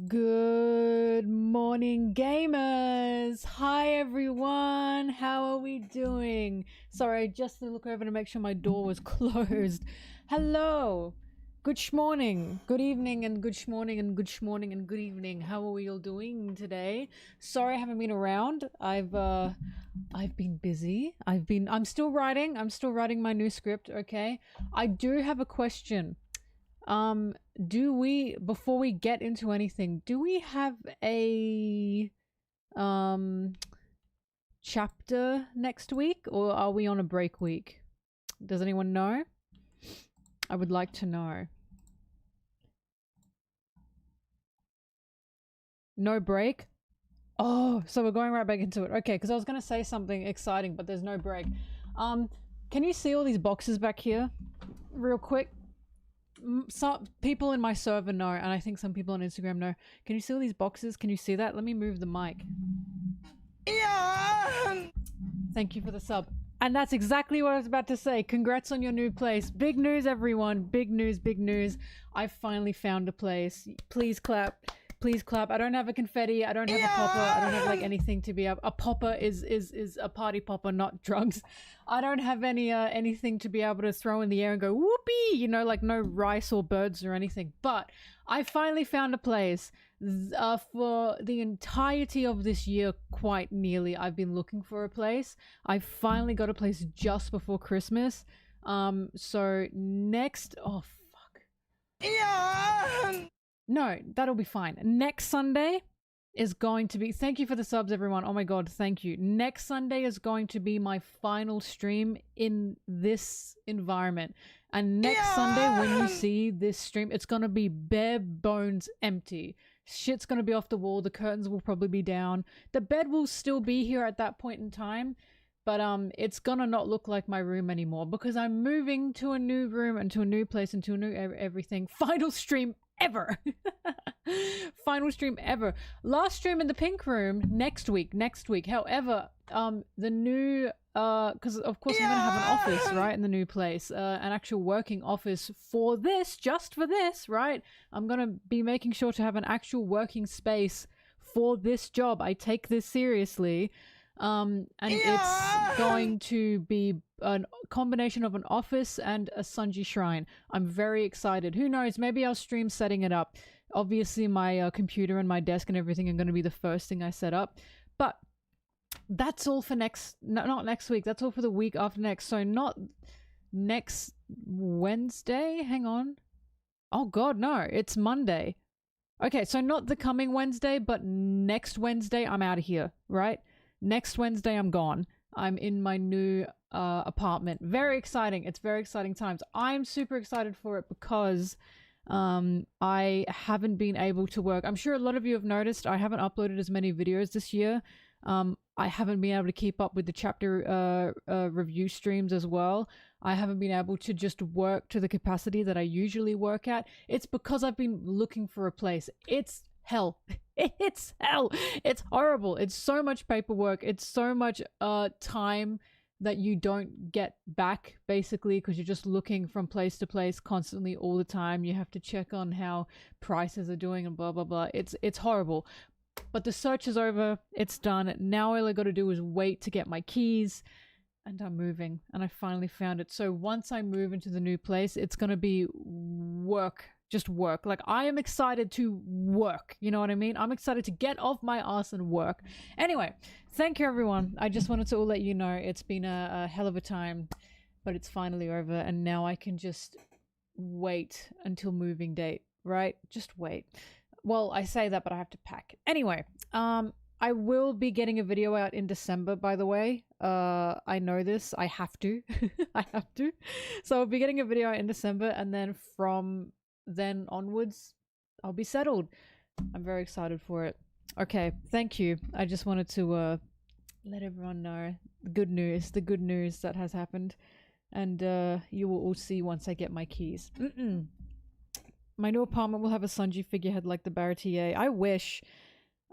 Good morning, gamers. Hi, everyone. How are we doing? Sorry, just to look over to make sure my door was closed. Hello. Good morning, good evening, and good morning, and good morning, and good evening. How are we all doing today? Sorry I haven't been around. I've been busy. I'm still writing. I'm still writing my new script, okay? I do have a question. Do we, before we get into anything, do we have a um chapter next week, or are we on a break week? Does anyone know? I would like to know. No break? Oh, so we're going right back into it. Okay, because I was going to say something exciting, but there's no break. Can you see all these boxes back here? Real quick. Some people in my server know, and I think some people on Instagram know. Can you see all these boxes? Can you see that? Let me move the mic. Yeah! Thank you for the sub. And that's exactly what I was about to say. Congrats on your new place. Big news, everyone. Big news, big news. I finally found a place. Please clap. Please clap. I don't have a confetti. I don't have a popper. I don't have like anything to be a popper is a party popper, not drugs. I don't have anything to be able to throw in the air and go whoopee, you know, like no rice or birds or anything. But I finally found a place. For the entirety of this year, quite nearly, I've been looking for a place. I finally got a place just before Christmas. So next, oh fuck. Yeah. No, that'll be fine. Next Sunday is going to be, thank you for the subs, everyone. Oh my god, thank you. Next Sunday is going to be my final stream in this environment. And next Sunday, when you see this stream, it's gonna be bare bones empty. Shit's gonna be off the wall. The curtains will probably be down. The bed will still be here at that point in time. But it's gonna not look like my room anymore because I'm moving to a new room and to a new place and to a new everything. Final stream ever. Final stream ever. Last stream in the pink room next week. However, the new because of course I'm gonna have an office, right, in the new place, an actual working office for this, just for this, right? I'm gonna be making sure to have an actual working space for this job. I take this seriously. And it's going to be a combination of an office and a Sunji shrine. I'm very excited. Who knows? Maybe I'll stream setting it up. Obviously, my computer and my desk and everything are going to be the first thing I set up. But that's all for not next week. That's all for the week after next. So not next Wednesday. Hang on. Oh God, no. It's Monday. Okay, so not the coming Wednesday, but next Wednesday I'm out of here, right? Next Wednesday, I'm gone. I'm in my new apartment. Very exciting. It's very exciting times. I'm super excited for it because I haven't been able to work. I'm sure a lot of you have noticed I haven't uploaded as many videos this year. I haven't been able to keep up with the chapter review streams as well. I haven't been able to just work to the capacity that I usually work at. It's because I've been looking for a place. It's hell. It's hell. It's horrible. It's so much paperwork. It's so much time that you don't get back, basically, because you're just looking from place to place constantly all the time. You have to check on how prices are doing and blah blah blah. It's horrible. But the search is over. It's done. Now all I got to do is wait to get my keys, and I'm moving. And I finally found it. So once I move into the new place, it's gonna be work. Just work. Like, I am excited to work. You know what I mean? I'm excited to get off my ass and work. Anyway, thank you, everyone. I just wanted to let you know it's been a hell of a time, but it's finally over, and now I can just wait until moving date, right? Just wait. Well, I say that, but I have to pack. Anyway, I will be getting a video out in December, by the way. I know this. I have to. I have to. So I'll be getting a video out in December, and then from then onwards, I'll be settled. I'm very excited for it. Okay, thank you. I just wanted to let everyone know the good news that has happened. And you will all see once I get my keys. My new apartment will have a Sunji figurehead like the Baratier. I wish.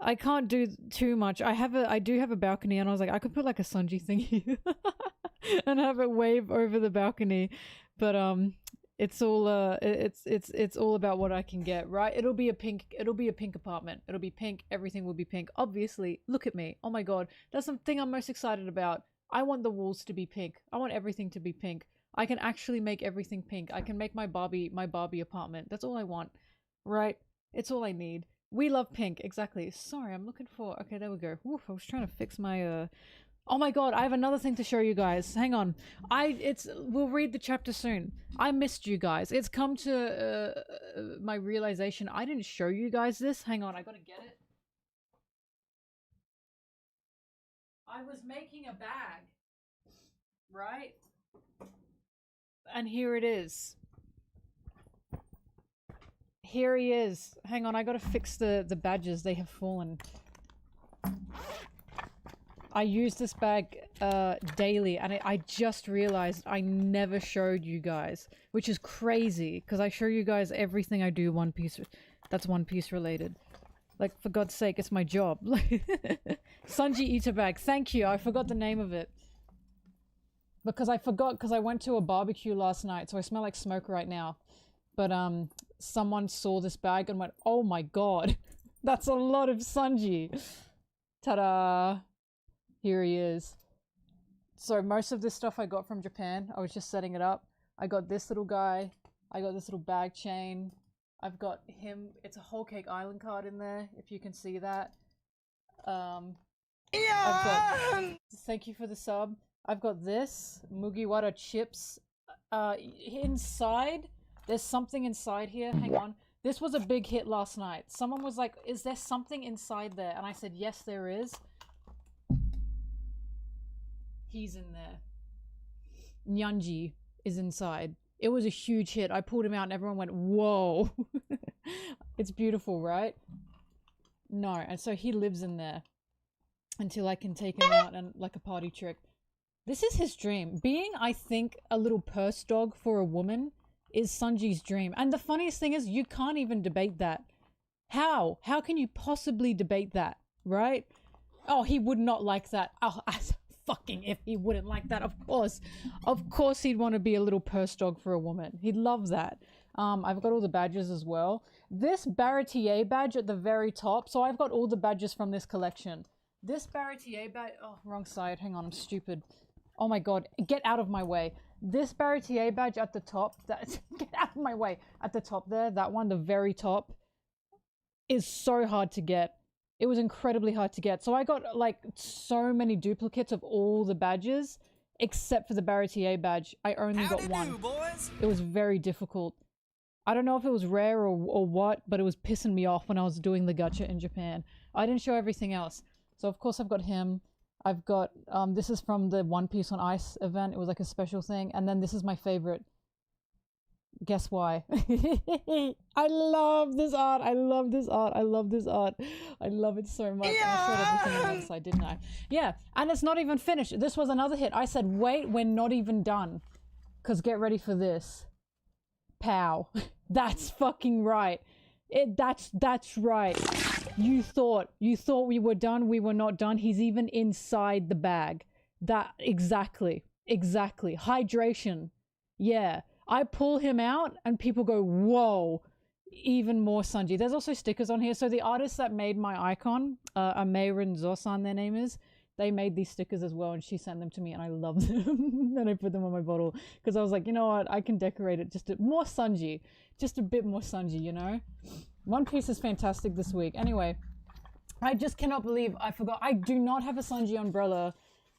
I can't do too much. I do have a balcony, and I was like, I could put like a Sunji thing here and have it wave over the balcony. But It's all it's all about what I can get, right? It'll be a pink apartment. It'll be pink, everything will be pink. Obviously, look at me. Oh my god. That's the thing I'm most excited about. I want the walls to be pink. I want everything to be pink. I can actually make everything pink. I can make my Barbie apartment. That's all I want. Right? It's all I need. We love pink, exactly. Sorry, I'm looking for okay, there we go. Oof, I was trying to fix my oh my god, I have another thing to show you guys. Hang on. We'll read the chapter soon. I missed you guys. It's come to my realization I didn't show you guys this. Hang on, I gotta get it. I was making a bag, right? And here it is. Here he is. Hang on, I gotta fix the badges. They have fallen. I use this bag daily, and I just realized I never showed you guys, which is crazy because I show you guys everything I do One Piece that's One Piece related. Like, for God's sake, it's my job. Sanji Eater bag. Thank you. I forgot the name of it. Because I went to a barbecue last night, so I smell like smoke right now. But someone saw this bag and went, "Oh my god, that's a lot of Sanji." Ta-da! Here he is. So most of this stuff I got from Japan. I was just setting it up. I got this little guy. I got this little bag chain. I've got him. It's a Whole Cake Island card in there, if you can see that. Thank you for the sub. I've got this Mugiwara chips. Inside, there's something inside here. Hang on. This was a big hit last night. Someone was like, "Is there something inside there?" And I said, "Yes, there is." He's in there. Nyanji is inside. It was a huge hit. I pulled him out and everyone went, "Whoa." It's beautiful, right? No, and so he lives in there until I can take him out and like a party trick. This is his dream. Being, I think, a little purse dog for a woman is Sanji's dream. And the funniest thing is you can't even debate that. How? How can you possibly debate that, right? Oh, he would not like that. Oh, fucking if he wouldn't like that, of course he'd want to be a little purse dog for a woman. He'd love that. I've got all the badges as well. This Baratier badge at the very top, so I've got all the badges from this collection. This Baratier badge, oh, wrong side, hang on, I'm stupid. Oh my god, get out of my way. This Baratier badge at the top, get out of my way, at the top there, that one, the very top, is so hard to get. It was incredibly hard to get. So I got like so many duplicates of all the badges, except for the Baratier badge. I only got one. Boys? It was very difficult. I don't know if it was rare or what, but it was pissing me off when I was doing the gacha in Japan. I didn't show everything else. So of course I've got him. I've got, this is from the One Piece on Ice event. It was like a special thing. And then this is my favorite. Guess why? I love this art. I love this art. I love this art. I love it so much. Yeah! I showed everything on the other side, didn't I? Yeah, and it's not even finished. This was another hit. I said, wait, we're not even done. Because get ready for this. Pow. That's fucking right. That's right. You thought we were done. We were not done. He's even inside the bag. Exactly. Hydration. Yeah. I pull him out and people go, "Whoa, even more Sanji." There's also stickers on here. So the artists that made my icon, Ameirin Zosan, their name is, they made these stickers as well and she sent them to me and I love them. And I put them on my bottle because I was like, you know what, I can decorate it just more Sanji. Just a bit more Sanji, you know? One Piece is fantastic this week. Anyway, I just cannot believe I forgot. I do not have a Sanji umbrella,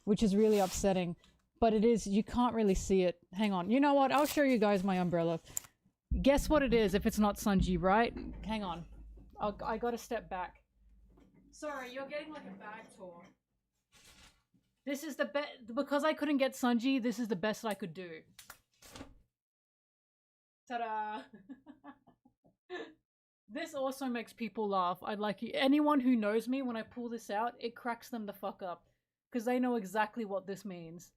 which is really upsetting. But it is, you can't really see it. Hang on. You know what? I'll show you guys my umbrella. Guess what it is if it's not Sanji, right? Hang on. I gotta step back. Sorry, you're getting like a bag tour. This is the best, because I couldn't get Sanji, this is the best I could do. Ta-da! This also makes people laugh. I'd like you, anyone who knows me, when I pull this out, it cracks them the fuck up. Because they know exactly what this means.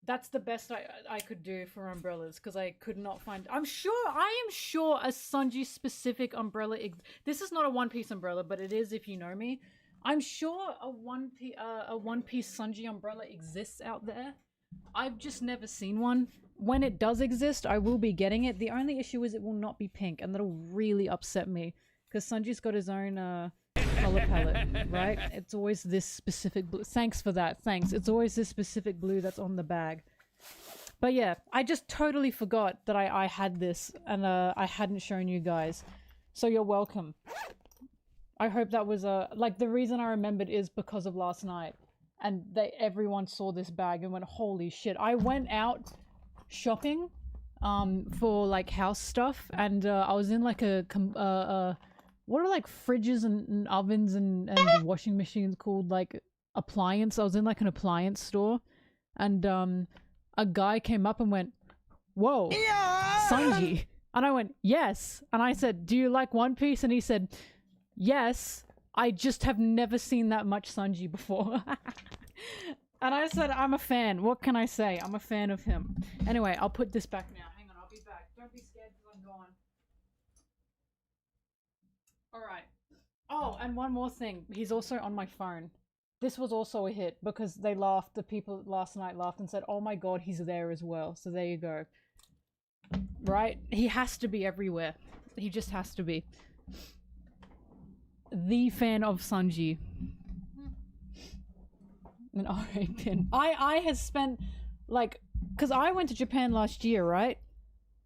That's the best I could do for umbrellas because I could not find. I am sure a Sanji specific umbrella. This is not a One Piece umbrella, but it is if you know me. I'm sure a One Piece Sanji umbrella exists out there. I've just never seen one. when it does exist, I will be getting it. The only issue is it will not be pink, and that'll really upset me because Sanji's got his own color palette, right? It's always this specific blue. Thanks for that. Thanks. It's always this specific blue that's on the bag. But yeah, I just totally forgot that I had this and I hadn't shown you guys. So you're welcome. I hope that was like the reason I remembered is because of last night. And everyone saw this bag and went, holy shit. I went out shopping for like house stuff and I was in like what are like fridges and ovens and washing machines called, like appliance. I was in like an appliance store and a guy came up and went, whoa, yeah! Sanji. And I went, yes. And I said, do you like One Piece? And he said, yes. I just have never seen that much Sanji before. And I said, I'm a fan. What can I say? I'm a fan of him. Anyway, I'll put this back now. Hang on, I'll be back. Don't be scared because I'm gone. Alright. Oh, and one more thing. He's also on my phone. This was also a hit because they laughed. The people last night laughed and said, oh my god, he's there as well. So there you go. Right? He has to be everywhere. He just has to be. The fan of Sanji. An RA pin. I have spent, like, because I went to Japan last year, right?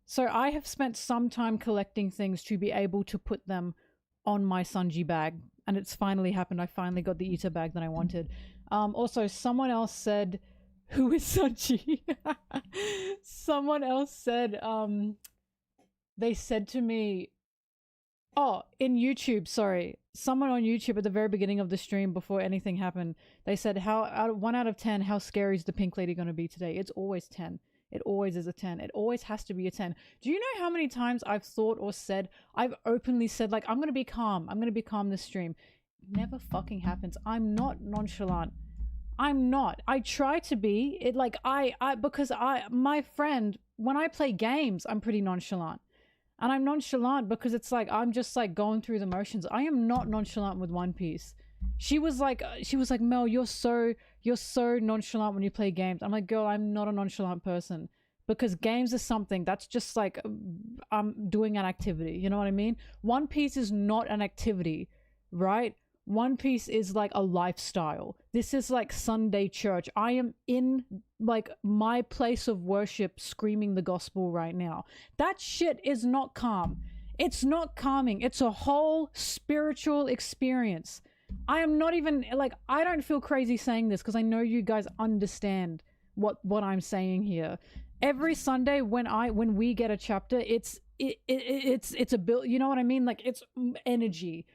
So I have spent some time collecting things to be able to put them on my Sanji bag. And it's finally happened. I finally got the Ita bag that I wanted. Also, someone else said, who is Sanji? Someone else said, they said to me, oh, in YouTube, sorry. Someone on YouTube at the very beginning of the stream before anything happened, they said, 1 out of 10, how scary is the pink lady going to be today? It's always 10. It always is a 10. It always has to be a 10. Do you know how many times I've thought or said, I've openly said, like, I'm going to be calm. I'm going to be calm this stream. It never fucking happens. I'm not nonchalant. I'm not. I try to be. It like, because my friend, when I play games, I'm pretty nonchalant. And I'm nonchalant because it's like, I'm just like going through the motions. I am not nonchalant with One Piece. She was like, Mel, you're so nonchalant when you play games. I'm like, girl, I'm not a nonchalant person because games is something that's just like, I'm doing an activity. You know what I mean? One Piece is not an activity, right? One Piece is like a lifestyle. This is like Sunday church. I am in like my place of worship screaming the gospel right now. That shit is not calm. It's not calming. It's a whole spiritual experience. I am not even like, I don't feel crazy saying this because I know you guys understand what I'm saying here. Every Sunday when we get a chapter, it's a build, you know what I mean? Like it's energy.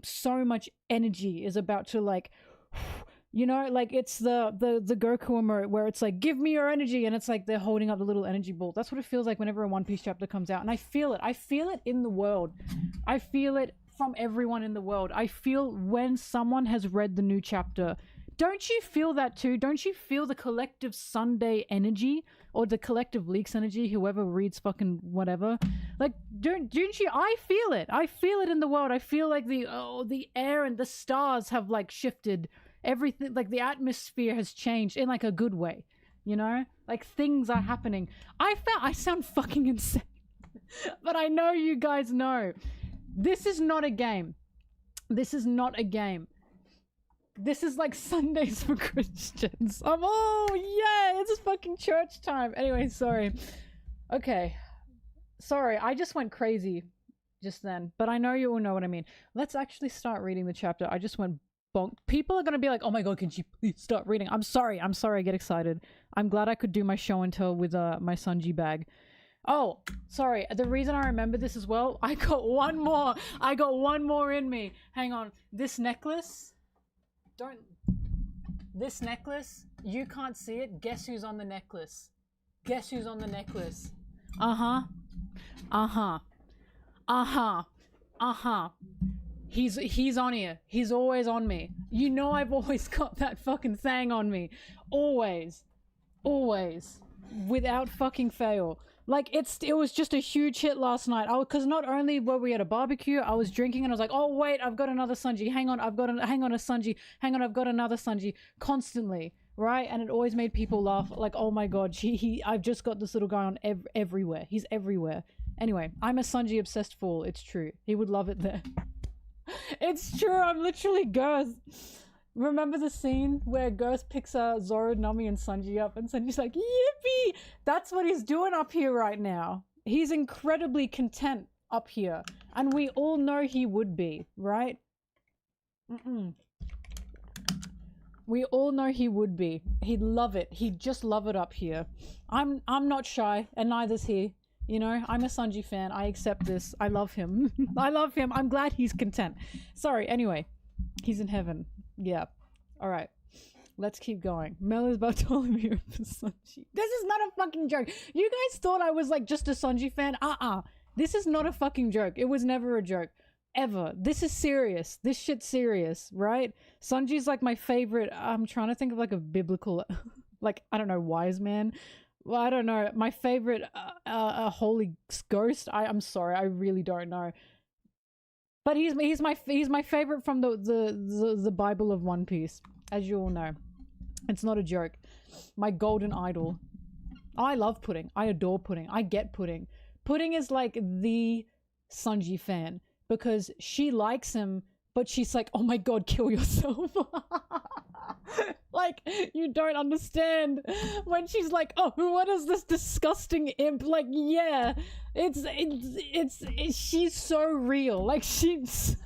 So much energy is about to like, you know, like it's the Goku emote where it's like, give me your energy, and it's like they're holding up the little energy ball. That's what it feels like whenever a One Piece chapter comes out, and I feel it in the world. I feel it from everyone in the world. I feel when someone has read the new chapter. Don't you feel that too? Don't you feel the collective Sunday energy or the collective Leaks energy, whoever reads fucking whatever? Like, don't you? I feel it. I feel it in the world. I feel like the air and the stars have like shifted. Everything, like the atmosphere has changed in like a good way, you know? Like things are happening. I sound fucking insane, but I know you guys know. This is not a game. This is not a game. This is like Sundays for Christians. Oh, yeah, it's fucking church time. Anyway, sorry. Okay. Sorry, I just went crazy just then. But I know you all know what I mean. Let's actually start reading the chapter. I just went bonk. People are going to be like, oh my god, can you please start reading? I'm sorry I get excited. I'm glad I could do my show and tell with my Sanji bag. Oh, sorry. The reason I remember this as well, I got one more in me. Hang on. This necklace... This necklace, you can't see it. Guess who's on the necklace? Guess who's on the necklace? He's on here. He's always on me. You know I've always got that fucking thing on me. Always. Without fucking fail. Like, it was just a huge hit last night. Because not only were we at a barbecue, I was drinking and I was like, oh, wait, I've got another Sanji. Hang on, I've got a Sanji. Hang on, I've got another Sanji. Constantly. right? And it always made people laugh, like, oh my god, I've just got this little guy on everywhere. He's everywhere. Anyway, I'm a Sanji obsessed fool. It's true. He would love it there. It's true. I'm literally Girth. Remember the scene where Girth picks Zoro, Nami, and Sanji up, and Sanji's like, yippee! That's what he's doing up here right now. He's incredibly content up here. And we all know he would be, right? We all know he would be. He'd love it. He'd just love it up here. I'm not shy, and neither's he. You know, I'm a Sanji fan. I accept this. I love him. I love him. I'm glad he's content. Sorry, anyway. He's in heaven. Yeah. Alright. Let's keep going. Mel is Bartholomew for Sanji. This is not a fucking joke. You guys thought I was like just a Sanji fan? This is not a fucking joke. It was never a joke. Ever. This is serious. This shit's serious, right? Sanji's like my favorite. I'm trying to think of like a biblical, like, I don't know, wise man. Well, I don't know. My favorite, holy ghost. I'm sorry. I really don't know. But he's my favorite from the Bible of One Piece, as you all know. It's not a joke. My golden idol. I love Pudding. I adore Pudding. I get Pudding. Pudding is like the Sanji fan because she likes him, but she's like, oh my god, kill yourself. Like, you don't understand when she's like, oh, what is this disgusting imp? Like, yeah, it's she's so real. Like, she's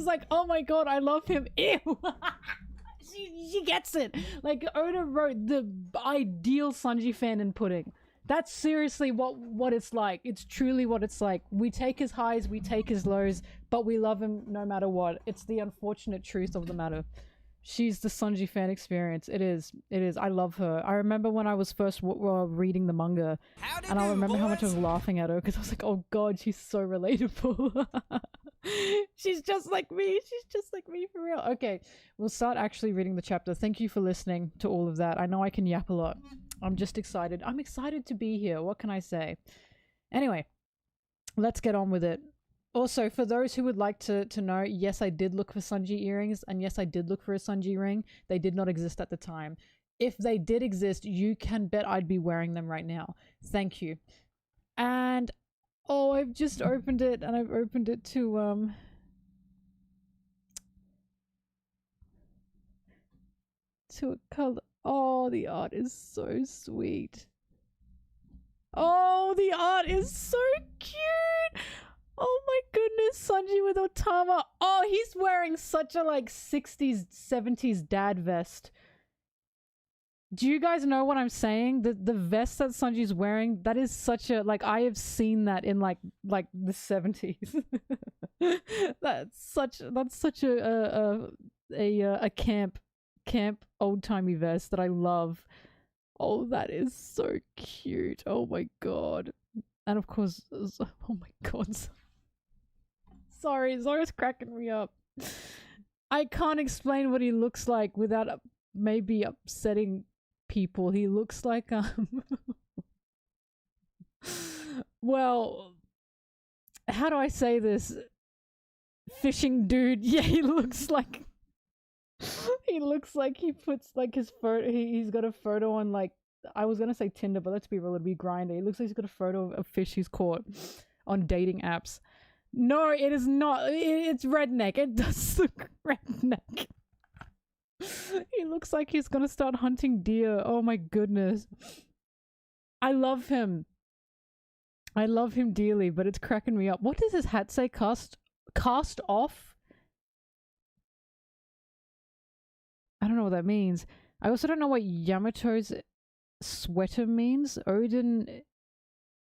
like, oh my god, I love him. Ew. She gets it. Like, Oda wrote the ideal Sanji fan in Pudding. That's seriously what it's like. It's truly what it's like. We take his highs, we take his lows, but we love him no matter what. It's the unfortunate truth of the matter. She's the Sanji fan experience. It is. It is. I love her. I remember when I was first reading the manga, and I remember how much I was laughing at her because I was like, oh god, she's so relatable. She's just like me. She's just like me for real. Okay, we'll start actually reading the chapter. Thank you for listening to all of that. I know I can yap a lot. I'm just excited. I'm excited to be here. What can I say? Anyway, let's get on with it. Also, for those who would like to know, yes, I did look for Sanji earrings, and yes, I did look for a Sanji ring. They did not exist at the time. If they did exist, you can bet I'd be wearing them right now. Thank you. And, oh, I've just opened it, and I've opened it to a color. Oh, the art is so sweet. Oh, the art is so cute. Oh my goodness, Sanji with Otama. Oh, he's wearing such a like 60s, 70s dad vest. Do you guys know what I'm saying? The vest that Sanji's wearing, that is such a, like, I have seen that in like the 70s. That's such a camp old-timey vest that I love. Oh, that is so cute. Oh my god. And of course, oh my god. Sorry, Zoro's cracking me up. I can't explain what he looks like without maybe upsetting people. He looks like, well, how do I say this? Fishing dude. Yeah, he looks like he puts like his photo, he's got a photo on, like, I was gonna say Tinder, but let's be real, it'd be Grindr. He looks like he's got a photo of a fish he's caught on dating apps. No, it is not. It's redneck. It does look redneck. He looks like he's gonna start hunting deer. Oh my goodness. I love him. I love him dearly, but it's cracking me up. What does his hat say? Cast off? I don't know what that means. I also don't know what Yamato's sweater means. Odin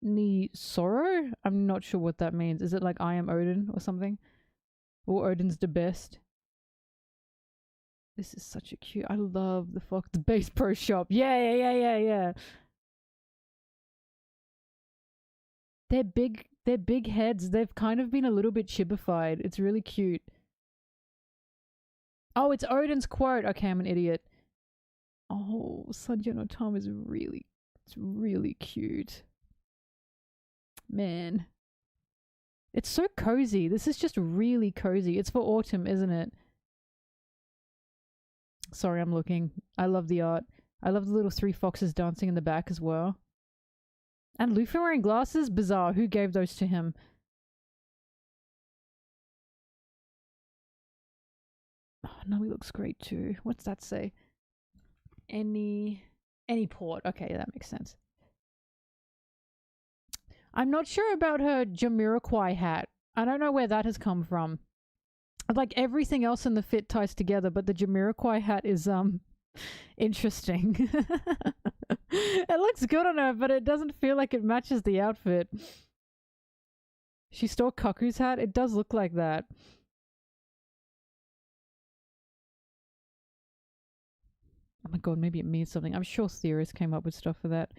ni sorrow? I'm not sure what that means. Is it like I am Odin or something? Or Odin's the best? This is such a cute. I love the Fox Base Pro Shop. Yeah. They're big heads. They've kind of been a little bit chibified. It's really cute. Oh, it's Odin's quote. Okay, I'm an idiot. Oh, Sanji no Tom is really cute. Man. It's so cozy. This is just really cozy. It's for autumn, isn't it? Sorry, I'm looking. I love the art. I love the little three foxes dancing in the back as well. And Luffy wearing glasses? Bizarre. Who gave those to him? Oh, Nami looks great too. What's that say? Any port. Okay, that makes sense. I'm not sure about her Jamiroquai hat. I don't know where that has come from. Like, everything else in the fit ties together, but the Jamiroquai hat is, interesting. It looks good on her, but it doesn't feel like it matches the outfit. She stole Kaku's hat? It does look like that. Oh my god, maybe it means something. I'm sure theorists came up with stuff for that.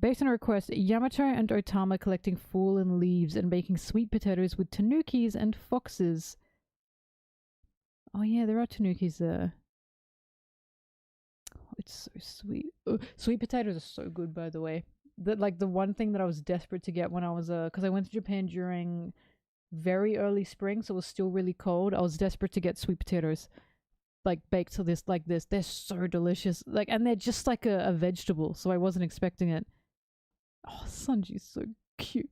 Based on a request, Yamato and Otama collecting fallen leaves and baking sweet potatoes with tanukis and foxes. Oh yeah, there are tanukis there. Oh, it's so sweet. Sweet potatoes are so good, by the way. The one thing that I was desperate to get when I was because I went to Japan during very early spring, so it was still really cold. I was desperate to get sweet potatoes, like baked to this like this. They're so delicious. Like, and they're just like a vegetable, so I wasn't expecting it. Oh, Sanji's so cute.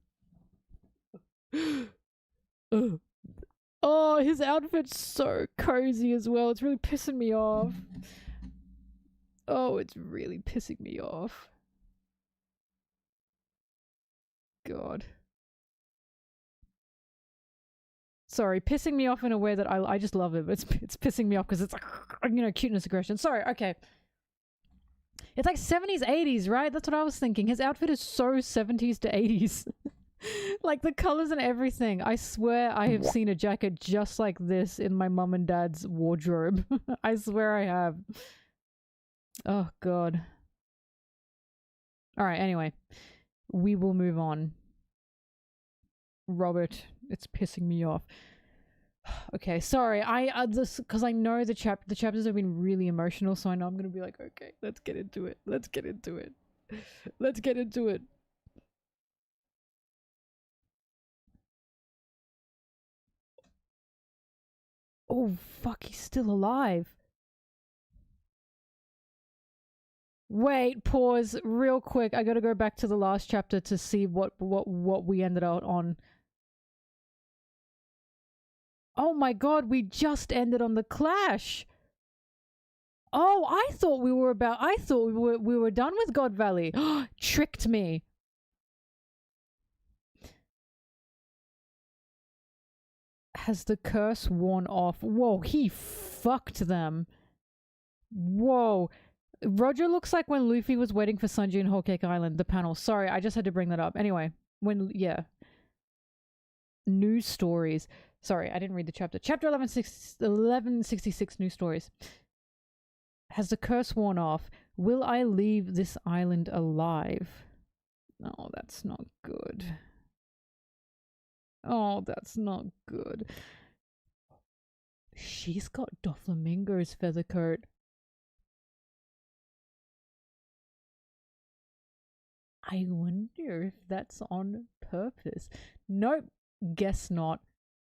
Oh, his outfit's so cozy as well. It's really pissing me off. Oh, it's really pissing me off. God. Sorry, pissing me off in a way that I just love it, but it's pissing me off because it's like, you know, cuteness aggression. Sorry, okay. It's like 70s, 80s, right? That's what I was thinking. His outfit is so 70s to 80s. Like the colors and everything. I swear I have seen a jacket just like this in my mum and dad's wardrobe. I swear I have. Oh, God. Alright, anyway. We will move on. Robert, it's pissing me off. Okay, sorry. Because I know the chapters have been really emotional, so I know I'm gonna be like, okay, let's get into it. Let's get into it. Let's get into it. Oh fuck, he's still alive. Wait, pause real quick. I gotta go back to the last chapter to see what we ended out on. Oh my god, we just ended on the clash. Oh, I thought we were done with God Valley. Tricked me. Has the curse worn off? Whoa, he fucked them. Whoa. Roger looks like when Luffy was waiting for Sanji in Whole Cake Island, the panel. Sorry, I just had to bring that up. Anyway, yeah. News stories. Sorry, I didn't read the chapter. Chapter 1166, news stories. Has the curse worn off? Will I leave this island alive? Oh, that's not good. Oh, that's not good. She's got Doflamingo's feather coat. I wonder if that's on purpose. Nope, guess not.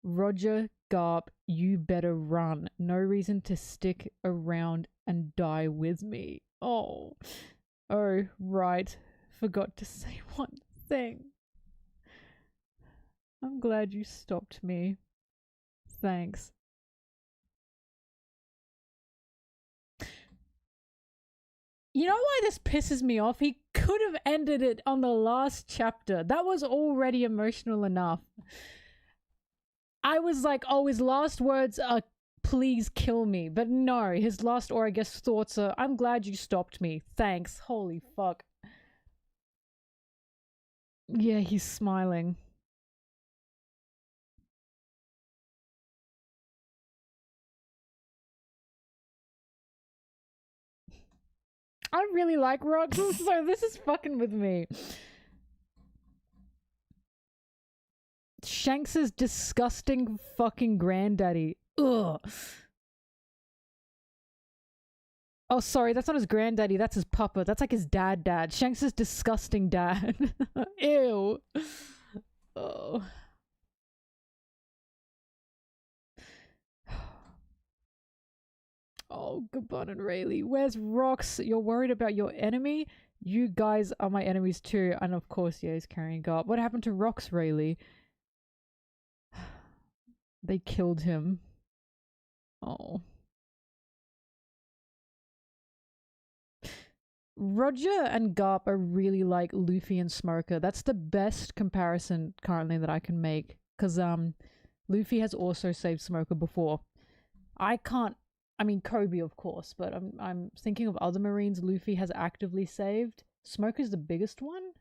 Roger, Garp, you better run. No reason to stick around and die with me. Oh, right. Forgot to say one thing. I'm glad you stopped me. Thanks. You know why this pisses me off? He could have ended it on the last chapter. That was already emotional enough. I was like, oh, his last words are, please kill me. But no, his last, or I guess thoughts are, I'm glad you stopped me. Thanks. Holy fuck. Yeah, he's smiling. I really like rocks, so this is fucking with me. Shanks's disgusting fucking granddaddy. Ugh. Oh, sorry, that's not his granddaddy, that's his papa. That's like his dad. Shanks's disgusting dad. Ew. Oh. Oh, Gabon and Rayleigh. Where's Rox? You're worried about your enemy? You guys are my enemies too. And of course, yeah, he's carrying Garp. What happened to Rox, Rayleigh? They killed him. Oh. Roger and Garp are really like Luffy and Smoker. That's the best comparison currently that I can make. Because Luffy has also saved Smoker before. I mean Kobe of course, but I'm thinking of other Marines Luffy has actively saved. Smoker's the biggest one?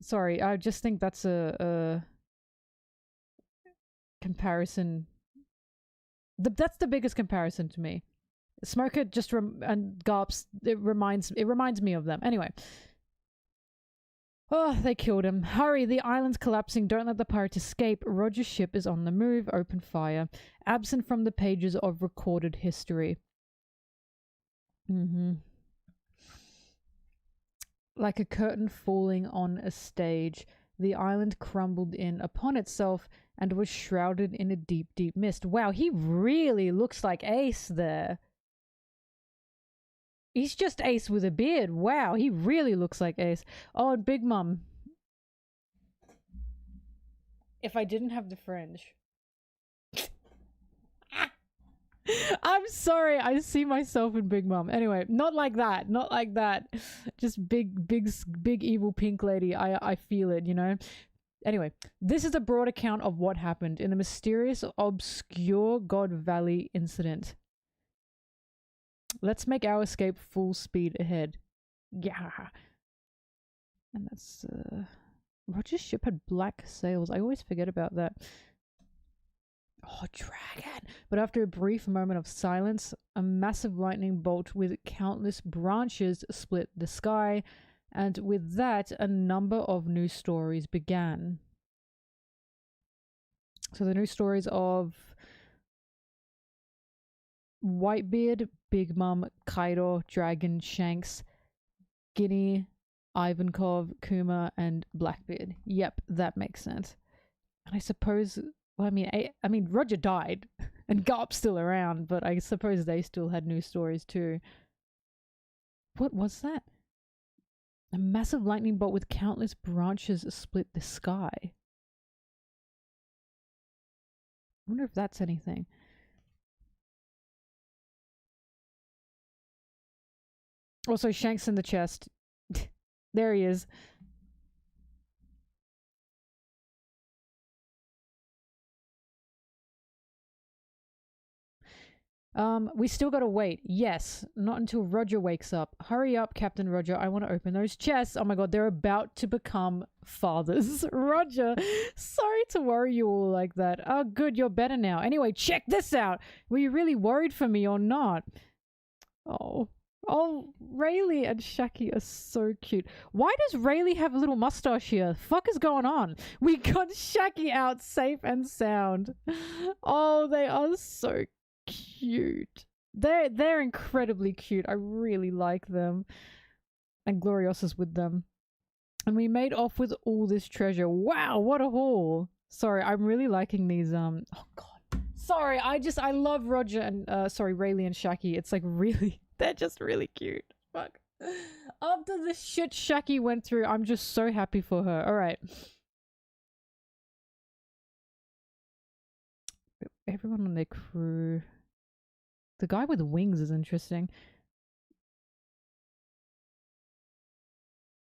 Sorry, I just think that's a comparison. That's the biggest comparison to me. Smoker just and Garps, it reminds me of them. Anyway. Oh, they killed him. Hurry, the island's collapsing. Don't let the pirates escape. Roger's ship is on the move. Open fire. Absent from the pages of recorded history. Like a curtain falling on a stage, the island crumbled in upon itself and was shrouded in a deep, deep mist. Wow, he really looks like Ace there. He's just Ace with a beard. Wow, he really looks like Ace. Oh, and Big Mom. If I didn't have the fringe. I'm sorry, I see myself in Big Mom. Anyway, not like that. Not like that. Just big evil pink lady. I feel it, you know? Anyway, this is a broad account of what happened in the mysterious, obscure God Valley incident. Let's make our escape full speed ahead. Yeah. And that's, Roger's ship had black sails. I always forget about that. Oh, dragon. But after a brief moment of silence, a massive lightning bolt with countless branches split the sky. And with that, a number of new stories began. So the new stories of Whitebeard, Big Mom, Kaido, Dragon, Shanks, Guinea, Ivankov, Kuma, and Blackbeard. Yep, that makes sense. And I suppose, well, I mean, Roger died, and Garp's still around, but I suppose they still had new stories too. What was that? A massive lightning bolt with countless branches split the sky. I wonder if that's anything. Also, Shanks in the chest. There he is. We still gotta wait. Yes, not until Roger wakes up. Hurry up, Captain Roger. I want to open those chests. Oh my god, they're about to become fathers. Roger, sorry to worry you all like that. Oh, good, you're better now. Anyway, check this out. Were you really worried for me or not? Oh, Rayleigh and Shaki are so cute. Why does Rayleigh have a little mustache here? Fuck is going on? We got Shaki out safe and sound. Oh, they are so cute. They're incredibly cute. I really like them. And Gloriosa's with them. And we made off with all this treasure. Wow, what a haul. Sorry, I'm really liking these oh god. Sorry, I love Roger and Rayleigh and Shaki. It's like really they're just really cute. Fuck. After the shit Shaki went through, I'm just so happy for her. Alright. Everyone on their crew. The guy with wings is interesting.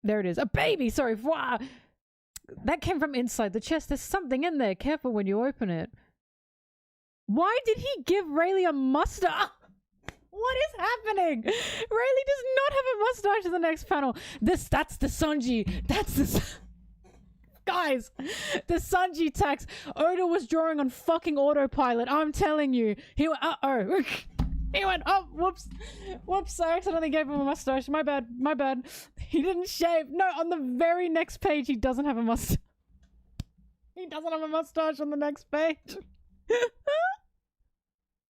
There it is. A baby! Sorry. Wow. That came from inside the chest. There's something in there. Careful when you open it. Why did he give Rayleigh a mustache? What is happening? Rayleigh does not have a mustache in the next panel. That's the Sanji. That's the... Guys, the Sanji tax. Oda was drawing on fucking autopilot. I'm telling you. He went, he went, oh, whoops. Whoops, I accidentally gave him a mustache. My bad. My bad. He didn't shave. No, on the very next page, he doesn't have a mustache. He doesn't have a mustache on the next page.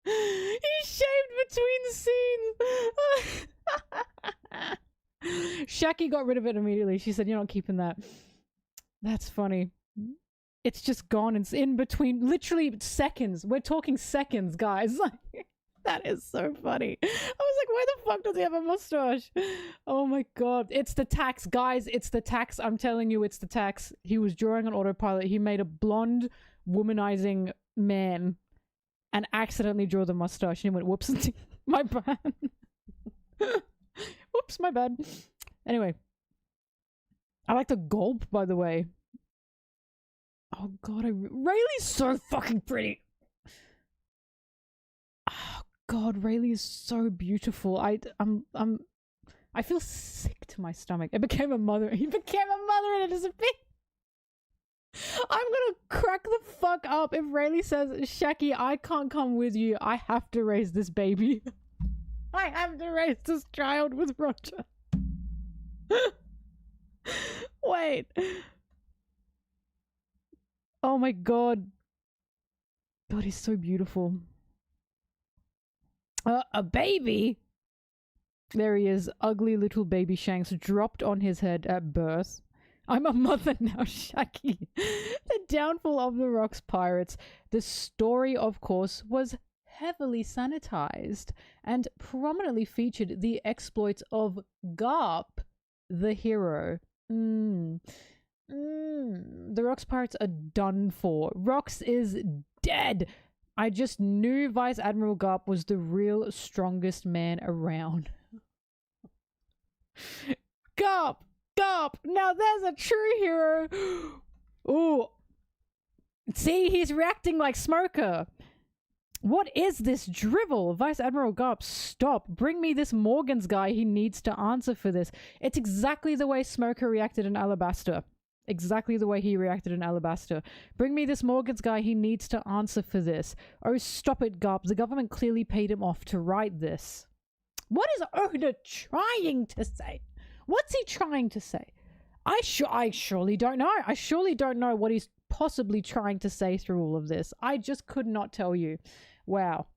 He shaved between scenes. Shaki got rid of it immediately. She said, you're not keeping that. That's funny. It's just gone. It's in between, literally seconds. We're talking seconds, guys. That is so funny. I was like, why the fuck does he have a mustache? Oh my god. It's the tax, guys. It's the tax. I'm telling you, it's the tax. He was drawing on autopilot. He made a blonde, womanizing man and accidentally drew the mustache. And he went, whoops. My bad. Whoops, my bad. Anyway. I like the gulp, by the way. Oh god, Rayleigh's so fucking pretty. Oh god, Rayleigh is so beautiful. I feel sick to my stomach. It became a mother. He became a mother and it disappeared. I'm gonna crack the fuck up if Rayleigh says, Shaki, I can't come with you. I have to raise this baby. I have to raise this child with Roger. Wait. Oh my god. God, he's so beautiful. A baby? There he is. Ugly little baby Shanks dropped on his head at birth. I'm a mother now, Shaki. The downfall of the Rocks pirates. The story, of course, was heavily sanitized and prominently featured the exploits of Garp, the hero. The Rocks pirates are done for. Rocks is dead. I just knew Vice Admiral Garp was the real strongest man around. Garp! Garp! Now there's a true hero! Ooh. See, he's reacting like Smoker. What is this drivel? Vice Admiral Garp, stop. Bring me this Morgan's guy. He needs to answer for this. It's exactly the way Smoker reacted in Alabaster. Exactly the way he reacted in Alabaster. Bring me this Morgan's guy. He needs to answer for this. Oh, stop it, Garp. The government clearly paid him off to write this. What is Oda trying to say? What's he trying to say? I surely don't know. I surely don't know what he's possibly trying to say through all of this. I just could not tell you. Wow.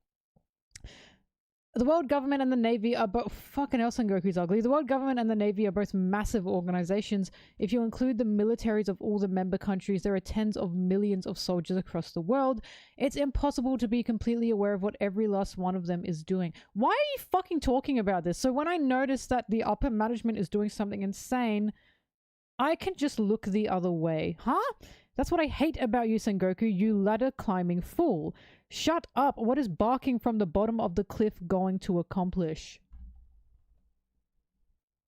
The world government and the Navy are both... Fucking hell, Sengoku's ugly. The world government and the Navy are both massive organizations. If you include the militaries of all the member countries, there are tens of millions of soldiers across the world. It's impossible to be completely aware of what every last one of them is doing. Why are you fucking talking about this? So when I notice that the upper management is doing something insane, I can just look the other way. Huh? That's what I hate about you, Sengoku, you ladder climbing fool. Shut up. What is barking from the bottom of the cliff going to accomplish?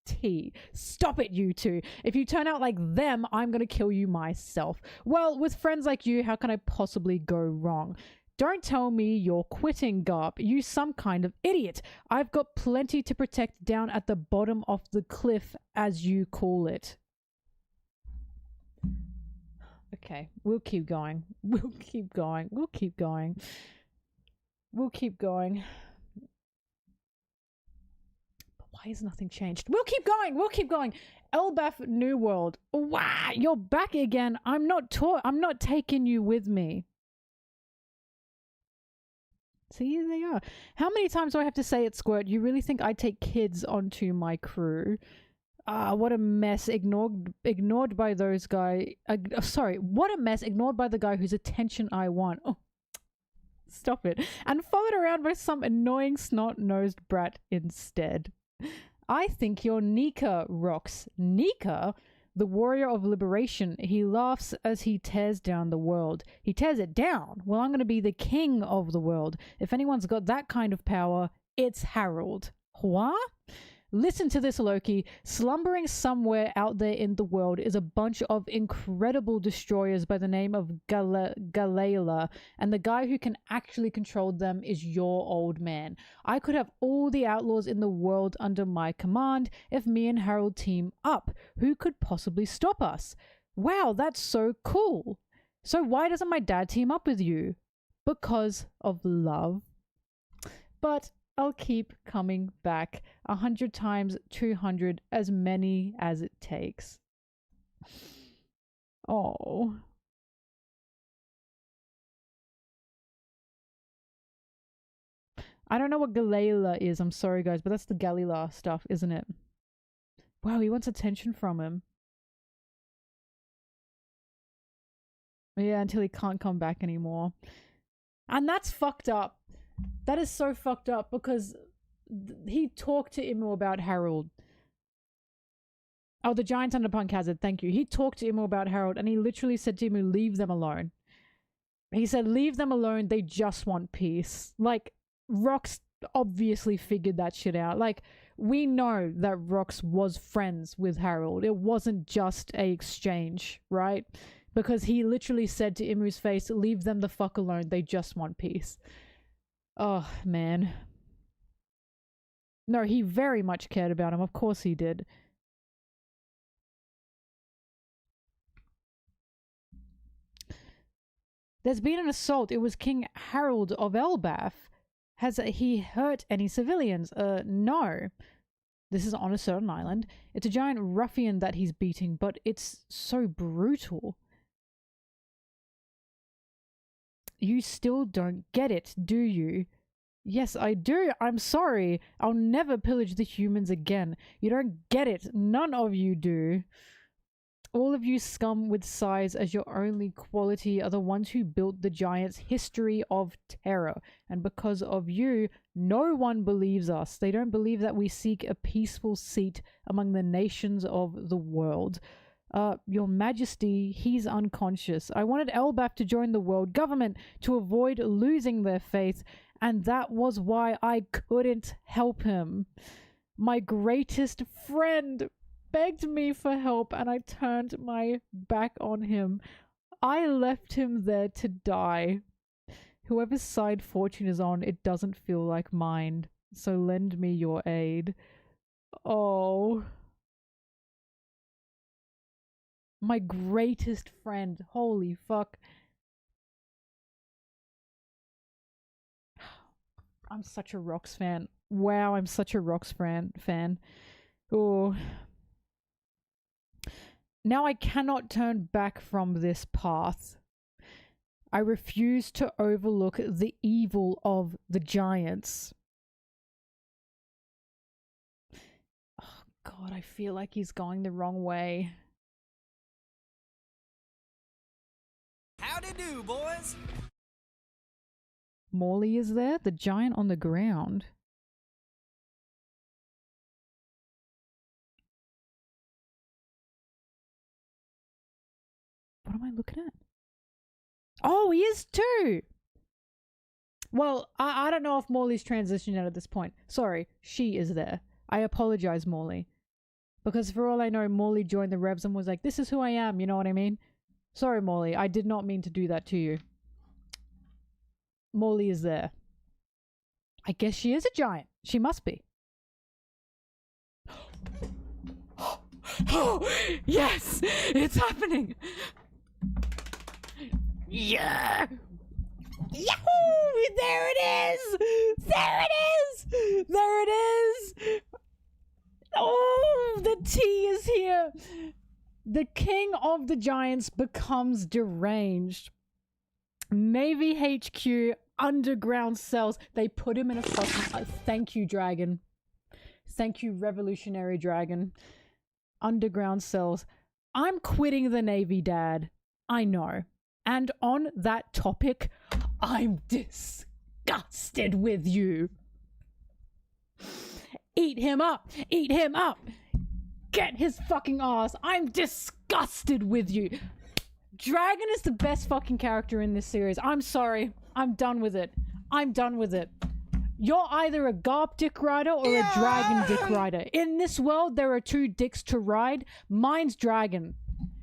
T. Stop it, you two. If you turn out like them, I'm gonna kill you myself. Well, with friends like you, how can I possibly go wrong? Don't tell me you're quitting, Garp. You some kind of idiot. I've got plenty to protect down at the bottom of the cliff, as you call it. Okay, we'll keep going. We'll keep going. We'll keep going. We'll keep going. But why has nothing changed? We'll keep going. We'll keep going. Elbaf New World. Wow, you're back again. I'm not taking you with me. See, there they are. How many times do I have to say it, Squirt? You really think I take kids onto my crew? Ah, what a mess. Ignored by those guys. Sorry, what a mess. Ignored by the guy whose attention I want. Oh, stop it. And followed around by some annoying snot-nosed brat instead. I think you're Nika, Rocks. Nika? The warrior of liberation. He laughs as he tears down the world. He tears it down. Well, I'm going to be the king of the world. If anyone's got that kind of power, it's Harold. What? Listen to this, Loki. Slumbering somewhere out there in the world is a bunch of incredible destroyers by the name of Galela, and the guy who can actually control them is your old man. I could have all the outlaws in the world under my command if me and Harold team up. Who could possibly stop us? Wow, that's so cool. So why doesn't my dad team up with you? Because of love. But I'll keep coming back 100 times, 200, as many as it takes. Oh. I don't know what Galela is. I'm sorry, guys, but that's the Galila stuff, isn't it? Wow, he wants attention from him. Yeah, until he can't come back anymore. And that's fucked up. That is so fucked up because he talked to Imu about Harold. Oh, the Giant Thunderpunk Hazard, thank you. He talked to Imu about Harold and he literally said to Imu, leave them alone. He said, leave them alone, they just want peace. Like, Rox obviously figured that shit out. Like, we know that Rox was friends with Harold. It wasn't just a exchange, right? Because he literally said to Imu's face, leave them the fuck alone, they just want peace. Oh, man. No, he very much cared about him. Of course he did. There's been an assault. It was King Harold of Elbaf. Has he hurt any civilians? No. This is on a certain island. It's a giant ruffian that he's beating, but it's so brutal. You still don't get it, do you? Yes, I do. I'm sorry. I'll never pillage the humans again. You don't get it. None of you do. All of you scum with size as your only quality are the ones who built the giants' history of terror. And because of you, no one believes us. They don't believe that we seek a peaceful seat among the nations of the world. Your Majesty, he's unconscious. I wanted Elbaf to join the world government to avoid losing their faith, and that was why I couldn't help him. My greatest friend begged me for help and I turned my back on him. I left him there to die. Whoever's side fortune is on, it doesn't feel like mine. So lend me your aid. Oh. My greatest friend. Holy fuck. I'm such a Rox fan. Wow, I'm such a Rox fan. Oh. Now I cannot turn back from this path. I refuse to overlook the evil of the giants. Oh God, I feel like he's going the wrong way. Howdy do, boys! Morley is there? The giant on the ground. What am I looking at? Oh, he is too! Well, I don't know if Morley's transitioned out at this point. Sorry, she is there. I apologize, Morley. Because for all I know, Morley joined the Revs and was like, this is who I am, you know what I mean? Sorry, Morley, I did not mean to do that to you. Morley is there. I guess she is a giant. She must be. Oh, yes! It's happening! Yeah! Yahoo! There it is! There it is! There it is! Oh, the tea is here! The king of the giants becomes deranged. Navy HQ, underground cells. They put him in a fucking... thank you, dragon. Thank you, revolutionary dragon. Underground cells. I'm quitting the Navy, Dad. I know. And on that topic, I'm disgusted with you. Eat him up! Eat him up! Get his fucking ass! I'm disgusted with you! Dragon is the best fucking character in this series. I'm sorry. I'm done with it. I'm done with it. You're either a Garp dick rider or a Dragon dick rider. In this world, there are two dicks to ride. Mine's Dragon.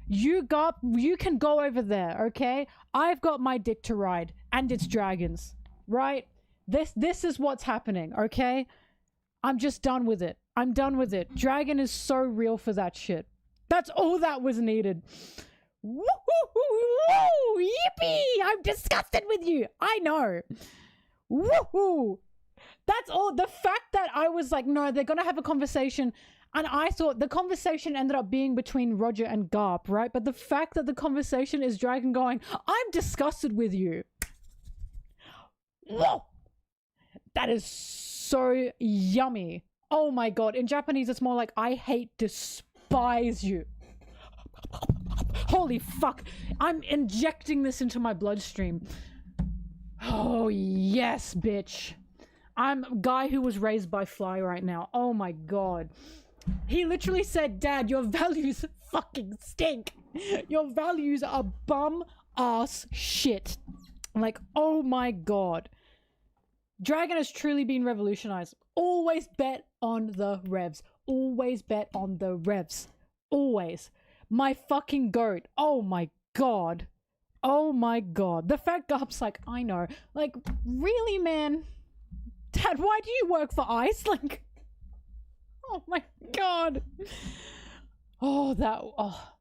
You Garp, you can go over there, okay? I've got my dick to ride, and it's Dragon's, right? This is what's happening, okay? I'm just done with it. I'm done with it. Dragon is so real for that shit. That's all that was needed. Woo! Yippee! I'm disgusted with you. I know. Woohoo! That's all. The fact that I was like, no, they're gonna have a conversation, and I thought the conversation ended up being between Roger and Garp, right? But the fact that the conversation is Dragon going, I'm disgusted with you. Whoa! That is so yummy. Oh my God. In Japanese, it's more like, I hate, despise you. Holy fuck. I'm injecting this into my bloodstream. Oh, yes, bitch. I'm a guy who was raised by Fly right now. Oh my god. He literally said, Dad, your values fucking stink. Your values are bum ass shit. Like, oh my god. Dragon has truly been revolutionized. Always bet on the revs. Always bet on the revs. Always. My fucking goat. Oh my god. Oh my god. The fact Garp's like, I know. Like, really, man? Dad, why do you work for ICE? Like, oh my god. Oh, that... Oh.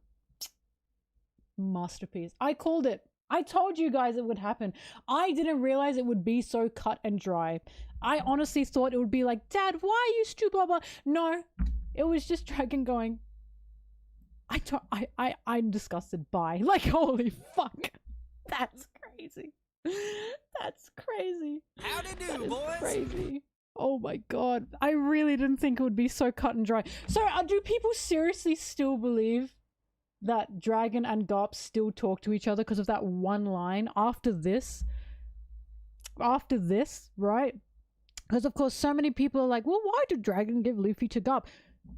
Masterpiece. I called it. I told you guys it would happen. I didn't realize it would be so cut and dry. I honestly thought it would be like, Dad, why are you stupid? Blah, blah. No, it was just Dragon going, I'm disgusted by. Like, holy fuck. That's crazy. That's crazy. Howdy do, That is boys. crazy. Oh my god. I really didn't think it would be so cut and dry. So, do people seriously still believe that Dragon and Garp still talk to each other because of that one line after this, right? Because of course so many people are like, well, why did Dragon give Luffy to Garp?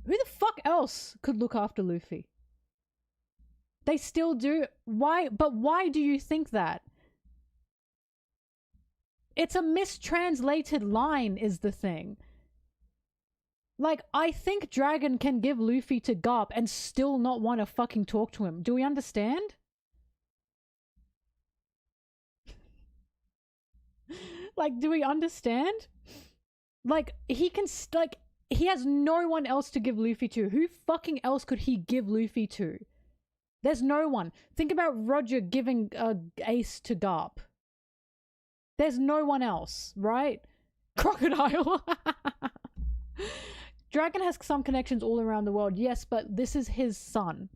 Who the fuck else could look after Luffy? They still do. Why? But why do you think that? It's a mistranslated line is the thing. Like, I think Dragon can give Luffy to Garp and still not want to fucking talk to him. Do we understand? Like, do we understand? Like, he can, he has no one else to give Luffy to. Who fucking else could he give Luffy to? There's no one. Think about Roger giving Ace to Garp. There's no one else, right? Crocodile. Dragon has some connections all around the world, yes, but this is his son.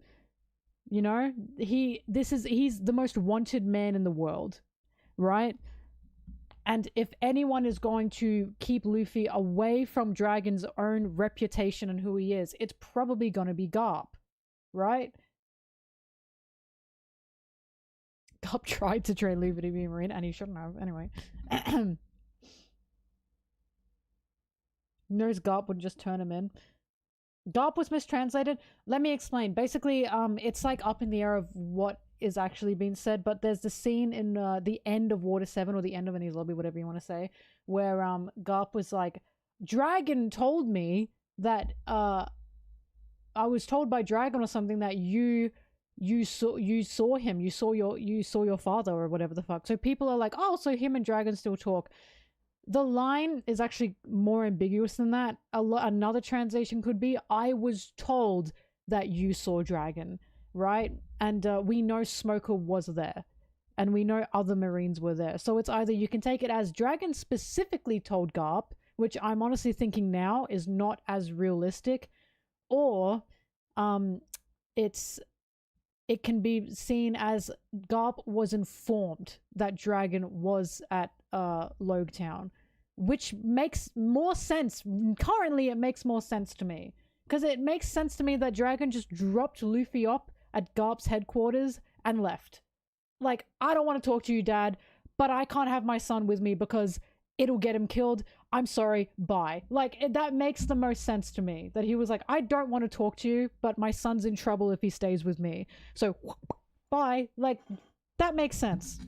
You know? He's the most wanted man in the world, right? And if anyone is going to keep Luffy away from Dragon's own reputation and who he is, it's probably going to be Garp, right? Garp tried to train Luffy to be a Marine, and he shouldn't have. Anyway. Knows Garp would just turn him in. Garp was mistranslated. Let me explain. Basically, it's like up in the air of what is actually being said, but there's the scene in the end of Water 7, or the end of Enies Lobby, whatever you want to say, where Garp was like, Dragon told me that I was told by Dragon or something that you saw him, you saw your father, or whatever the fuck. So people are like, oh, so him and Dragon still talk. The line is actually more ambiguous than that. Another translation could be, I was told that you saw Dragon, right? And we know Smoker was there, and we know other Marines were there. So it's either you can take it as Dragon specifically told Garp, which I'm honestly thinking now is not as realistic, or it can be seen as Garp was informed that Dragon was at Logtown, which makes more sense. Currently, it makes more sense to me. Because it makes sense to me that Dragon just dropped Luffy up at Garp's headquarters and left. Like, I don't want to talk to you, Dad, but I can't have my son with me because it'll get him killed. I'm sorry, bye. Like, that makes the most sense to me. That he was like, I don't want to talk to you, but my son's in trouble if he stays with me. So, bye. Like, that makes sense.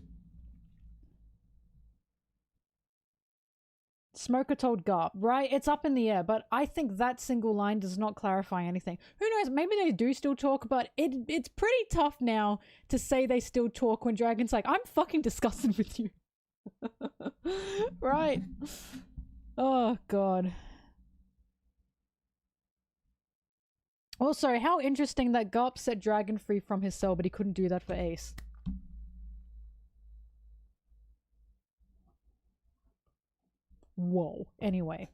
Smoker told Garp, right? It's up in the air, but I think that single line does not clarify anything. Who knows? Maybe they do still talk, but it's pretty tough now to say they still talk when Dragon's like, I'm fucking disgusted with you. Right? Oh, God. Also, how interesting that Garp set Dragon free from his cell, but he couldn't do that for Ace. Whoa. Anyway.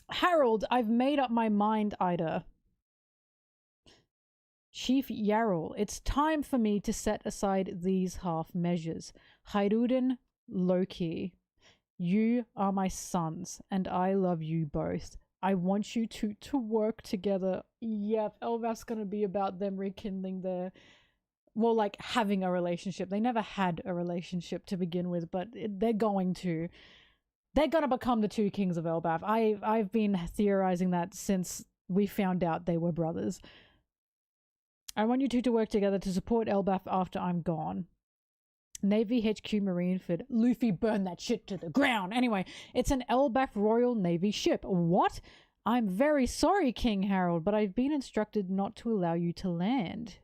Harold, I've made up my mind, Ida. Chief Yarrell, it's time for me to set aside these half measures. Hairuden, Loki, you are my sons, and I love you both. I want you to work together. Yep, Elbaf's gonna be about them rekindling their well, like having a relationship. They never had a relationship to begin with, but they're going to. They're gonna become the two kings of Elbaf. I've been theorizing that since we found out they were brothers. I want you two to work together to support Elbaf after I'm gone. Navy HQ Marineford. Luffy burned that shit to the ground. Anyway, it's an Elbaf Royal Navy ship. What? I'm very sorry, King Harold, but I've been instructed not to allow you to land.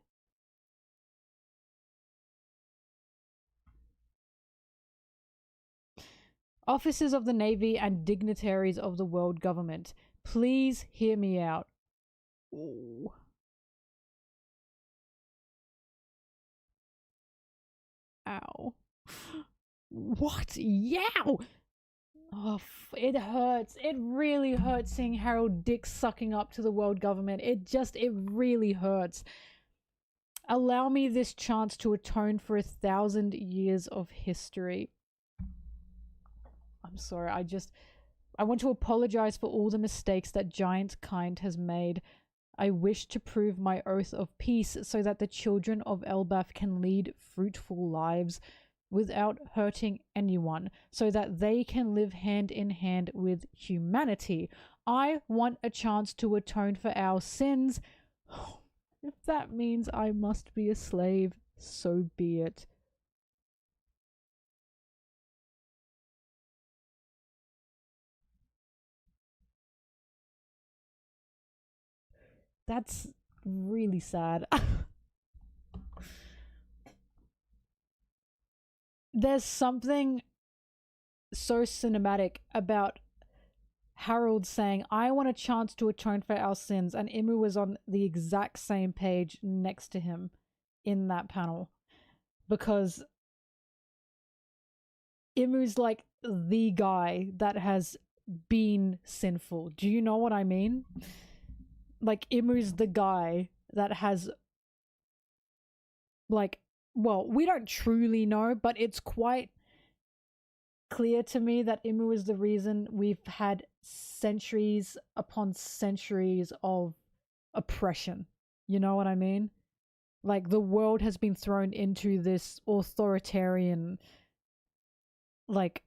Officers of the Navy and dignitaries of the world government, please hear me out. Ooh. Ow. What? Yow! Oh, it hurts. It really hurts seeing Harold Dick sucking up to the world government. It really hurts. Allow me this chance to atone for 1,000 years of history. I'm sorry, I want to apologize for all the mistakes that giant kind has made. I wish to prove my oath of peace so that the children of Elbaf can lead fruitful lives without hurting anyone, so that they can live hand in hand with humanity. I want a chance to atone for our sins. If that means I must be a slave, so be it. That's really sad. There's something so cinematic about Harold saying, I want a chance to atone for our sins, and Imu was on the exact same page next to him in that panel. Because Imu's like the guy that has been sinful. Do you know what I mean? Like, Imu's the guy that has, like, well, we don't truly know, but it's quite clear to me that Imu is the reason we've had centuries upon centuries of oppression. You know what I mean? Like, the world has been thrown into this authoritarian, like,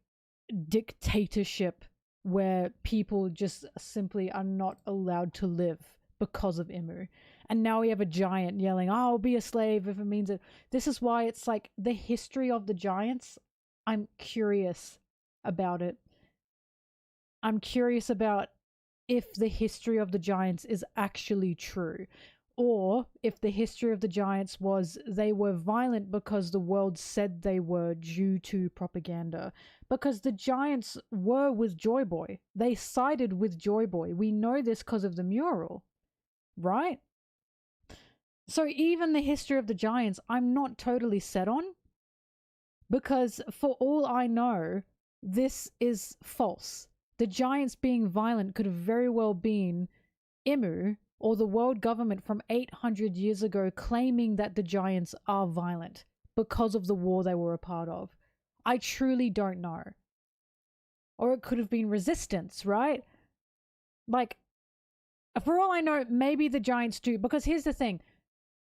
dictatorship where people just simply are not allowed to live because of Imu. And now we have a giant yelling, I'll be a slave if it means it. This is why it's like the history of the giants. I'm curious about it. I'm curious about if the history of the giants is actually true, or if the history of the giants was they were violent because the world said they were due to propaganda. Because the giants were with Joy Boy. They sided with Joy Boy. We know this because of the mural, right? So even the history of the giants, I'm not totally set on. Because for all I know, this is false. The giants being violent could have very well been Imu or the world government from 800 years ago claiming that the giants are violent because of the war they were a part of. I truly don't know. Or it could have been resistance, right? Like, for all I know, maybe the giants do. Because here's the thing.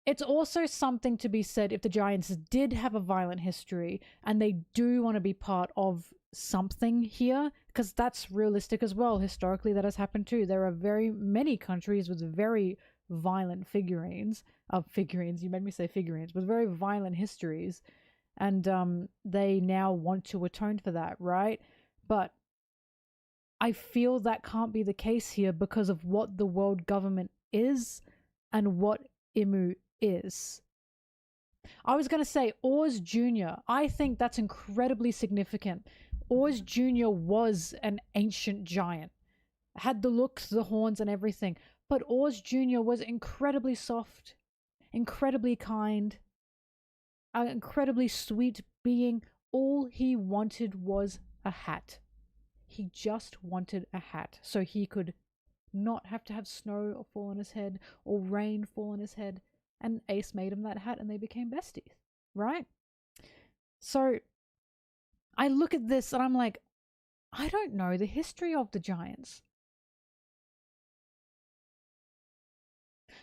It's also something to be said if the giants did have a violent history and they do want to be part of something here, because that's realistic as well. Historically, that has happened too. There are very many countries with very violent figurines. You made me say figurines, with very violent histories. And they now want to atone for that, right? But I feel that can't be the case here because of what the world government is and what Imu is. I was going to say Oz Jr. I think that's incredibly significant. Oz Jr. was an ancient giant, had the looks, the horns, and everything. But Oz Jr. was incredibly soft, incredibly kind, an incredibly sweet being. All he wanted was a hat. He just wanted a hat so he could not have to have snow fall on his head or rain fall on his head. And Ace made him that hat and they became besties, right? So I look at this and I'm like, I don't know the history of the giants.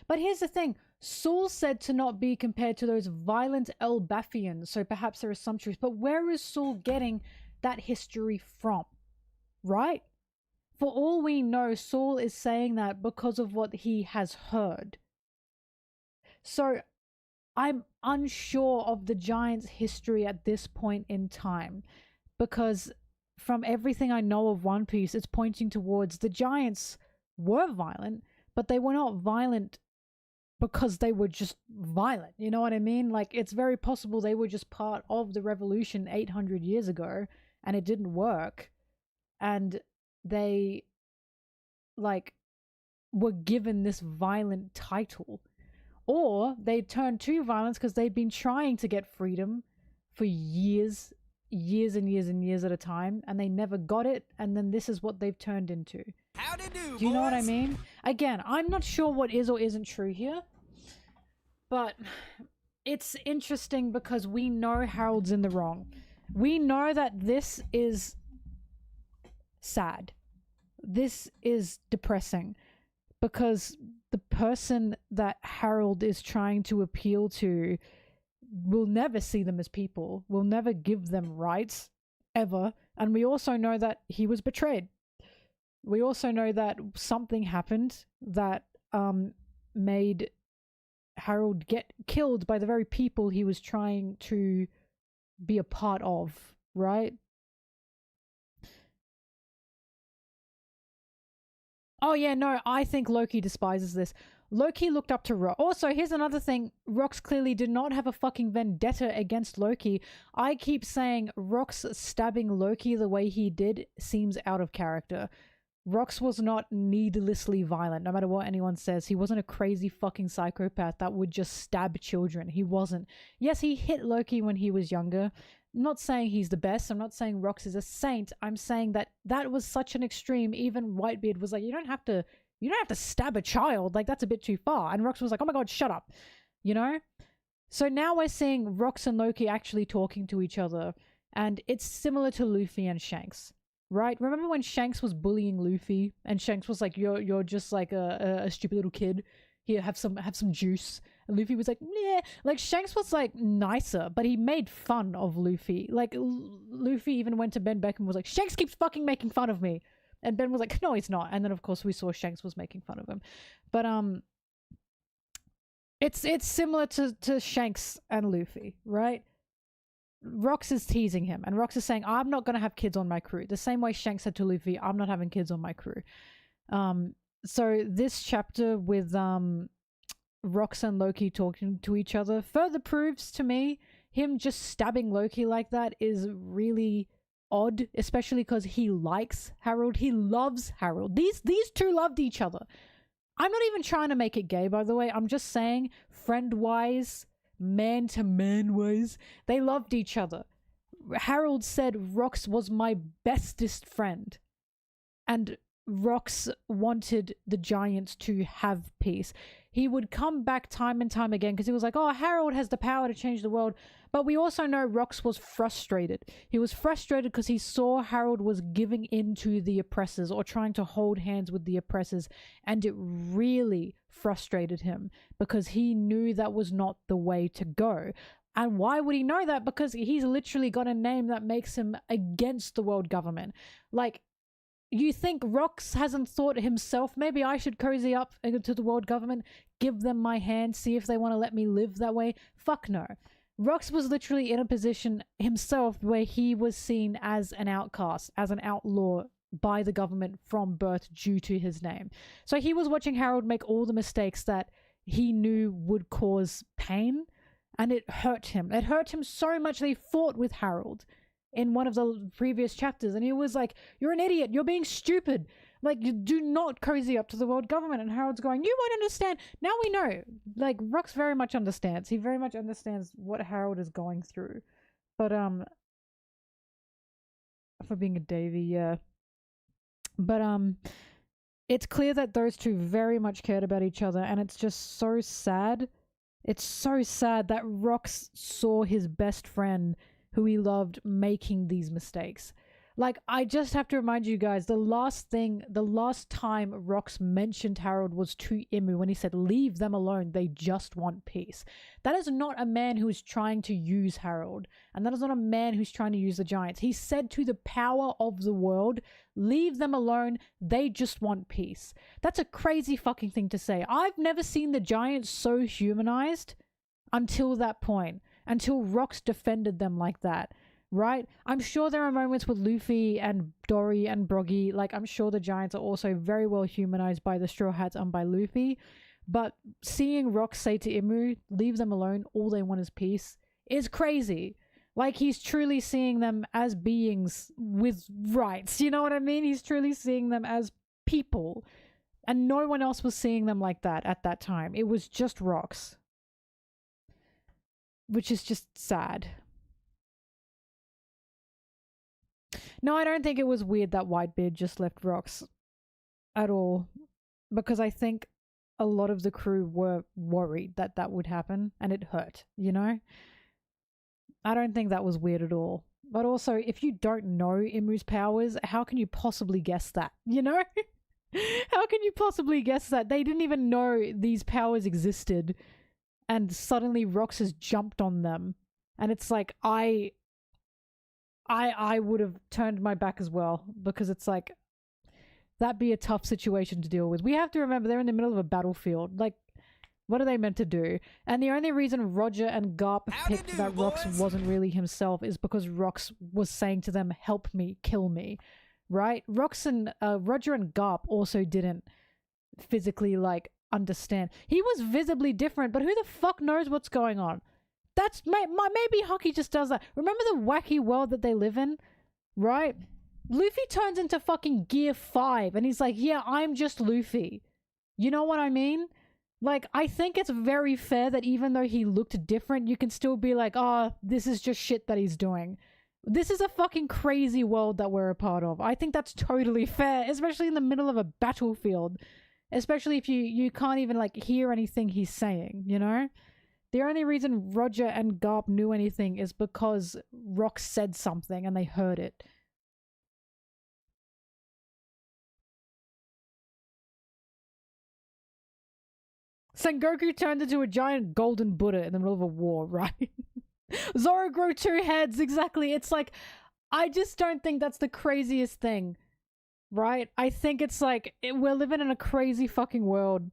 But here's the thing. Saul said to not be compared to those violent Elbathians, so perhaps there is some truth. But where is Saul getting that history from? Right? For all we know, Saul is saying that because of what he has heard. So I'm unsure of the Giants' history at this point in time, because from everything I know of One Piece, it's pointing towards the Giants were violent, but they were not violent because they were just violent. You know what I mean? Like, it's very possible they were just part of the revolution 800 years ago and it didn't work. And they, like, were given this violent title. Or they turned to violence because they'd been trying to get freedom for years and years and years at a time, and they never got it, and then this is what they've turned into. Howdy do, Do you know what I boys? mean? Again, I'm not sure what is or isn't true here, but it's interesting because we know Harold's in the wrong. We know that this is sad. This is depressing because the person that Harold is trying to appeal to will never see them as people, will never give them rights, ever. And we also know that he was betrayed. We also know that something happened that made Harold get killed by the very people he was trying to be a part of, right? Oh yeah, no, I think Loki despises this. Loki looked up to Rock. Also, here's another thing. Rox clearly did not have a fucking vendetta against Loki. I keep saying Rox stabbing Loki the way he did seems out of character. Rox was not needlessly violent, no matter what anyone says. He wasn't a crazy fucking psychopath that would just stab children. He wasn't. Yes, he hit Loki when he was younger. I'm not saying he's the best. I'm not saying Rox is a saint. I'm saying that that was such an extreme. Even Whitebeard was like, you don't have to stab a child. Like, that's a bit too far. And Rox was like, oh my god, shut up. You know? So now we're seeing Rox and Loki actually talking to each other. And it's similar to Luffy and Shanks. Right? Remember when Shanks was bullying Luffy? And Shanks was like, you're just like a stupid little kid. Here, have some juice. And Luffy was like, yeah. Like, Shanks was like nicer, but he made fun of Luffy. Like, Luffy even went to Ben Beck and was like, Shanks keeps fucking making fun of me. And Ben was like, no, he's not. And then of course we saw Shanks was making fun of him. But it's similar to Shanks and Luffy, right? Rox is teasing him, and Rox is saying, I'm not gonna have kids on my crew. The same way Shanks said to Luffy, I'm not having kids on my crew. So this chapter with Rox and Loki talking to each other further proves to me him just stabbing Loki like that is really odd, especially because he likes Harold. He loves Harold. These two loved each other. I'm not even trying to make it gay, by the way. I'm just saying, friend-wise, man-to-man wise, they loved each other. Harold said Rox was my bestest friend, and Rox wanted the Giants to have peace. He would come back time and time again because he was like, oh, Harold has the power to change the world. But we also know Rox was frustrated. He was frustrated because he saw Harold was giving in to the oppressors or trying to hold hands with the oppressors, and it really frustrated him because he knew that was not the way to go. And why would he know that? Because he's literally got a name that makes him against the world government. Like, you think Rox hasn't thought himself, maybe I should cozy up to the world government, give them my hand, see if they want to let me live that way? Fuck no. Rox was literally in a position himself where he was seen as an outcast, as an outlaw by the government from birth due to his name. So he was watching Harold make all the mistakes that he knew would cause pain, and it hurt him. It hurt him so much that he fought with Harold in one of the previous chapters, and he was like, you're an idiot, you're being stupid, like, you do not cozy up to the world government. And Harold's going, you won't understand. Now we know, like, Rox very much understands. He very much understands what Harold is going through. But for being a Davy, yeah. But it's clear that those two very much cared about each other, and it's just so sad. It's so sad that Rox saw his best friend who he loved making these mistakes. Like, I just have to remind you guys, the last time Rox mentioned Harold was to Imu when he said, leave them alone, they just want peace. That is not a man who is trying to use Harold. And that is not a man who's trying to use the Giants. He said to the power of the world, leave them alone, they just want peace. That's a crazy fucking thing to say. I've never seen the Giants so humanized until that point. Until Rox defended them like that. Right? I'm sure there are moments with Luffy and Dory and Broggy. Like, I'm sure the Giants are also very well humanized by the Straw Hats and by Luffy. But seeing Rox say to Imu, leave them alone, all they want is peace, is crazy. Like, he's truly seeing them as beings with rights. You know what I mean? He's truly seeing them as people. And no one else was seeing them like that at that time. It was just Rox. Which is just sad. No, I don't think it was weird that Whitebeard just left Rox at all, because I think a lot of the crew were worried that that would happen, and it hurt, you know? I don't think that was weird at all. But also, if you don't know Imu's powers, how can you possibly guess that, you know? How can you possibly guess that? They didn't even know these powers existed, and suddenly Rox has jumped on them. And it's like, I would have turned my back as well, because it's like, that'd be a tough situation to deal with. We have to remember they're in the middle of a battlefield. Like, what are they meant to do? And the only reason Roger and Garp picked that Rox wasn't really himself is because Rox was saying to them, help me, kill me, right? Roger and Garp also didn't physically, like, understand. He was visibly different, but who the fuck knows what's going on? That's maybe Hockey just does that. Remember the wacky world that they live in, right? Luffy turns into fucking Gear 5 and he's like, yeah, I'm just Luffy. You know what I mean? Like, I think it's very fair that even though he looked different, you can still be like, oh, this is just shit that he's doing. This is a fucking crazy world that we're a part of. I think that's totally fair, especially in the middle of a battlefield. Especially if you can't even, like, hear anything he's saying, you know? The only reason Roger and Garp knew anything is because Rox said something and they heard it. Sengoku turned into a giant golden Buddha in the middle of a war, right? Zoro grew 2 heads, exactly. It's like, I just don't think that's the craziest thing, right? I think it's like, we're living in a crazy fucking world.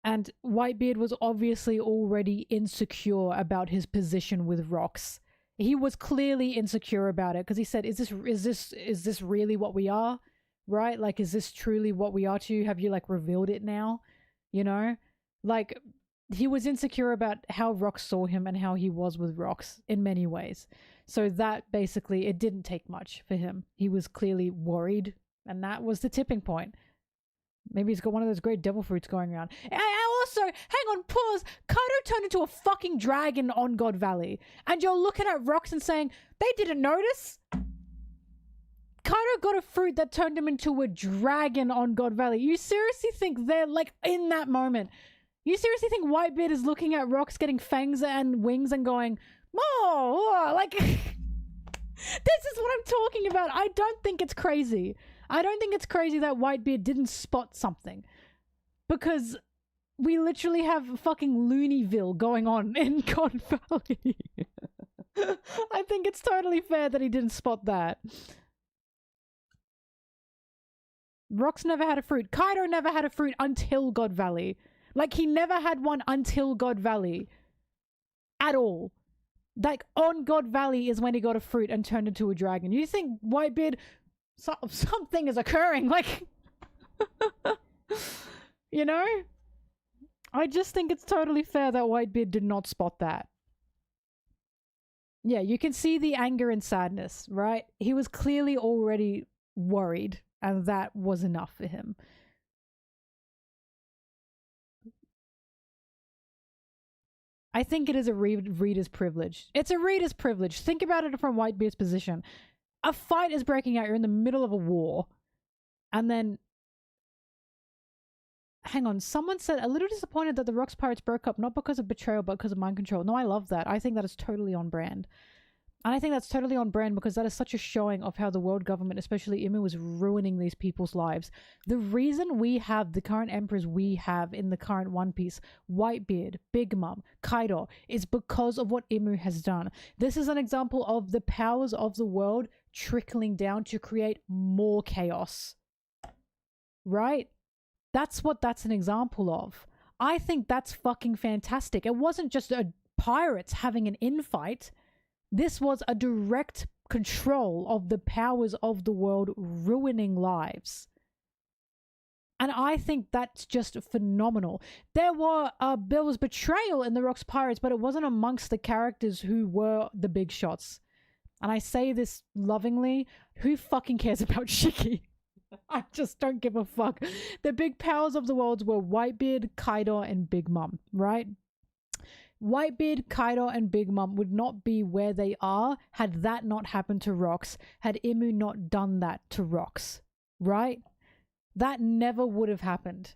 And Whitebeard was obviously already insecure about his position with Rox. He was clearly insecure about it because he said, is this really what we are? Right? Like, is this truly what we are to you? Have you, like, revealed it now? You know? Like, he was insecure about how Rox saw him and how he was with Rox in many ways. So that basically, it didn't take much for him. He was clearly worried, and that was the tipping point. Maybe he's got one of those great devil fruits going around. And also, hang on, pause. Kaido turned into a fucking dragon on God Valley. And you're looking at Rox and saying, they didn't notice? Kaido got a fruit that turned him into a dragon on God Valley. You seriously think they're, like, in that moment? You seriously think Whitebeard is looking at Rox getting fangs and wings and going, oh, like... This is what I'm talking about. I don't think it's crazy. I don't think it's crazy that Whitebeard didn't spot something. Because we literally have fucking Looneyville going on in God Valley. I think it's totally fair that he didn't spot that. Rox never had a fruit. Kaido never had a fruit until God Valley. Like, he never had one until God Valley. At all. Like, on God Valley is when he got a fruit and turned into a dragon. You think Whitebeard... something is occurring, like... You know? I just think it's totally fair that Whitebeard did not spot that. Yeah, you can see the anger and sadness, right? He was clearly already worried, and that was enough for him. I think it is a reader's privilege. It's a reader's privilege. Think about it from Whitebeard's position. A fight is breaking out. You're in the middle of a war. And then... Hang on. Someone said, a little disappointed that the Rocks Pirates broke up, not because of betrayal, but because of mind control. No, I love that. I think that is totally on brand. And I think that's totally on brand because that is such a showing of how the world government, especially Imu, was ruining these people's lives. The reason we have the current emperors we have in the current One Piece, Whitebeard, Big Mom, Kaido, is because of what Imu has done. This is an example of the powers of the world trickling down to create more chaos. Right? That's what that's an example of. I think that's fucking fantastic. It wasn't just pirates having an infight. This was a direct control of the powers of the world ruining lives. And I think that's just phenomenal. There was betrayal in the Rocks Pirates, but it wasn't amongst the characters who were the big shots. And I say this lovingly, who fucking cares about Shiki? I just don't give a fuck. The big powers of the world were Whitebeard, Kaido, and Big Mom, right? Whitebeard, Kaido, and Big Mom would not be where they are had that not happened to Rocks, had Imu not done that to Rocks, right? That never would have happened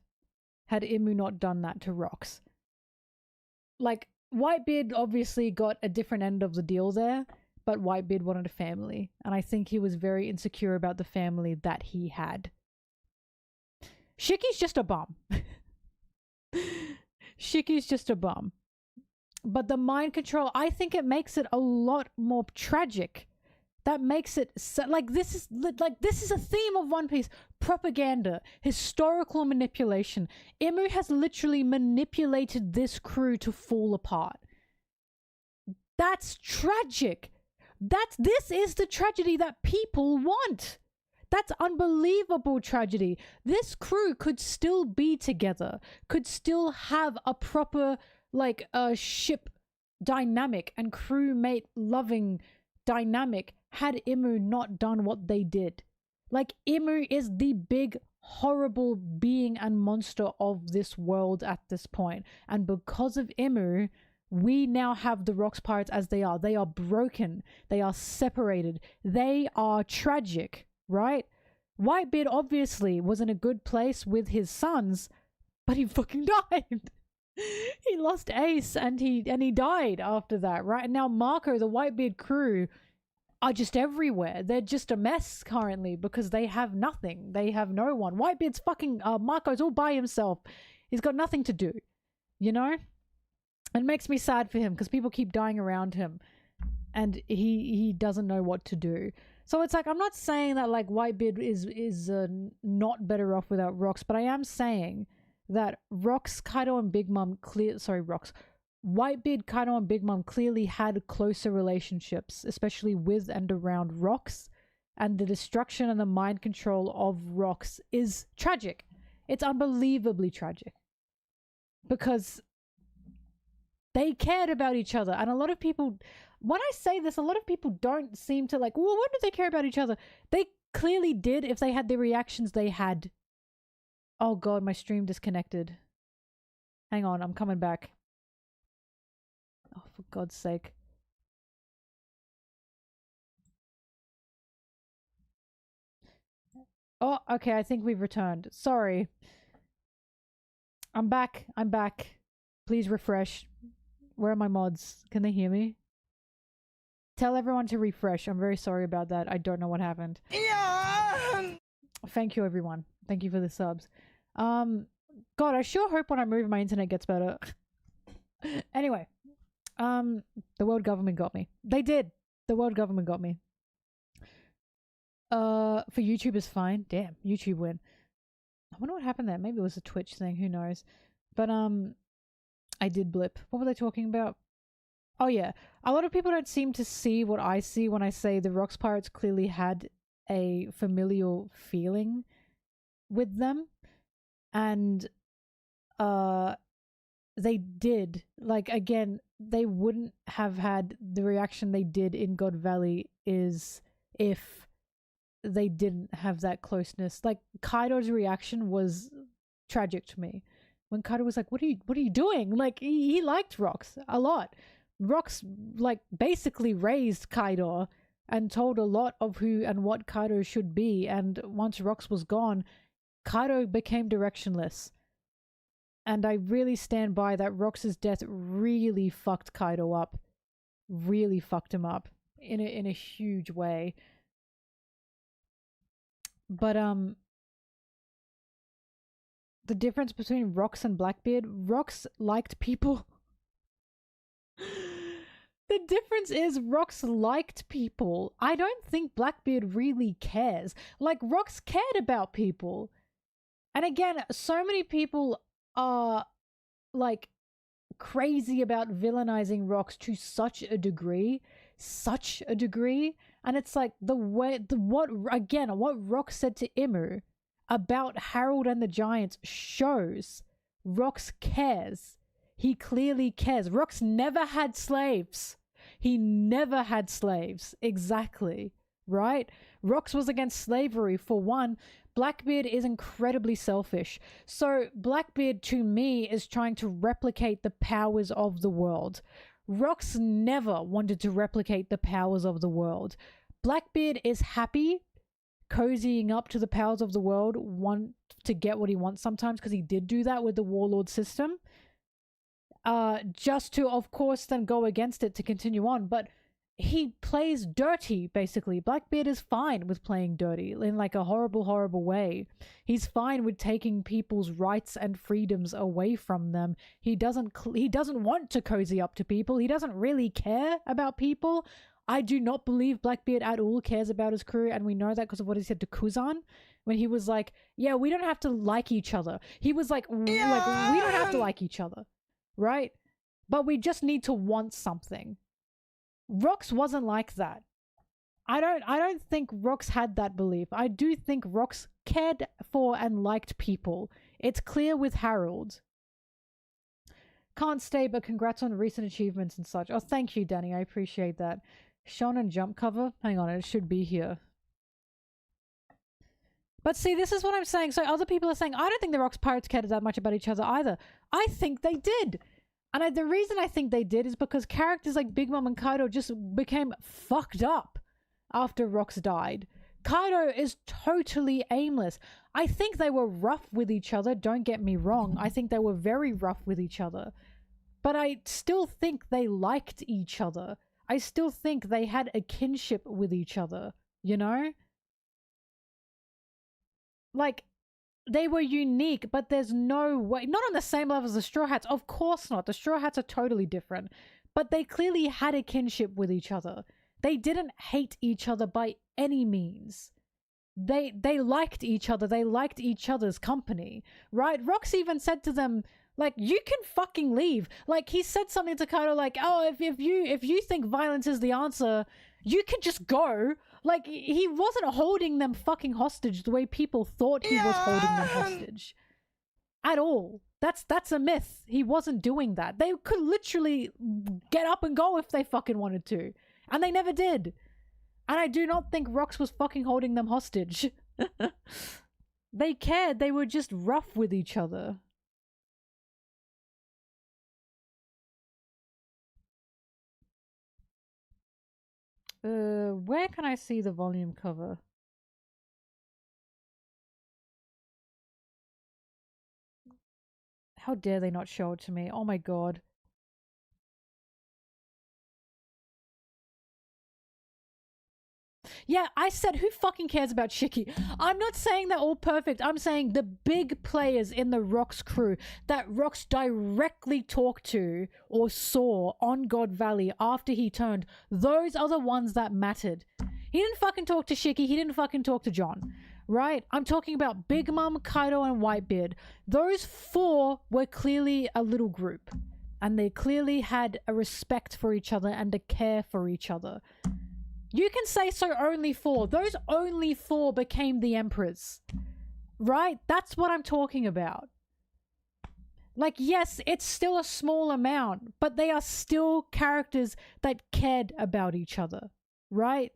had Imu not done that to Rocks. Like, Whitebeard obviously got a different end of the deal there, but Whitebeard wanted a family, and I think he was very insecure about the family that he had. Shiki's just a bum. Shiki's just a bum. But the mind control, I think it makes it a lot more tragic. That makes it so, this is a theme of One Piece: propaganda, historical manipulation. Imu has literally manipulated this crew to fall apart. That's tragic. This is the tragedy that people want. That's unbelievable tragedy. This crew could still be together, could still have a proper a ship dynamic and crewmate loving dynamic had Imu not done what they did. Imu is the big horrible being and monster of this world at this point, and because of Imu we now have the Rocks Pirates as they are. They are broken, they are separated, they are tragic, right? Whitebeard obviously was in a good place with his sons, but he fucking died. He lost Ace and he died after that, right? And now Marco, the Whitebeard crew, are just everywhere. They're just a mess currently because they have nothing. They have no one. Whitebeard's fucking Marco's all by himself. He's got nothing to do, you know? It makes me sad for him because people keep dying around him and he doesn't know what to do. So it's I'm not saying that Whitebeard is not better off without Rocks, but I am saying that Rocks, Kaido, and Big Mom Whitebeard, Kaido, and Big Mom clearly had closer relationships, especially with and around Rocks, and the destruction and the mind control of Rocks is tragic. It's unbelievably tragic because they cared about each other, and a lot of people, when I say this, a lot of people don't seem to well, why do they care about each other? They clearly did if they had the reactions they had. Oh god, my stream disconnected. Hang on, I'm coming back. Oh, for God's sake. Oh, okay, I think we've returned. Sorry. I'm back. Please refresh. Where are my mods? Can they hear me? Tell everyone to refresh. I'm very sorry about that. I don't know what happened. Yeah! Thank you, everyone. Thank you for the subs. God, I sure hope when I move my internet gets better. Anyway, the world government got me. They did. The world government got me. For YouTube is fine. Damn, YouTube win. I wonder what happened there. Maybe it was a Twitch thing. Who knows? But I did blip. What were they talking about? Oh yeah, a lot of people don't seem to see what I see when I say the Rocks Pirates clearly had a familial feeling with them, and they did. Again, they wouldn't have had the reaction they did in God Valley is if they didn't have that closeness. Kaido's reaction was tragic to me when Kaido was what are you doing? He liked Rocks a lot. Rocks basically raised Kaido and told a lot of who and what Kaido should be, and once Rocks was gone, Kaido became directionless. And I really stand by that. Rocks' death really fucked Kaido up. Really fucked him up. in a huge way. But the difference between Rox and Blackbeard, Rox liked people. The difference is Rox liked people. I don't think Blackbeard really cares. Like, Rox cared about people. And again, so many people are, like, crazy about villainizing Rox to such a degree. And it's like, what Rox said to Imu about Harold and the Giants shows Rox cares. He clearly cares. Rox never had slaves. He never had slaves. Exactly. Right? Rox was against slavery, for one. Blackbeard is incredibly selfish. So Blackbeard, to me, is trying to replicate the powers of the world. Rox never wanted to replicate the powers of the world. Blackbeard is happy cozying up to the powers of the world, want to get what he wants sometimes, because he did do that with the warlord system. Just to, of course, then go against it to continue on. But he plays dirty, basically. Blackbeard is fine with playing dirty in like a horrible, horrible way. He's fine with taking people's rights and freedoms away from them. He doesn't want to cozy up to people. He doesn't really care about people. I do not believe Blackbeard at all cares about his crew, and we know that because of what he said to Kuzan when he was like, yeah, we don't have to like each other. He was like, we don't have to like each other, right? But we just need to want something. Rox wasn't like that. I don't think Rox had that belief. I do think Rox cared for and liked people. It's clear with Harold. Can't stay, but congrats on recent achievements and such. Oh, thank you, Danny. I appreciate that. Shonen Jump cover? Hang on, it should be here. But see, this is what I'm saying. So other people are saying, I don't think the Rox Pirates cared that much about each other either. I think they did. And the reason I think they did is because characters like Big Mom and Kaido just became fucked up after Rox died. Kaido is totally aimless. I think they were rough with each other, don't get me wrong. I think they were very rough with each other. But I still think they liked each other. I still think they had a kinship with each other, you know? Like, they were unique, but there's no way, not on the same level as the Straw Hats, of course not. The Straw Hats are totally different, but they clearly had a kinship with each other. They didn't hate each other by any means. They liked each other. They liked each other's company, right? Rox even said to them, like, you can fucking leave. Like, he said something to Kaido like, oh, if you think violence is the answer, you can just go. Like, he wasn't holding them fucking hostage the way people thought he was holding them hostage. At all. That's a myth. He wasn't doing that. They could literally get up and go if they fucking wanted to. And they never did. And I do not think Rox was fucking holding them hostage. They cared. They were just rough with each other. Where can I see the volume cover? How dare they not show it to me? Oh my god. Yeah, I said, who fucking cares about Shiki? I'm not saying they're all perfect. I'm saying the big players in the Rox crew that Rox directly talked to or saw on God Valley after he turned, those are the ones that mattered. He didn't fucking talk to Shiki. He didn't fucking talk to John. Right? I'm talking about Big Mom, Kaido, and Whitebeard. Those four were clearly a little group. And they clearly had a respect for each other and a care for each other. You can say so only four. Those only four became the emperors. Right? That's what I'm talking about. Like, yes, it's still a small amount, but they are still characters that cared about each other. Right?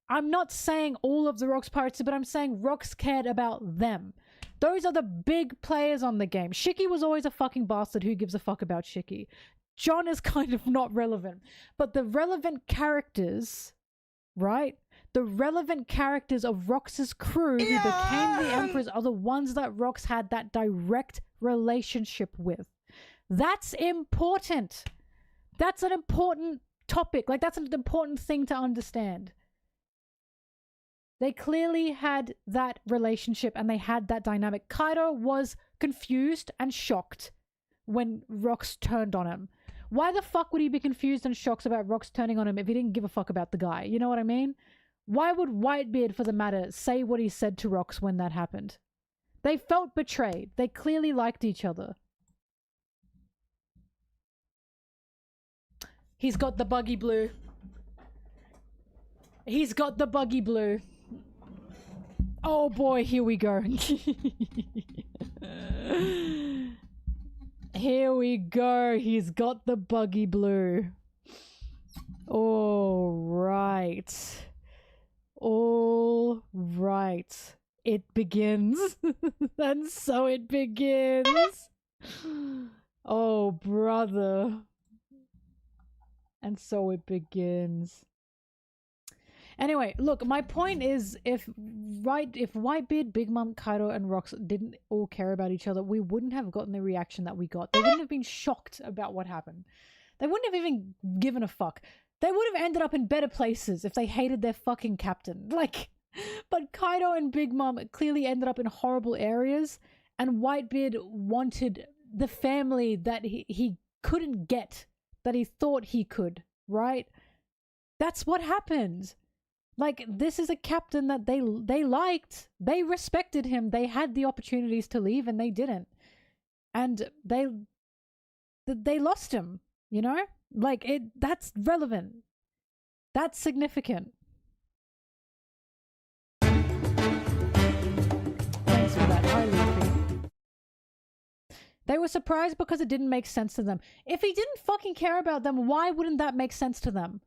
I'm not saying all of the Rox Pirates, but I'm saying Rox cared about them. Those are the big players on the game. Shiki was always a fucking bastard. Who gives a fuck about Shiki? John is kind of not relevant. But the relevant characters, right? The relevant characters of Rox's crew who became the emperors are the ones that Rox had that direct relationship with. That's important. That's an important topic. Like, that's an important thing to understand. They clearly had that relationship and they had that dynamic. Kaido was confused and shocked when Rox turned on him. Why the fuck would he be confused and shocked about Rox turning on him if he didn't give a fuck about the guy? You know what I mean? Why would Whitebeard, for the matter, say what he said to Rox when that happened? They felt betrayed. They clearly liked each other. He's got the buggy blue. He's got the buggy blue. Oh boy, here we go. Here we go. He's got the buggy blue. All right. All right. It begins. And so it begins. Oh, brother. And so it begins. Anyway, look, my point is, if Whitebeard, Big Mom, Kaido, and Rox didn't all care about each other, we wouldn't have gotten the reaction that we got. They wouldn't have been shocked about what happened. They wouldn't have even given a fuck. They would have ended up in better places if they hated their fucking captain. Like, but Kaido and Big Mom clearly ended up in horrible areas, and Whitebeard wanted the family that he couldn't get, that he thought he could, right? That's what happened. Like, this is a captain that they liked. They respected him. They had the opportunities to leave and they didn't. And they lost him, you know? Like, that's relevant. That's significant. Thanks for that. Hi, Luffy. They were surprised because it didn't make sense to them. If he didn't fucking care about them, why wouldn't that make sense to them?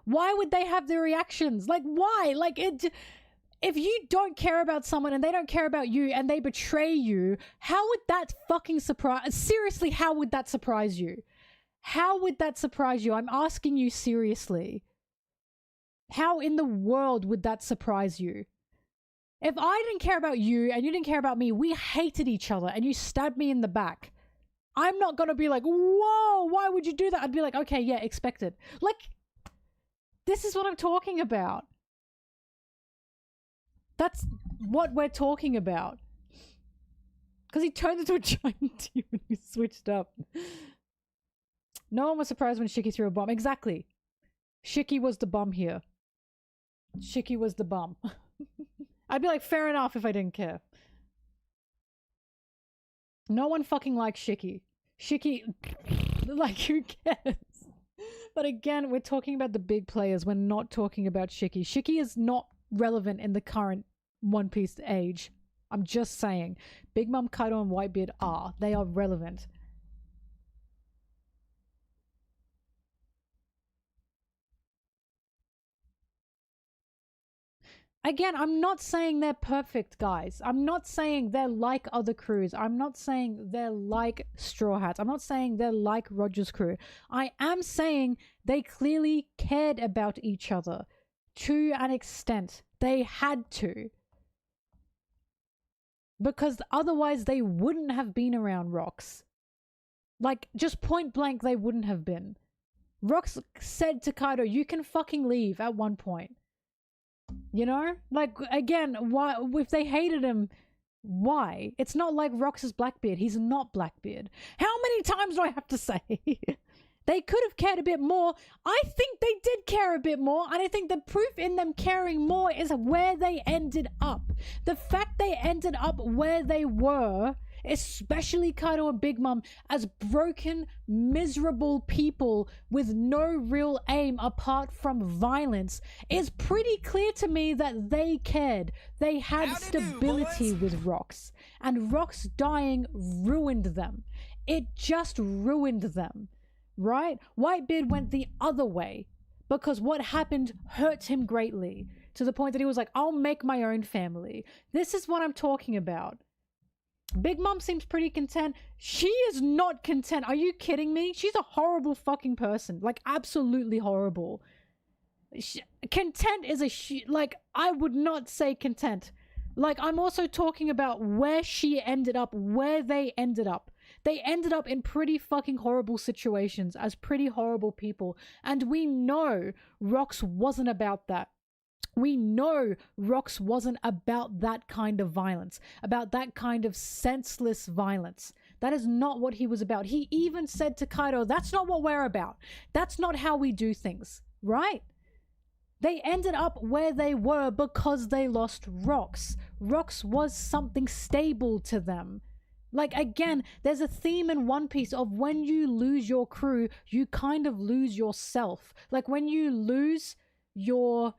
Why would they have the reactions? Like, why? Like, if you don't care about someone and they don't care about you and they betray you, how would that fucking surprise... Seriously, how would that surprise you? How would that surprise you? I'm asking you seriously. How in the world would that surprise you? If I didn't care about you and you didn't care about me, we hated each other and you stabbed me in the back, I'm not gonna be like, whoa, why would you do that? I'd be like, okay, yeah, expected. Like... This is what I'm talking about. That's what we're talking about. Because he turned into a giant demon when he switched up. No one was surprised when Shiki threw a bomb. Exactly. Shiki was the bum here. Shiki was the bum. I'd be like, fair enough if I didn't care. No one fucking likes Shiki. Shiki, like, who cares? But again, we're talking about the big players. We're not talking about Shiki. Shiki is not relevant in the current One Piece age. I'm just saying. Big Mom, Kaido, and Whitebeard are. They are relevant. Again, I'm not saying they're perfect, guys. I'm not saying they're like other crews. I'm not saying they're like Straw Hats. I'm not saying they're like Roger's crew. I am saying they clearly cared about each other to an extent. They had to. Because otherwise they wouldn't have been around Rox. Like, just point blank, they wouldn't have been. Rox said to Kaido, you can fucking leave at one point. You know? Like, again, why, if they hated him, why? It's not like Rox is Blackbeard. He's not Blackbeard. How many times do I have to say? They could have cared a bit more. I think they did care a bit more, and I think the proof in them caring more is where they ended up. The fact they ended up where they were, especially Kaido and Big Mom, as broken, miserable people with no real aim apart from violence, is pretty clear to me that they cared. They had stability with Rox, and Rox dying ruined them. It just ruined them, right? Whitebeard went the other way because what happened hurt him greatly, to the point that he was like, I'll make my own family. This is what I'm talking about. Big Mom seems pretty content. She is not content. Are you kidding me? She's a horrible fucking person. Like, absolutely horrible. Content is like, I would not say content. Like, I'm also talking about where she ended up, where they ended up. They ended up in pretty fucking horrible situations as pretty horrible people. And we know Rox wasn't about that. We know Rox wasn't about that kind of violence, about that kind of senseless violence. That is not what he was about. He even said to Kaido, that's not what we're about. That's not how we do things, right? They ended up where they were because they lost Rox. Rox was something stable to them. Like, again, there's a theme in One Piece of when you lose your crew, you kind of lose yourself. Like, when you lose your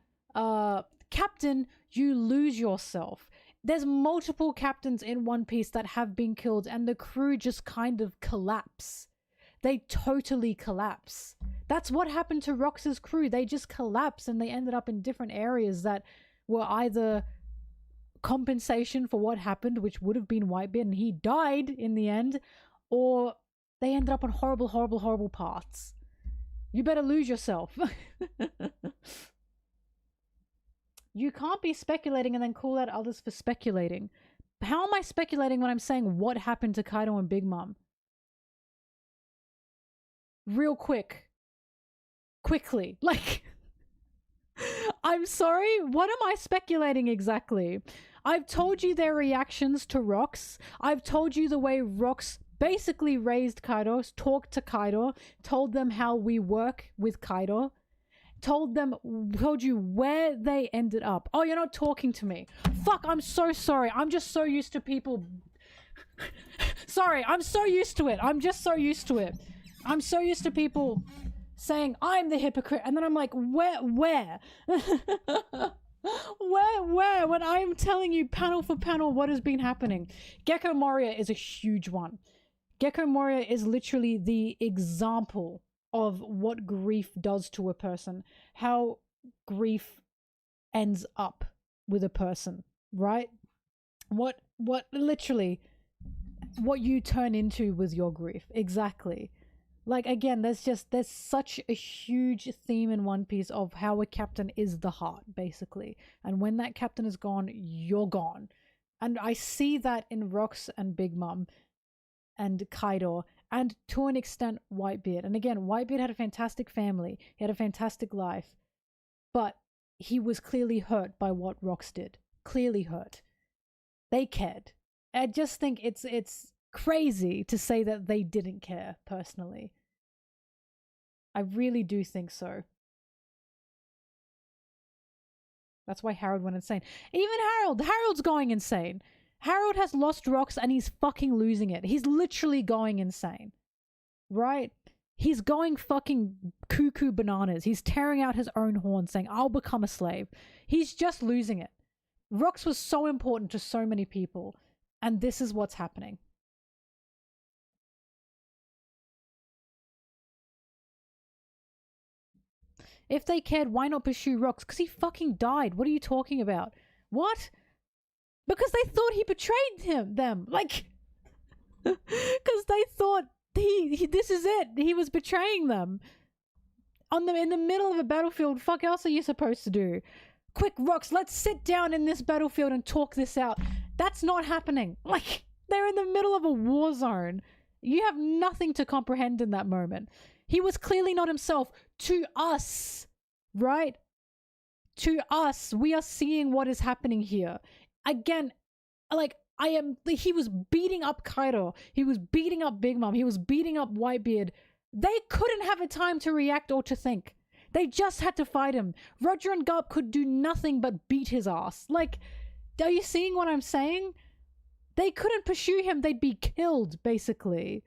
captain, you lose yourself. There's multiple captains in One Piece that have been killed and the crew just kind of collapse. They totally collapse. That's what happened to Rox's crew. They just collapsed and they ended up in different areas that were either compensation for what happened, which would have been Whitebeard and he died in the end, or they ended up on horrible, horrible, horrible paths. You better lose yourself. You can't be speculating and then call out others for speculating. How am I speculating when I'm saying what happened to Kaido and Big Mom? Real quickly. Like, I'm sorry, what am I speculating exactly? I've told you their reactions to Rox. I've told you the way Rox basically raised Kaido, talked to Kaido, told them how we work with Kaido. Told you where they ended up. Oh, you're not talking to me. Fuck, I'm so sorry. I'm just so used to people. Sorry, I'm so used to it. I'm just so used to it. I'm so used to people saying I'm the hypocrite. And then I'm like, where? Where? When I'm telling you panel for panel what has been happening. Gecko Moria is a huge one. Gecko Moria is literally the example of what grief does to a person, how grief ends up with a person, right? What literally, what you turn into with your grief, exactly. Like, again, there's such a huge theme in One Piece of how a captain is the heart, basically. And when that captain is gone, you're gone. And I see that in Rox and Big Mom and Kaido, and to an extent Whitebeard. And again, Whitebeard had a fantastic family, he had a fantastic life, but he was clearly hurt by what Rox did. Clearly hurt. They cared. I just think it's crazy to say that they didn't care, personally. I really do think so. That's why Harold went insane. Even Harold's going insane. Harold has lost Rox and he's fucking losing it. He's literally going insane. Right? He's going fucking cuckoo bananas. He's tearing out his own horn saying, I'll become a slave. He's just losing it. Rox was so important to so many people. And this is what's happening. If they cared, why not pursue Rox? Because he fucking died. What are you talking about? What? Because they thought he betrayed them. Like, because they thought this is it. He was betraying them. In the middle of a battlefield, fuck else are you supposed to do? Quick, Rox, let's sit down in this battlefield and talk this out. That's not happening. Like, they're in the middle of a war zone. You have nothing to comprehend in that moment. He was clearly not himself. To us, right? To us, we are seeing what is happening here. Again, like, he was beating up Kaido. He was beating up Big Mom. He was beating up Whitebeard. They couldn't have a time to react or to think. They just had to fight him. Roger and Garp could do nothing but beat his ass. Like, are you seeing what I'm saying? They couldn't pursue him. They'd be killed, basically.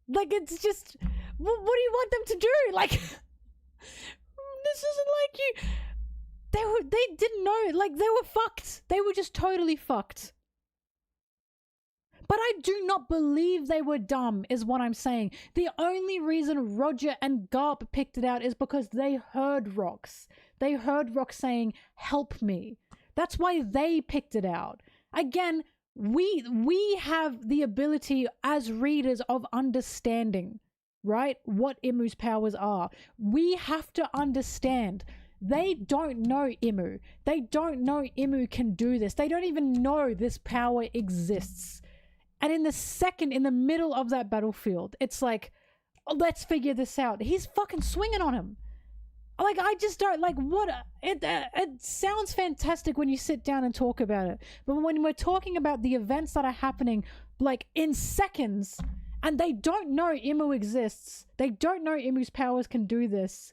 Like, it's just, what do you want them to do? Like, this isn't like you. They didn't know. Like, they were fucked. They were just totally fucked. But I do not believe they were dumb, is what I'm saying. The only reason Roger and Garp picked it out is because they heard Rox. They heard Rox saying, help me. That's why they picked it out. Again, we have the ability as readers of understanding, right? What Imu's powers are. We have to understand. They don't know Imu. They don't know Imu can do this. They don't even know this power exists. And in the middle of that battlefield, it's like, oh, let's figure this out. He's fucking swinging on him. Like, I just don't, like, what, it sounds fantastic when you sit down and talk about it. But when we're talking about the events that are happening, like, in seconds, and they don't know Imu exists, they don't know Imu's powers can do this,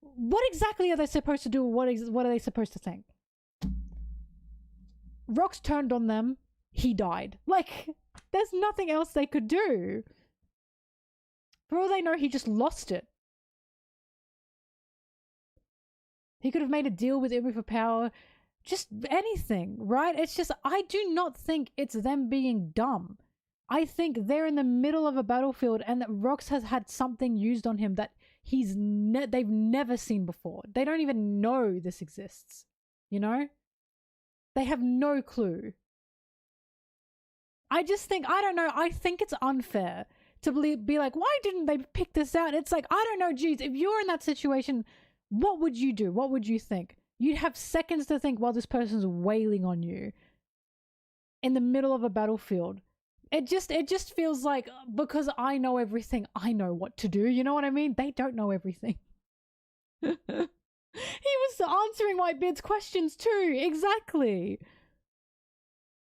what exactly are they supposed to do? What are they supposed to think? Rox turned on them, he died. Like, there's nothing else they could do. For all they know, he just lost it. He could have made a deal with Imu for power. Just anything, right? It's just, I do not think it's them being dumb. I think they're in the middle of a battlefield and that Rox has had something used on him that they've never seen before. They don't even know this exists. You know? They have no clue. I just think, I don't know, I think it's unfair to be like, why didn't they pick this out? It's like, I don't know, geez, if you're in that situation, what would you do? What would you think? You'd have seconds to think while this person's wailing on you in the middle of a battlefield. It just feels like, because I know everything, I know what to do. You know what I mean? They don't know everything. He was answering Whitebeard's questions too. Exactly.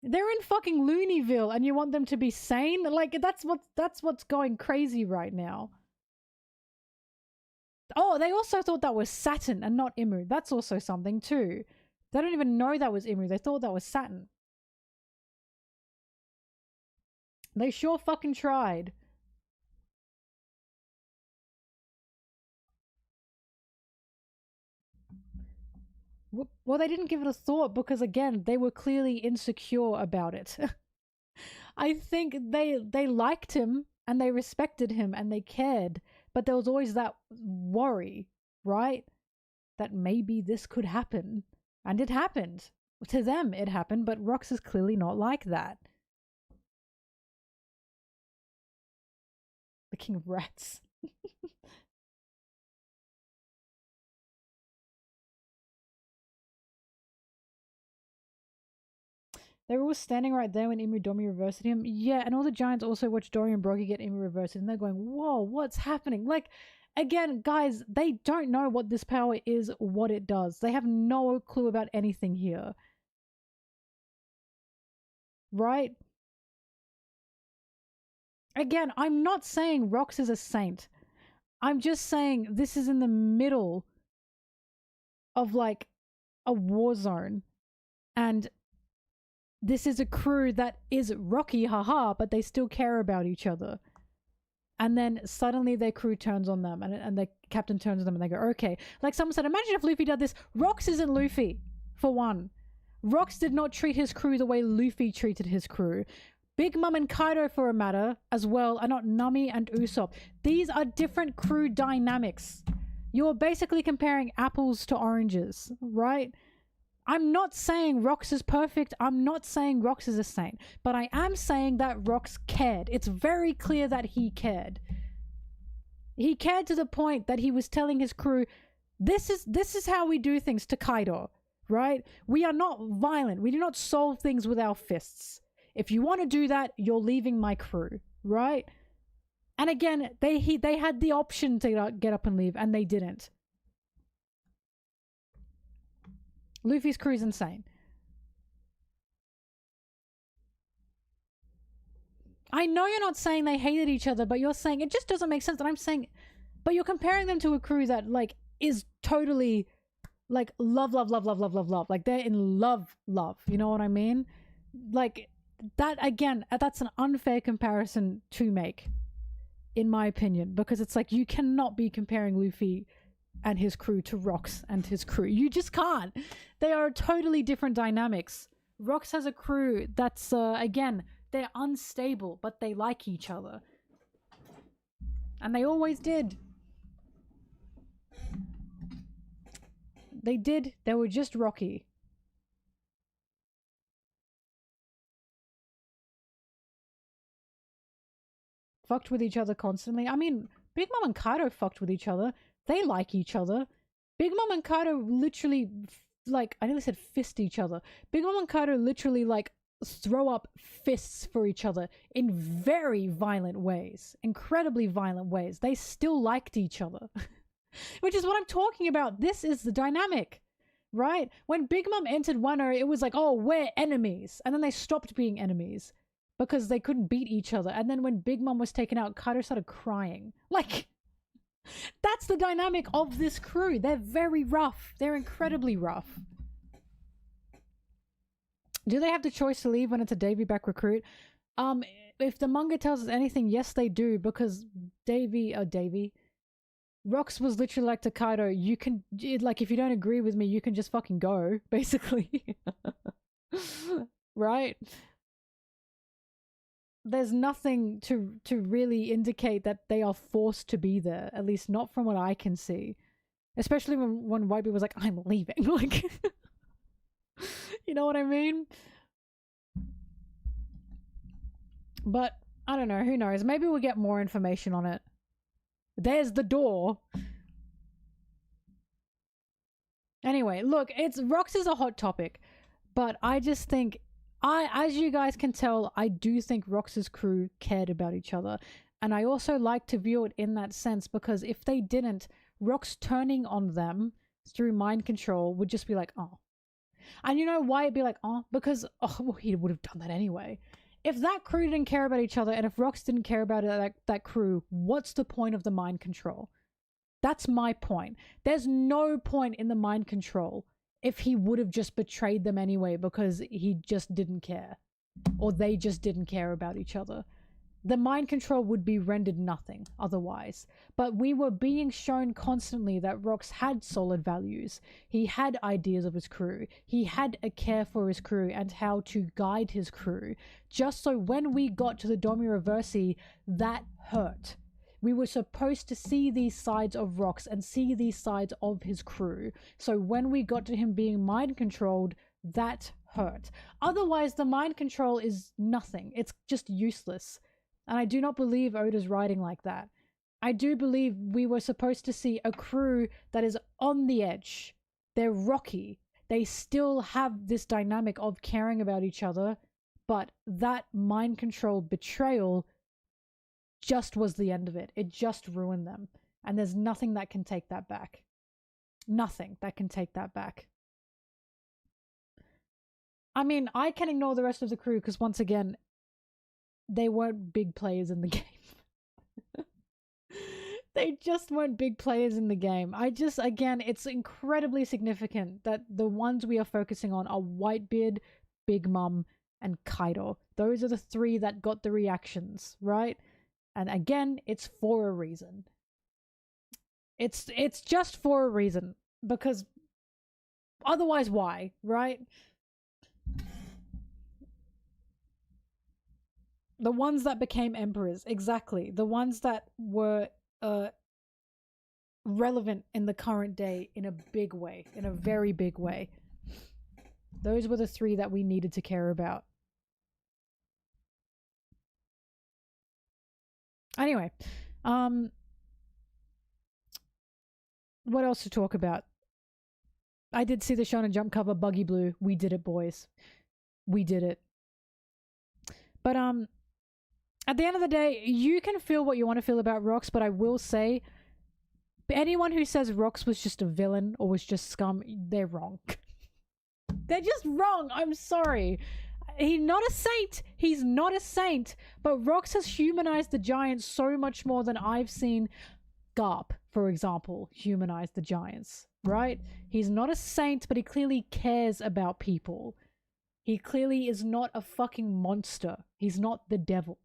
They're in fucking Looneyville and you want them to be sane? Like, that's what's going crazy right now. Oh, they also thought that was Saturn and not Imu. That's also something too. They don't even know that was Imu. They thought that was Saturn. They sure fucking tried. Well, they didn't give it a thought because, again, they were clearly insecure about it. I think they liked him and they respected him and they cared. But there was always that worry, right? That maybe this could happen. And it happened. To them, it happened, but Rox is clearly not like that. The King of Rats. They were all standing right there when Imu Domi reversed him. Yeah, and all the giants also watched Dory and Broggy get Imu reversed, and they're going, whoa, what's happening? Like, again, guys, they don't know what this power is, what it does. They have no clue about anything here. Right? Again, I'm not saying Rox is a saint. I'm just saying this is in the middle of, like, a war zone. And this is a crew that is rocky, haha, but they still care about each other. And then suddenly their crew turns on them and the captain turns on them and they go, okay. Like someone said, imagine if Luffy did this. Rox isn't Luffy, for one. Rox did not treat his crew the way Luffy treated his crew. Big Mom and Kaido, for a matter, as well, are not Nami and Usopp. These are different crew dynamics. You're basically comparing apples to oranges, right? I'm not saying Rox is perfect. I'm not saying Rox is a saint. But I am saying that Rox cared. It's very clear that he cared. He cared to the point that he was telling his crew, this is how we do things to Kaido, right? We are not violent. We do not solve things with our fists. If you want to do that, you're leaving my crew, right? And again, they had the option to get up and leave, and they didn't. Luffy's crew's insane. I know you're not saying they hated each other, but you're saying it just doesn't make sense. And I'm saying, but you're comparing them to a crew that, like, is totally, like, love. Like, they're in love. You know what I mean? Like, that, again, that's an unfair comparison to make, in my opinion, because it's like, you cannot be comparing Luffy and his crew to Rox and his crew. You just can't. They are totally different dynamics. Rox has a crew that's, again, they're unstable, but they like each other. And they always did. They did. They were just rocky. Fucked with each other constantly. I mean, Big Mom and Kaido fucked with each other. They like each other. Big Mom and Kaido literally, like, I nearly said fist each other. Big Mom and Kaido literally, like, throw up fists for each other in very violent ways, incredibly violent ways. They still liked each other, which is what I'm talking about. This is the dynamic, right? When Big Mom entered Wano, it was like, oh, we're enemies. And then they stopped being enemies because they couldn't beat each other. And then when Big Mom was taken out, Kaido started crying. Like, that's the dynamic of this crew. They're very rough. They're incredibly rough. Do they have the choice to leave when it's a Davy back recruit? If the manga tells us anything, yes, they do, because Davy, Rox was literally like to Kaido, you can, like, if you don't agree with me, you can just fucking go, basically. Right? There's nothing to really indicate that they are forced to be there, at least not from what I can see. Especially when Whiteby was like, I'm leaving. Like, you know what I mean? But I don't know, who knows? Maybe we'll get more information on it. There's the door. Anyway, look, Rox is a hot topic, but I just think, as you guys can tell, I do think Rox's crew cared about each other. And I also like to view it in that sense, because if they didn't, Rox turning on them through mind control would just be like, oh. And you know why it'd be like, oh? Because, oh, well, he would have done that anyway. If that crew didn't care about each other, and if Rox didn't care about that crew, what's the point of the mind control? That's my point. There's no point in the mind control if he would have just betrayed them anyway because he just didn't care. Or they just didn't care about each other. The mind control would be rendered nothing otherwise. But we were being shown constantly that Rox had solid values. He had ideas of his crew. He had a care for his crew and how to guide his crew. Just so when we got to the Domi Reversi, that hurt. We were supposed to see these sides of Rox and see these sides of his crew. So when we got to him being mind controlled, that hurt. Otherwise, the mind control is nothing. It's just useless. And I do not believe Oda's writing like that. I do believe we were supposed to see a crew that is on the edge. They're rocky. They still have this dynamic of caring about each other, but that mind control betrayal just was the end of it. It just ruined them. And there's nothing that can take that back. Nothing that can take that back. I mean, I can ignore the rest of the crew because once again, they weren't big players in the game. They just weren't big players in the game. Again, it's incredibly significant that the ones we are focusing on are Whitebeard, Big Mom, and Kaido. Those are the three that got the reactions, right? And again, it's for a reason. It's just for a reason. Because otherwise, why, right? The ones that became emperors, exactly. The ones that were relevant in the current day in a big way, in a very big way. Those were the three that we needed to care about. Anyway, what else to talk about? I did see the Shonen Jump cover, Buggy Blue. We did it, boys. We did it. But at the end of the day, you can feel what you want to feel about Rox, but I will say, anyone who says Rox was just a villain or was just scum, they're wrong. They're just wrong. I'm sorry. He's not a saint. He's not a saint. But Rox has humanized the Giants so much more than I've seen Garp, for example, humanize the Giants, right? He's not a saint, but he clearly cares about people. He clearly is not a fucking monster. He's not the devil.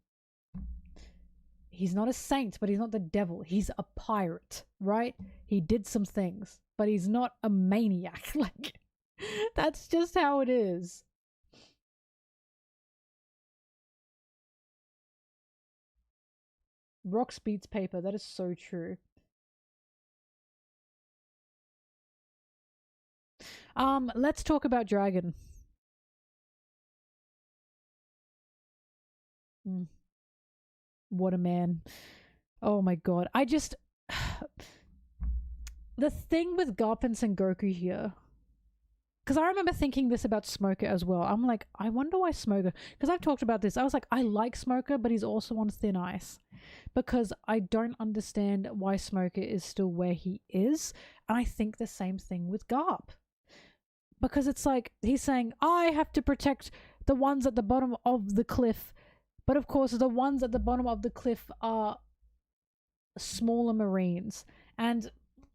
He's not a saint, but he's not the devil. He's a pirate, right? He did some things, but he's not a maniac. Like, that's just how it is. Rox beats paper. That is so true. Let's talk about Dragon. What a man. Oh my god. The thing with Garp and Sengoku here because I remember thinking this about Smoker as well. I'm like, I wonder why Smoker, because I've talked about this. I was like, I like Smoker, but he's also on thin ice because I don't understand why Smoker is still where he is. And I think the same thing with Garp, because it's like he's saying, I have to protect the ones at the bottom of the cliff. But of course, the ones at the bottom of the cliff are smaller Marines. And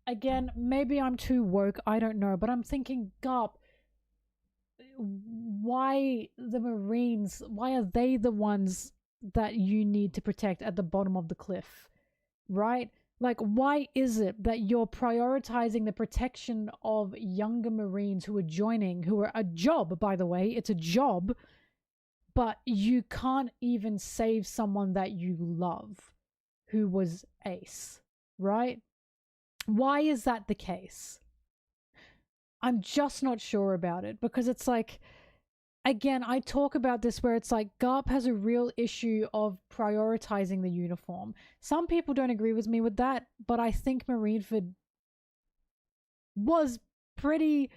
again, maybe I'm too woke, I don't know, but I'm thinking, Garp, why the Marines, why are they the ones that you need to protect at the bottom of the cliff, right? Like, why is it that you're prioritizing the protection of younger Marines who are joining, who are a job, by the way, it's a job, but you can't even save someone that you love who was ace, right? Why is that the case? I'm just not sure about it, because it's like, again, I talk about this where it's like Garp has a real issue of prioritizing the uniform. Some people don't agree with me with that, but I think Marineford was pretty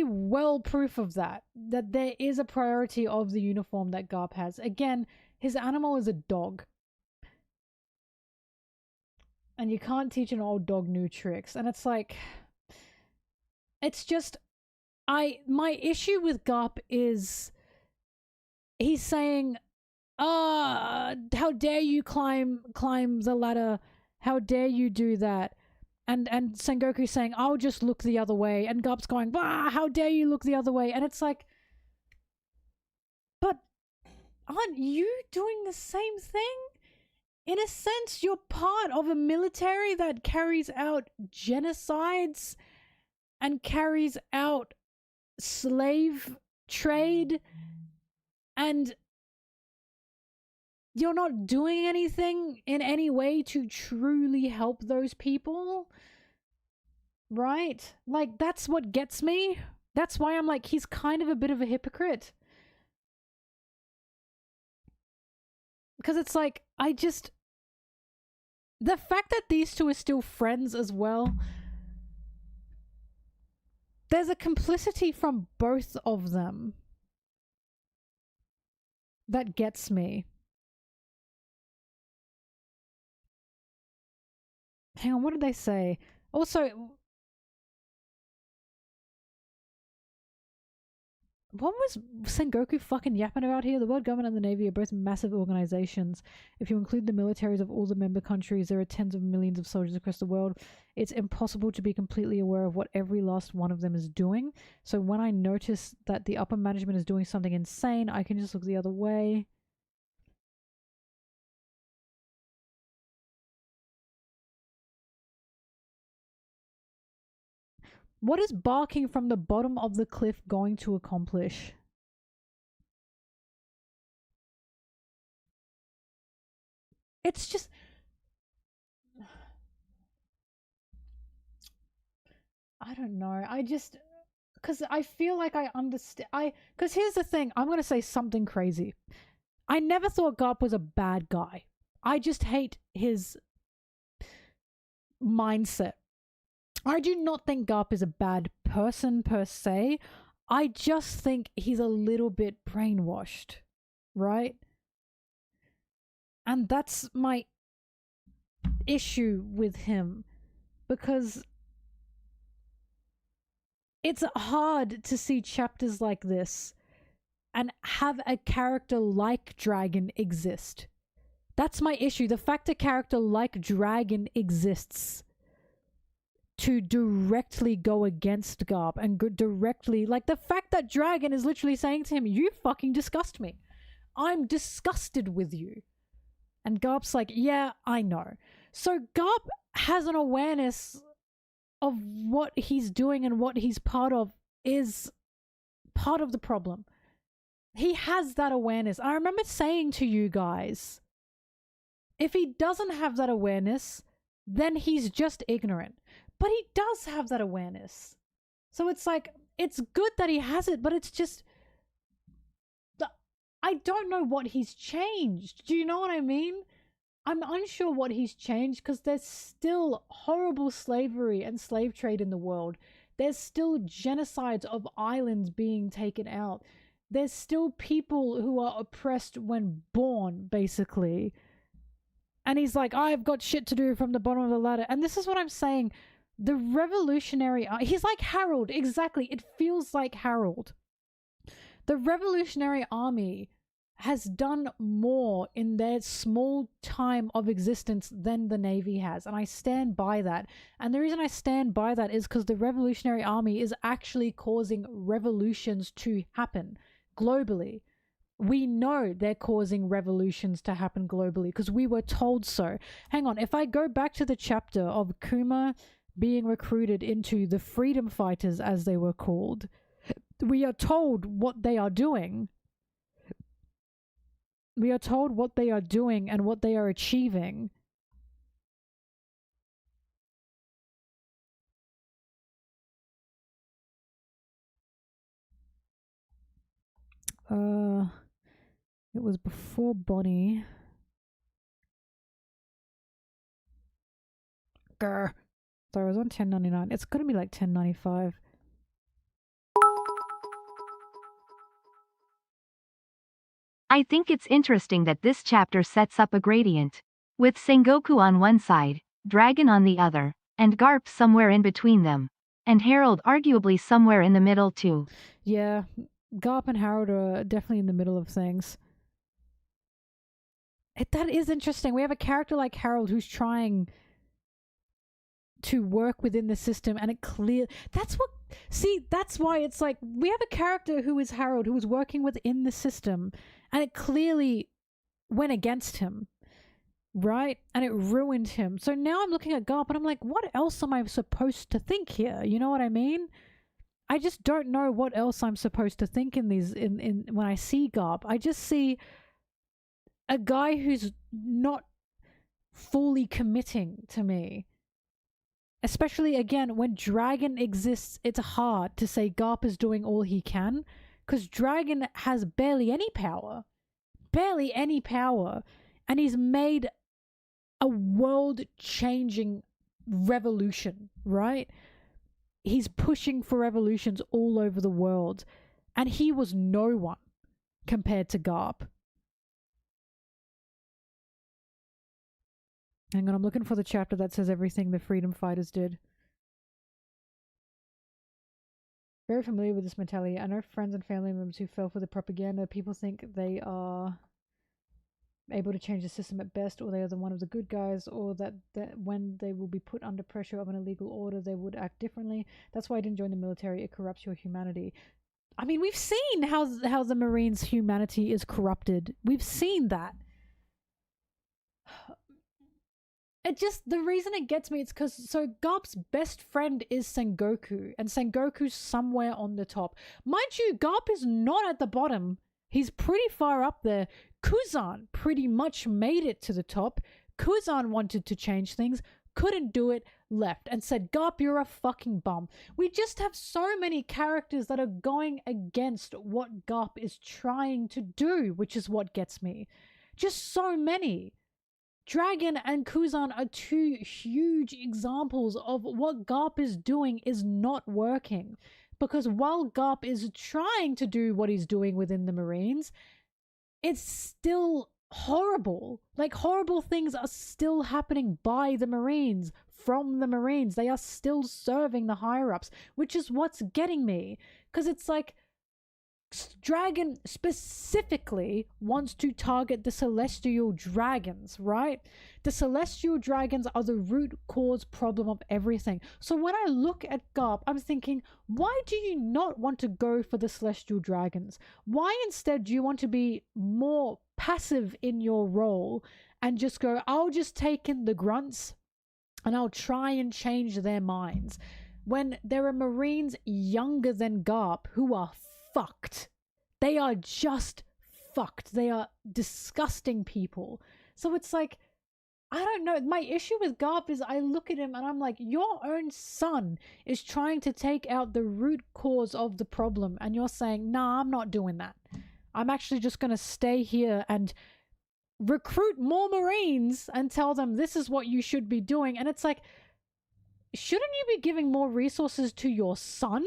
well proof of that there is a priority of the uniform that Garp has. Again, his animal is a dog. And you can't teach an old dog new tricks. And it's like, it's just, my issue with Garp is he's saying, how dare you climb the ladder? How dare you do that? And Sengoku's saying, I'll just look the other way. And Garp's going, how dare you look the other way? And it's like, but aren't you doing the same thing? In a sense, you're part of a military that carries out genocides and carries out slave trade, and you're not doing anything in any way to truly help those people, right? Like, that's what gets me. That's why I'm like, he's kind of a bit of a hypocrite. Because it's like, the fact that these two are still friends as well, there's a complicity from both of them that gets me. Hang on, what did they say? Also, what was Sengoku fucking yapping about here? The world government and the Navy are both massive organizations. If you include the militaries of all the member countries, there are tens of millions of soldiers across the world. It's impossible to be completely aware of what every last one of them is doing. So when I notice that the upper management is doing something insane, I can just look the other way. What is barking from the bottom of the cliff going to accomplish? It's just... I don't know. Because I feel like I understand... Because here's the thing. I'm going to say something crazy. I never thought Garp was a bad guy. I just hate his mindset. I do not think Garp is a bad person per se. I just think he's a little bit brainwashed, right? And that's my issue with him, because it's hard to see chapters like this and have a character like Dragon exist. That's my issue. The fact a character like Dragon exists to directly go against Garp and directly, like, the fact that Dragon is literally saying to him, you fucking disgust me. I'm disgusted with you. And Garp's like, yeah, I know. So Garp has an awareness of what he's doing and what he's part of is part of the problem. He has that awareness. I remember saying to you guys, if he doesn't have that awareness, then he's just ignorant. But he does have that awareness. So it's like, it's good that he has it, but it's just... I don't know what he's changed. Do you know what I mean? I'm unsure what he's changed, because there's still horrible slavery and slave trade in the world. There's still genocides of islands being taken out. There's still people who are oppressed when born, basically. And he's like, I've got shit to do from the bottom of the ladder. And this is what I'm saying. The revolutionary... he's like Harold, exactly. It feels like Harold. The Revolutionary Army has done more in their small time of existence than the Navy has. And I stand by that. And the reason I stand by that is because the Revolutionary Army is actually causing revolutions to happen globally. We know they're causing revolutions to happen globally because we were told so. Hang on, if I go back to the chapter of Kuma being recruited into the freedom fighters, as they were called, we are told what they are doing. We are told what they are doing and what they are achieving. It was before Bonnie. Grr. So I was on 10.99. It's gonna be like 10.95. I think it's interesting that this chapter sets up a gradient, with Sengoku on one side, Dragon on the other, and Garp somewhere in between them, and Harold arguably somewhere in the middle too. Yeah, Garp and Harold are definitely in the middle of things. That is interesting. We have a character like Harold who's trying to work within the system, and it clear that's why it's like we have a character who is Harold who is working within the system, and it clearly went against him, right? And it ruined him. So now I'm looking at Garp and I'm like, what else am I supposed to think here? You know what I mean? I just don't know what else I'm supposed to think in these in when I see Garp. I just see a guy who's not fully committing to me. Especially, again, when Dragon exists, it's hard to say Garp is doing all he can, because Dragon has barely any power. Barely any power. And he's made a world-changing revolution, right? He's pushing for revolutions all over the world. And he was no one compared to Garp. Hang on, I'm looking for the chapter that says everything the freedom fighters did. Very familiar with this mentality. I know friends and family members who fell for the propaganda. People think they are able to change the system at best, or they are the one of the good guys, or that when they will be put under pressure of an illegal order, they would act differently. That's why I didn't join the military. It corrupts your humanity. I mean, we've seen how the Marines' humanity is corrupted. We've seen that. It just, the reason it gets me, it's because, so Garp's best friend is Sengoku, and Sengoku's somewhere on the top. Mind you, Garp is not at the bottom. He's pretty far up there. Kuzan pretty much made it to the top. Kuzan wanted to change things, couldn't do it, left, and said, Garp, you're a fucking bum. We just have so many characters that are going against what Garp is trying to do, which is what gets me. Just so many. Dragon and Kuzan are two huge examples of what Garp is doing is not working. Because while Garp is trying to do what he's doing within the Marines, it's still horrible. Like, horrible things are still happening by the Marines, from the Marines. They are still serving the higher-ups, which is what's getting me. Because it's like, Dragon specifically wants to target the celestial dragons, right? The celestial dragons are the root cause problem of everything. So when I look at Garp, I'm thinking, why do you not want to go for the celestial dragons? Why instead do you want to be more passive in your role and just go, I'll just take in the grunts and I'll try and change their minds? When there are Marines younger than Garp who are fucked. They are just fucked. They are disgusting people. So it's like, I don't know. My issue with Garp is I look at him and I'm like, your own son is trying to take out the root cause of the problem. And you're saying, nah, I'm not doing that. I'm actually just going to stay here and recruit more Marines and tell them this is what you should be doing. And it's like, shouldn't you be giving more resources to your son,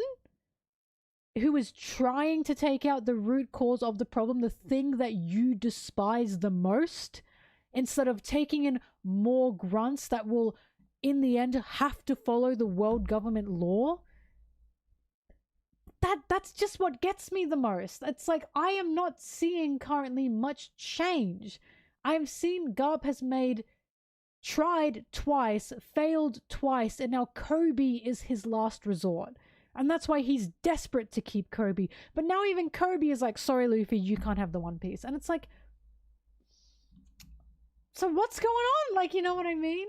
who is trying to take out the root cause of the problem, the thing that you despise the most, instead of taking in more grunts that will, in the end, have to follow the world government law? That's just what gets me the most. It's like, I am not seeing currently much change. I've seen Garp has tried twice, failed twice, and now Kobe is his last resort. And that's why he's desperate to keep Kobe. But now even Kobe is like, sorry, Luffy, you can't have the One Piece. And it's like, so what's going on? Like, you know what I mean?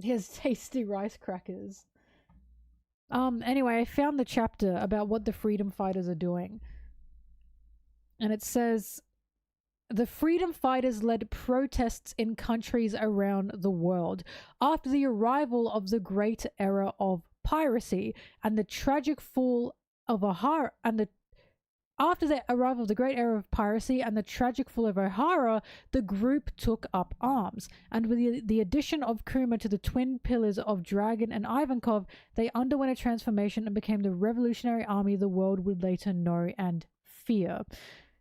Here's tasty rice crackers. Anyway, I found the chapter about what the freedom fighters are doing. And it says, the freedom fighters led protests in countries around the world after the arrival of the great era of piracy and the tragic fall of O'Hara after the arrival of the great era of piracy and the tragic fall of O'Hara, the group took up arms. And with the addition of Kuma to the twin pillars of Dragon and Ivankov, they underwent a transformation and became the revolutionary army the world would later know and fear.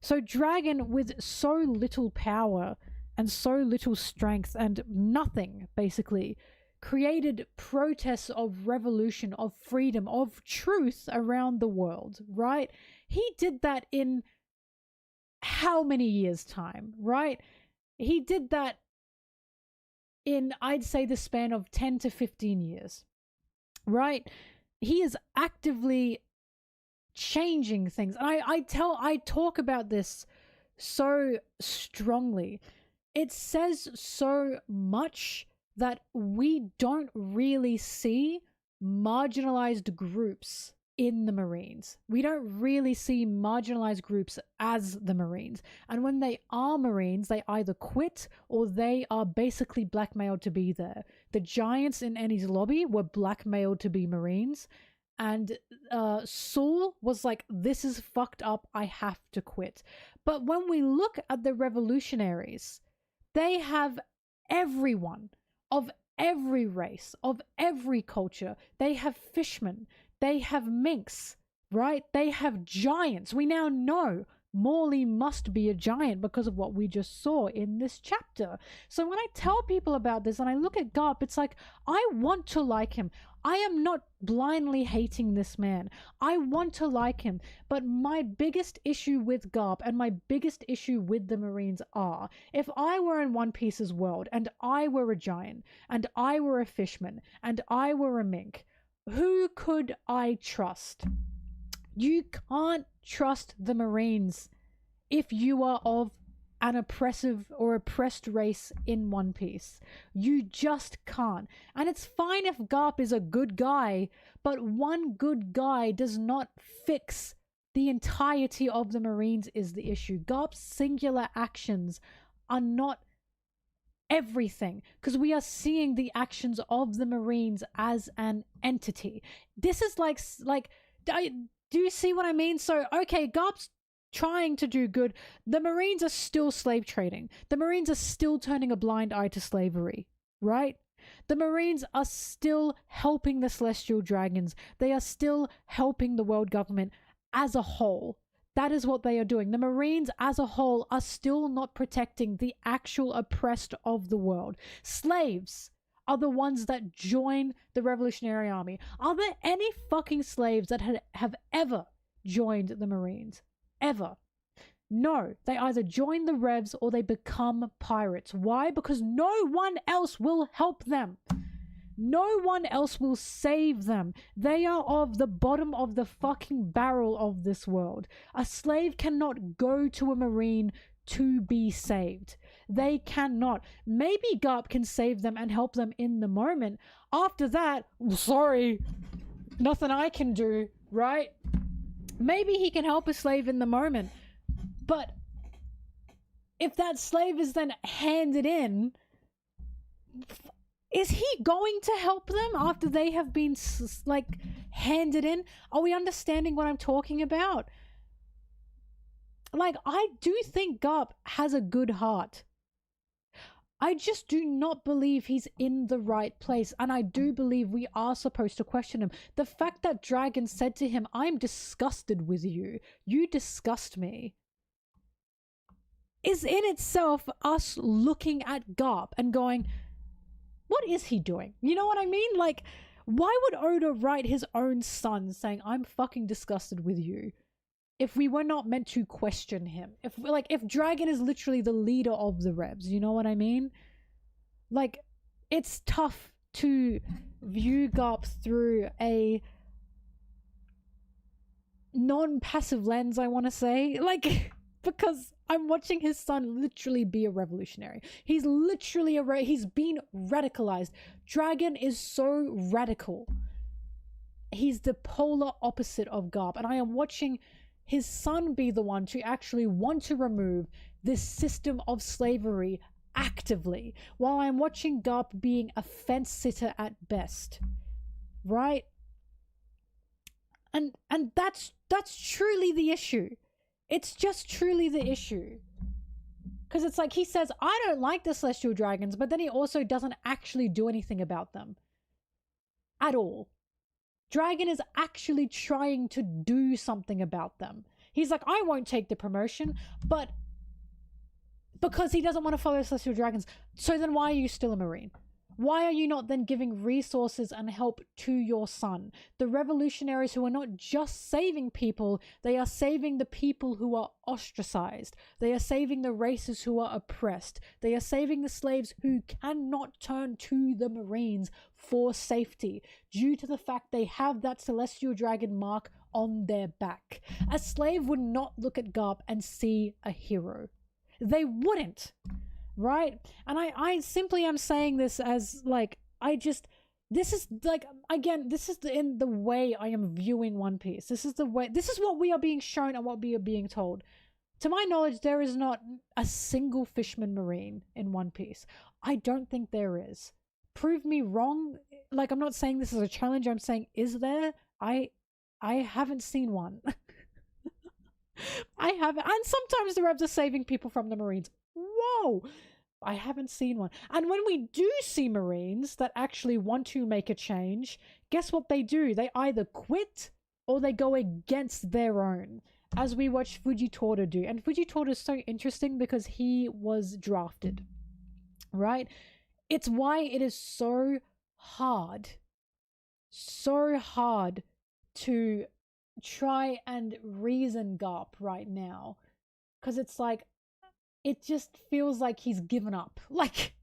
So Dragon, with so little power and so little strength and nothing, basically, created protests of revolution, of freedom, of truth around the world, right? He did that in how many years' time, right? He did that in, I'd say, the span of 10 to 15 years, right? He is actively changing things. And I talk about this so strongly. It says so much that we don't really see marginalized groups in the Marines. We don't really see marginalized groups as the Marines. And when they are Marines, they either quit or they are basically blackmailed to be there. The Giants in Enies Lobby were blackmailed to be Marines. And Saul was like, this is fucked up, I have to quit. But when we look at the revolutionaries, they have everyone of every race, of every culture. They have fishmen, they have minks, right? They have giants. We now know Morley must be a giant because of what we just saw in this chapter. So when I tell people about this and I look at Garp, it's like, I want to like him. I am not blindly hating this man. I want to like him. But my biggest issue with Garp and my biggest issue with the Marines are, if I were in One Piece's world and I were a giant and I were a fishman and I were a mink, who could I trust? You can't trust the Marines if you are of an oppressive or oppressed race in One Piece. You just can't. And it's fine if Garp is a good guy, but one good guy does not fix the entirety of the Marines is the issue. Garp's singular actions are not everything, because we are seeing the actions of the Marines as an entity. This is like do you see what I mean? So, okay, Garp's trying to do good. The Marines are still slave trading. The Marines are still turning a blind eye to slavery, right? The Marines are still helping the Celestial Dragons. They are still helping the world government as a whole. That is what they are doing. The Marines as a whole are still not protecting the actual oppressed of the world. Slaves are the ones that join the Revolutionary Army. Are there any fucking slaves that have ever joined the Marines? Ever? No. They either join the Revs or they become pirates. Why? Because no one else will help them. No one else will save them. They are of the bottom of the fucking barrel of this world. A slave cannot go to a Marine to be saved. They cannot. Maybe Garp can save them and help them in the moment. After that, sorry, nothing I can do, right? Maybe he can help a slave in the moment. But if that slave is then handed in, Is he going to help them after they have been like handed in? Are we understanding what I'm talking about? Like, I do think Garp has a good heart. I just do not believe he's in the right place, and I do believe we are supposed to question him. The fact that Dragon said to him, "I'm disgusted with you. You disgust me," is in itself us looking at Garp and going, what is he doing? You know what I mean? Like, why would Oda write his own son saying, "I'm fucking disgusted with you," if we were not meant to question him? If Dragon is literally the leader of the Rebs, you know what I mean? Like, it's tough to view Garp through a non-passive lens, I want to say. Like, because I'm watching his son literally be a revolutionary. He's literally he's been radicalized. Dragon is so radical. He's the polar opposite of Garp, and I am watching his son be the one to actually want to remove this system of slavery actively, while I'm watching Garp being a fence sitter at best, right? And that's truly the issue. It's just truly the issue. Because it's like he says, "I don't like the celestial dragons," but then he also doesn't actually do anything about them at all. Dragon is actually trying to do something about them. He's like, "I won't take the promotion," but because he doesn't want to follow celestial dragons. So then why are you still a Marine? Why are you not then giving resources and help to your son? The revolutionaries who are not just saving people, they are saving the people who are ostracized. They are saving the races who are oppressed. They are saving the slaves who cannot turn to the Marines for safety due to the fact they have that celestial dragon mark on their back. A slave would not look at Garp and see a hero. They wouldn't. Right? And I simply am saying this as like, this is like, again, this is in the way I am viewing One Piece. This is what we are being shown and what we are being told. To my knowledge, there is not a single Fishman Marine in One Piece. I don't think there is. Prove me wrong. Like, I'm not saying this is a challenge. I'm saying, is there? I haven't seen one. I haven't. And sometimes the Rebs are saving people from the Marines. Whoa, I haven't seen one. And when we do see Marines that actually want to make a change, guess what they do? They either quit or they go against their own, as we watch Fujitora do. And Fujitora is so interesting because he was drafted, right? It's why it is so hard to try and reason Garp right now, because it's like, it just feels like he's given up. Like,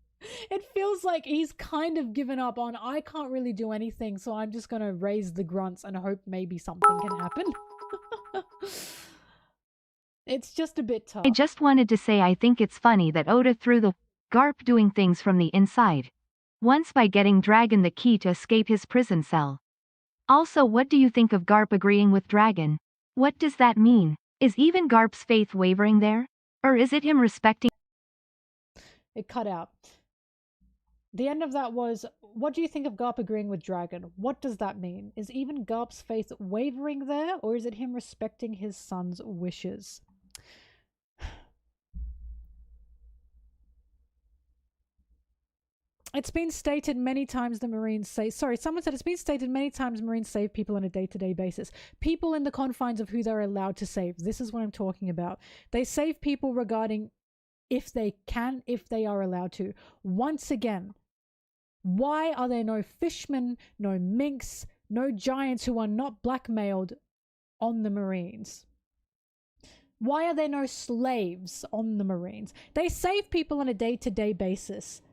it feels like he's kind of given up on, I can't really do anything, so I'm just gonna raise the grunts and hope maybe something can happen. It's just a bit tough. I just wanted to say I think it's funny that Oda threw the Garp doing things from the inside. Once by getting Dragon the key to escape his prison cell. Also, what do you think of Garp agreeing with Dragon? What does that mean? Is even Garp's faith wavering there? Or is it him respecting? It cut out. The end of that was, what do you think of Garp agreeing with Dragon? What does that mean? Is even Garp's faith wavering there, or is it him respecting his son's wishes? It's been stated many times the Marines say, sorry, someone said it's been stated many times Marines save people on a day-to-day basis. People in the confines of who they're allowed to save. This is what I'm talking about. They save people regarding if they can, if they are allowed to. Once again, why are there no fishmen, no minks, no giants who are not blackmailed on the Marines? Why are there no slaves on the Marines? They save people on a day-to-day basis.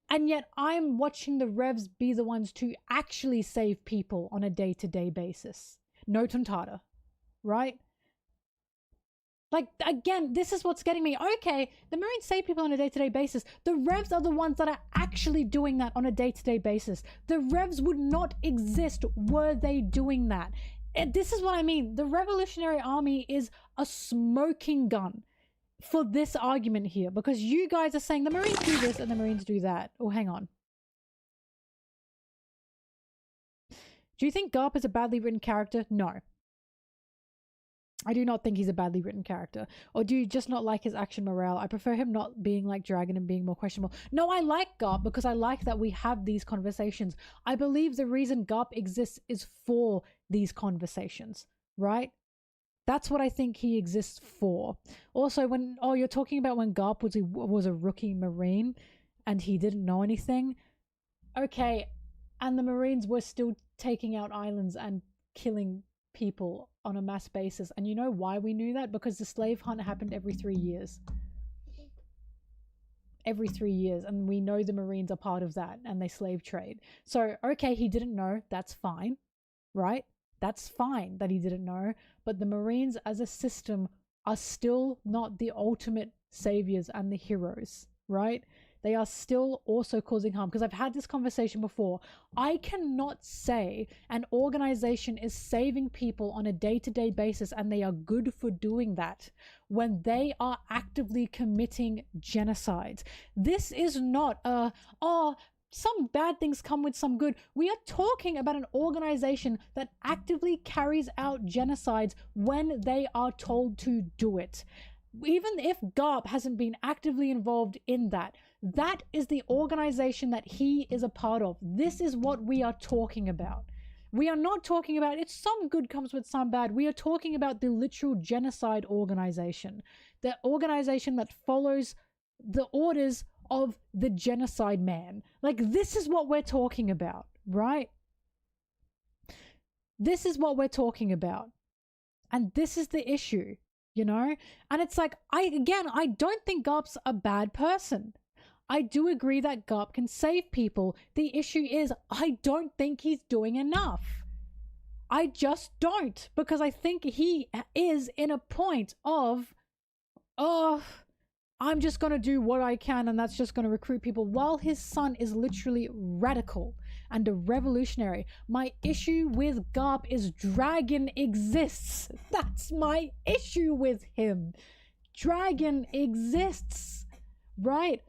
And yet I'm watching the Revs be the ones to actually save people on a day-to-day basis. No Tontada, right? Like, again, this is what's getting me. Okay, the Marines save people on a day-to-day basis. The Revs are the ones that are actually doing that on a day-to-day basis. The Revs would not exist were they doing that. And this is what I mean. The Revolutionary Army is a smoking gun for this argument here, because you guys are saying the Marines do this and the Marines do that. Oh, hang on. Do you think Garp is a badly written character? No. I do not think he's a badly written character. Or do you just not like his action morale? I prefer him not being like Dragon and being more questionable. No, I like Garp because I like that we have these conversations. I believe the reason Garp exists is for these conversations, right? That's what I think he exists for. Also, you're talking about when Garp was a rookie Marine and he didn't know anything. Okay, and the Marines were still taking out islands and killing people on a mass basis. And you know why we knew that? Because the slave hunt happened every 3 years. Every 3 years. And we know the Marines are part of that and they slave trade. So, okay, he didn't know. That's fine, right? That's fine that he didn't know. But the Marines as a system are still not the ultimate saviors and the heroes, right? They are still also causing harm. Because I've had this conversation before. I cannot say an organization is saving people on a day-to-day basis and they are good for doing that when they are actively committing genocides. This is not some bad things come with some good. We are talking about an organization that actively carries out genocides when they are told to do it. Even if Garp hasn't been actively involved in that, that is the organization that he is a part of. This is what we are talking about. We are not talking about it's some good comes with some bad. We are talking about the literal genocide organization. The organization that follows the orders of the genocide man. Like, this is what we're talking about, right? This is what we're talking about. And this is the issue, you know? And it's like, I don't think Garp's a bad person. I do agree that Garp can save people. The issue is, I don't think he's doing enough. I just don't. Because I think he is in a point of, I'm just going to do what I can and that's just going to recruit people, while his son is literally radical and a revolutionary. My issue with Garp is Dragon exists. That's my issue with him. Dragon exists, right?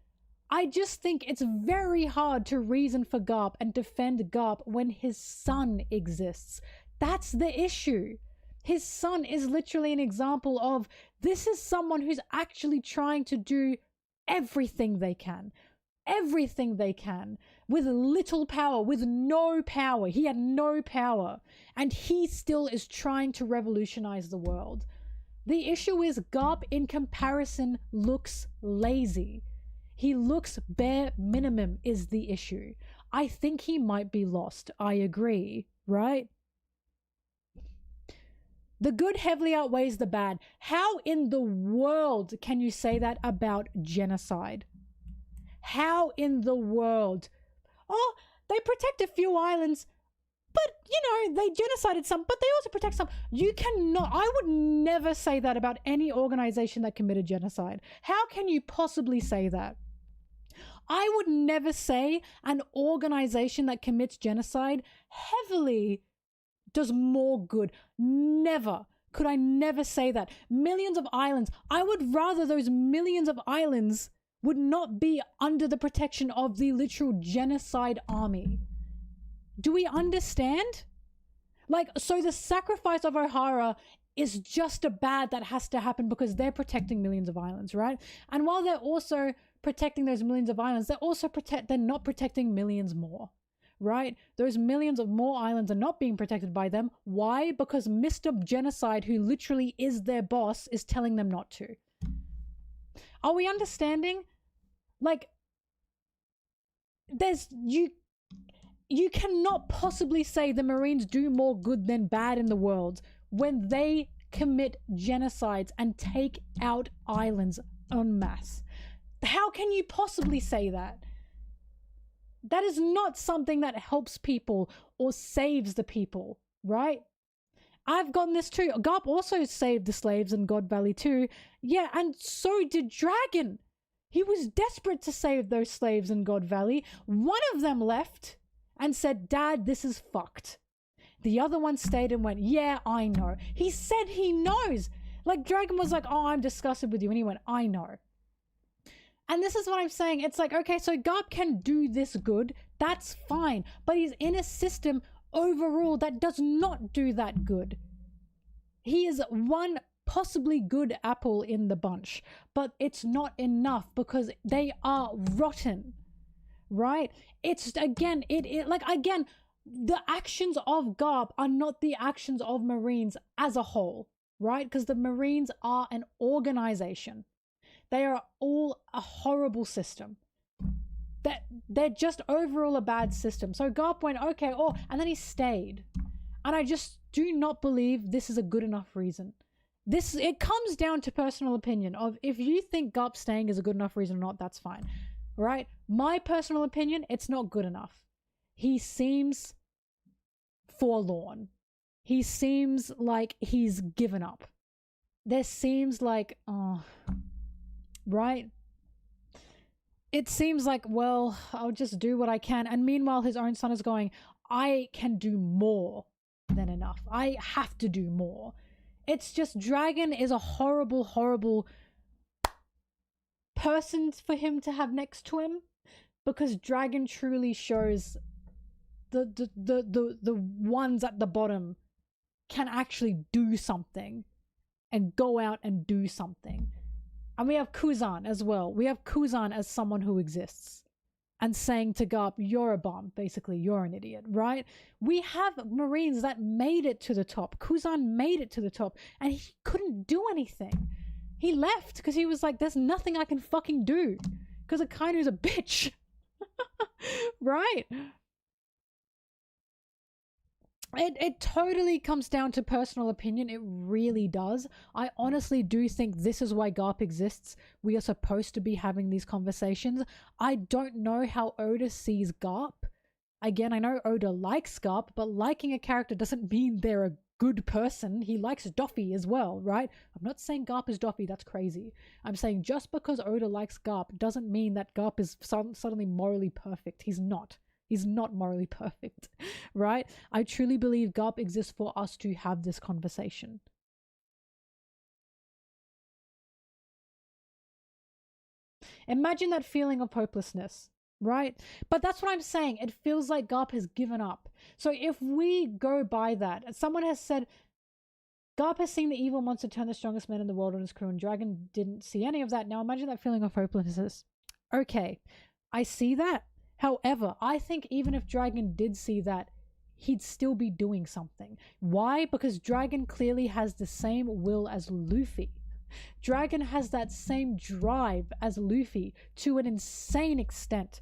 I just think it's very hard to reason for Garp and defend Garp when his son exists. That's the issue. His son is literally an example of, this is someone who's actually trying to do everything they can. Everything they can. With little power, with no power. He had no power. And he still is trying to revolutionize the world. The issue is Garp, in comparison, looks lazy. He looks bare minimum is the issue. I think he might be lost. I agree, right? The good heavily outweighs the bad. How in the world can you say that about genocide? How in the world? Oh, they protect a few islands, but, you know, they genocided some, but they also protect some. You cannot, I would never say that about any organization that committed genocide. How can you possibly say that? I would never say an organization that commits genocide heavily does more good. Never. Could I never say that? Millions of islands. I would rather those millions of islands would not be under the protection of the literal genocide army. Do we understand? Like, so the sacrifice of O'Hara is just a bad that has to happen because they're protecting millions of islands, right? And while they're also protecting those millions of islands, they're not protecting millions more, right? Those millions of more islands are not being protected by them. Why? Because Mr. Genocide, who literally is their boss, is telling them not to. Are we understanding? Like, you cannot possibly say the Marines do more good than bad in the world when they commit genocides and take out islands en masse. How can you possibly say that? That is not something that helps people or saves the people, right? I've gotten this too. Garp also saved the slaves in God Valley too. Yeah, and so did Dragon. He was desperate to save those slaves in God Valley. One of them left and said, "Dad, this is fucked." The other one stayed and went, "Yeah, I know." He said he knows. Like, Dragon was like, "Oh, I'm disgusted with you." And he went, "I know." And this is what I'm saying. It's like, okay, so Garp can do this good. That's fine. But he's in a system overall, that does not do that good. He is one possibly good apple in the bunch, but it's not enough because they are rotten, right? It's again, again, the actions of Garp are not the actions of Marines as a whole, right? Because the Marines are an organization. They are all a horrible system. They're just overall a bad system. So Garp went, okay, and then he stayed. And I just do not believe this is a good enough reason. It comes down to personal opinion of if you think Garp staying is a good enough reason or not, that's fine, right? My personal opinion, it's not good enough. He seems forlorn. He seems like he's given up. There seems like, right? It seems like, well, I'll just do what I can. And meanwhile, his own son is going, I can do more than enough. I have to do more. It's just Dragon is a horrible, horrible person for him to have next to him, because Dragon truly shows the ones at the bottom can actually do something and go out and do something. And we have Kuzan as well. We have Kuzan as someone who exists and saying to Garp, you're a bum, basically, you're an idiot, right? We have Marines that made it to the top. Kuzan made it to the top and he couldn't do anything. He left because he was like, there's nothing I can fucking do because Akainu's a bitch. Right? It totally comes down to personal opinion. It really does. I honestly do think this is why Garp exists. We are supposed to be having these conversations. I don't know how Oda sees Garp. Again, I know Oda likes Garp, but liking a character doesn't mean they're a good person. He likes Doffy as well, right? I'm not saying Garp is Doffy. That's crazy. I'm saying just because Oda likes Garp doesn't mean that Garp is suddenly morally perfect. He's not. He's not morally perfect, right? I truly believe Garp exists for us to have this conversation. Imagine that feeling of hopelessness, right? But that's what I'm saying. It feels like Garp has given up. So if we go by that, someone has said, Garp has seen the evil monster turn the strongest men in the world on his crew, and Dragon didn't see any of that. Now imagine that feeling of hopelessness. Okay, I see that. However, I think even if Dragon did see that, he'd still be doing something. Why? Because Dragon clearly has the same will as Luffy. Dragon has that same drive as Luffy to an insane extent.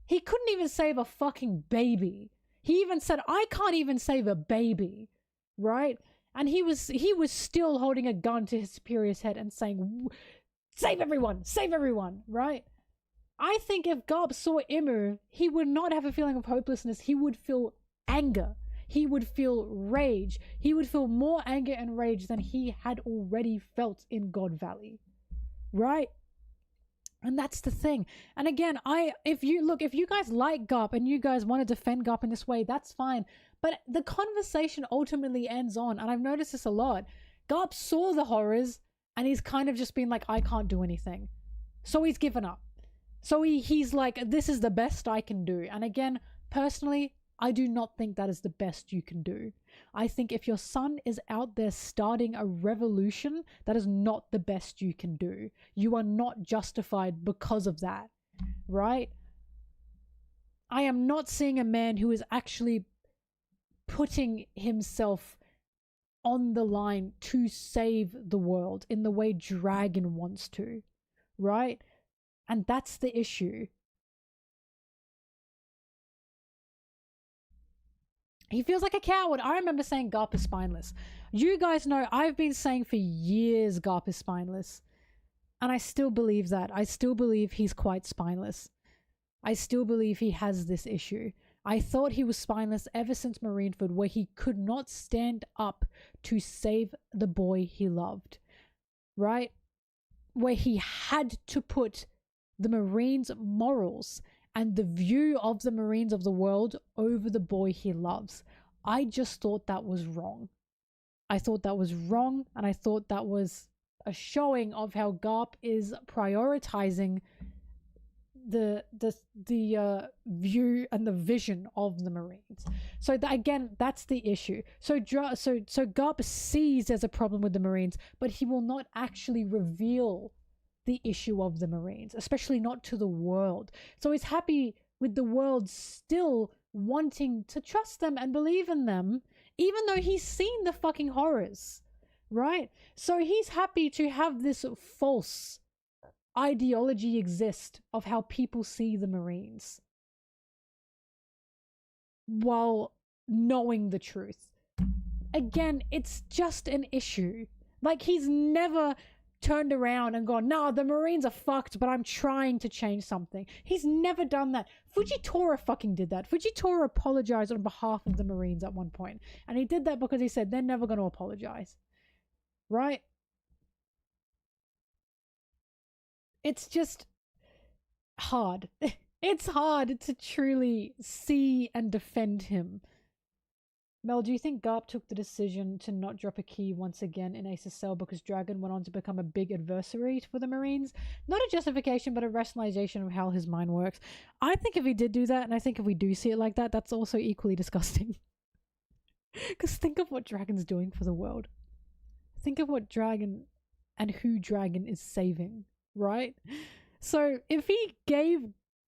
He couldn't even save a fucking baby. He even said, I can't even save a baby, right? And he was still holding a gun to his superior's head and saying, save everyone, right? I think if Garp saw Imu, he would not have a feeling of hopelessness. He would feel anger. He would feel rage. He would feel more anger and rage than he had already felt in God Valley. Right? And that's the thing. And again, if you guys like Garp and you guys want to defend Garp in this way, that's fine. But the conversation ultimately ends on, and I've noticed this a lot, Garp saw the horrors and he's kind of just been like, I can't do anything. So he's given up. So he's like, this is the best I can do. And again, personally, I do not think that is the best you can do. I think if your son is out there starting a revolution, that is not the best you can do. You are not justified because of that, right? I am not seeing a man who is actually putting himself on the line to save the world in the way Dragon wants to, right? And that's the issue. He feels like a coward. I remember saying Garp is spineless. You guys know I've been saying for years Garp is spineless. And I still believe that. I still believe he's quite spineless. I still believe he has this issue. I thought he was spineless ever since Marineford, where he could not stand up to save the boy he loved. Right? Where he had to put the Marines' morals and the view of the Marines of the world over the boy he loves. I just thought that was wrong. I thought that was wrong, and I thought that was a showing of how Garp is prioritizing view and the vision of the Marines. So again, that's the issue. So Garp sees there's a problem with the Marines, but he will not actually reveal the issue of the Marines, especially not to the world. So he's happy with the world still wanting to trust them and believe in them, even though he's seen the fucking horrors, right? So he's happy to have this false ideology exist of how people see the Marines while knowing the truth. Again, it's just an issue. Like, he's never turned around and gone, nah, the Marines are fucked, but I'm trying to change something. He's never done that. Fujitora fucking did that. Fujitora apologized on behalf of the Marines at one point, and he did that because he said they're never going to apologize, right? It's just hard. It's hard to truly see and defend him. Mel, do you think Garp took the decision to not drop a key once again in Ace's cell because Dragon went on to become a big adversary for the Marines? Not a justification, but a rationalization of how his mind works. I think if he did do that, and I think if we do see it like that, that's also equally disgusting. Because think of what Dragon's doing for the world. Think of what Dragon and who Dragon is saving, right? So if he gave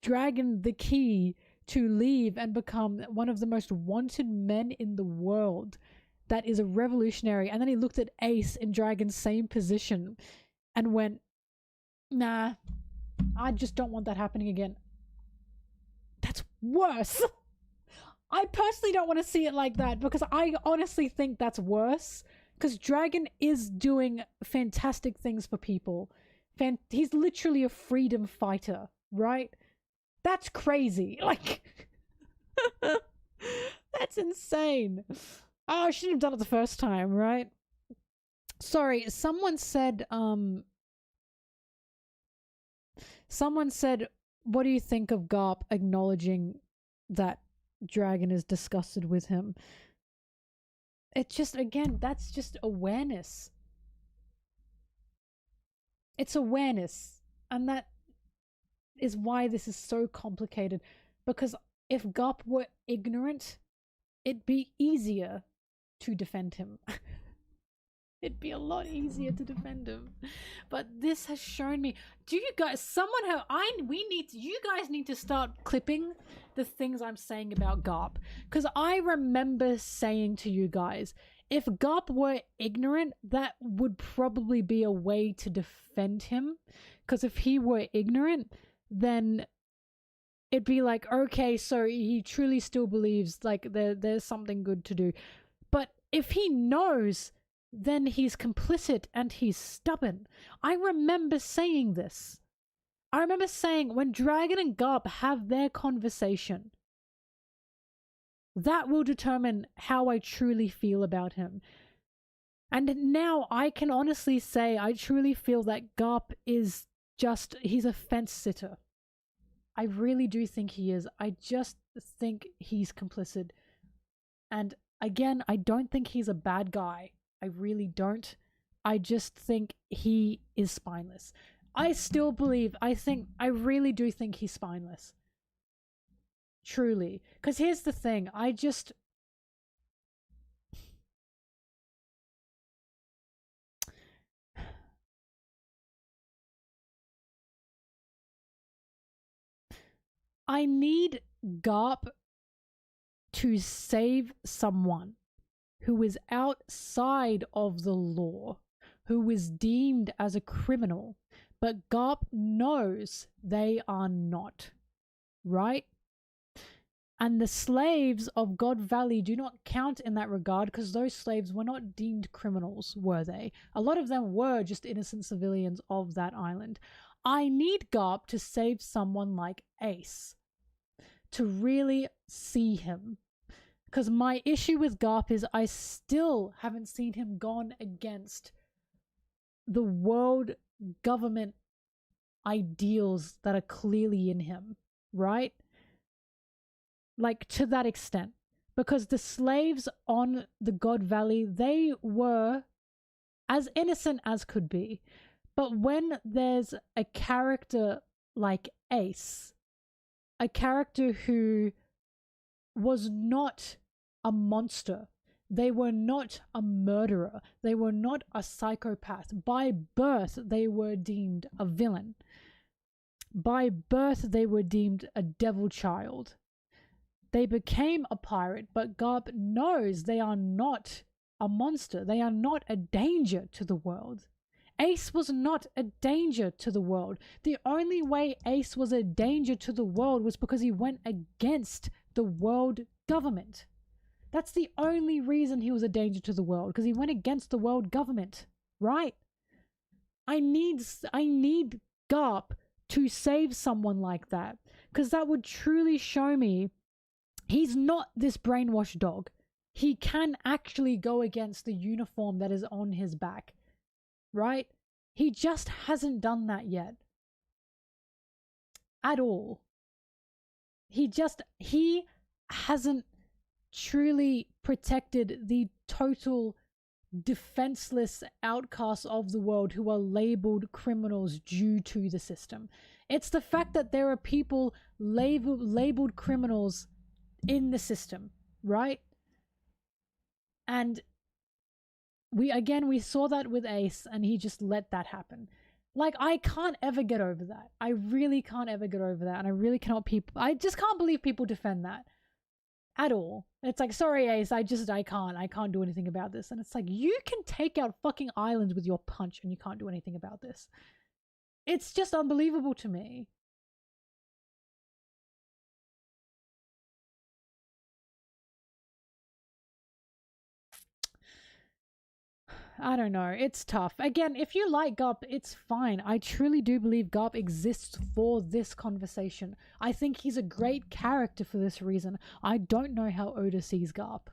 Dragon the key to leave and become one of the most wanted men in the world, that is a revolutionary, and then he looked at Ace in Dragon's same position and went, nah, I just don't want that happening again. That's worse. I personally don't want to see it like that, because I honestly think that's worse, because Dragon is doing fantastic things for people. He's literally a freedom fighter, right? That's crazy. Like, that's insane. Oh, I shouldn't have done it the first time, right? Sorry, someone said, what do you think of Garp acknowledging that Dragon is disgusted with him? It just, again, that's just awareness. It's awareness. And that is why this is so complicated, because if Garp were ignorant, it'd be easier to defend him. It'd be a lot easier to defend him. But this has shown me, do you guys, you guys need to start clipping the things I'm saying about Garp, because I remember saying to you guys, if Garp were ignorant, that would probably be a way to defend him, because if he were ignorant, then it'd be like, okay, so he truly still believes like there's something good to do. But if he knows, then he's complicit and he's stubborn. I remember saying this. I remember saying, when Dragon and Garp have their conversation, that will determine how I truly feel about him. And now I can honestly say I truly feel that Garp is he's a fence sitter. I really do think he is. I just think he's complicit. And again, I don't think he's a bad guy. I really don't. I just think he is spineless. I really do think he's spineless. Truly. Because here's the thing. I need Garp to save someone who is outside of the law, who is deemed as a criminal, but Garp knows they are not, right? And the slaves of God Valley do not count in that regard, because those slaves were not deemed criminals, were they? A lot of them were just innocent civilians of that island. I need Garp to save someone like Ace, to really see him. Because my issue with Garp is I still haven't seen him gone against the world government ideals that are clearly in him, right? Like, to that extent. Because the slaves on the God Valley, they were as innocent as could be. But when there's a character like Ace, a character who was not a monster. They were not a murderer. They were not a psychopath. By birth, they were deemed a villain. By birth, they were deemed a devil child. They became a pirate, but Garp knows they are not a monster. They are not a danger to the world. Ace was not a danger to the world. The only way Ace was a danger to the world was because he went against the world government. That's the only reason he was a danger to the world, because he went against the world government, right? I need Garp to save someone like that, because that would truly show me he's not this brainwashed dog. He can actually go against the uniform that is on his back, right? He just hasn't done that yet. At all. He hasn't truly protected the total defenseless outcasts of the world who are labeled criminals due to the system. It's the fact that there are people labeled criminals in the system, right? And we saw that with Ace, and he just let that happen. Like, I can't ever get over that. I really can't ever get over that. And I just can't believe people defend that at all. It's like, sorry, Ace, I can't do anything about this. And it's like, you can take out fucking islands with your punch and you can't do anything about this. It's just unbelievable to me. I don't know. It's tough. Again, if you like Garp, it's fine. I truly do believe Garp exists for this conversation. I think he's a great character for this reason. I don't know how Oda sees Garp.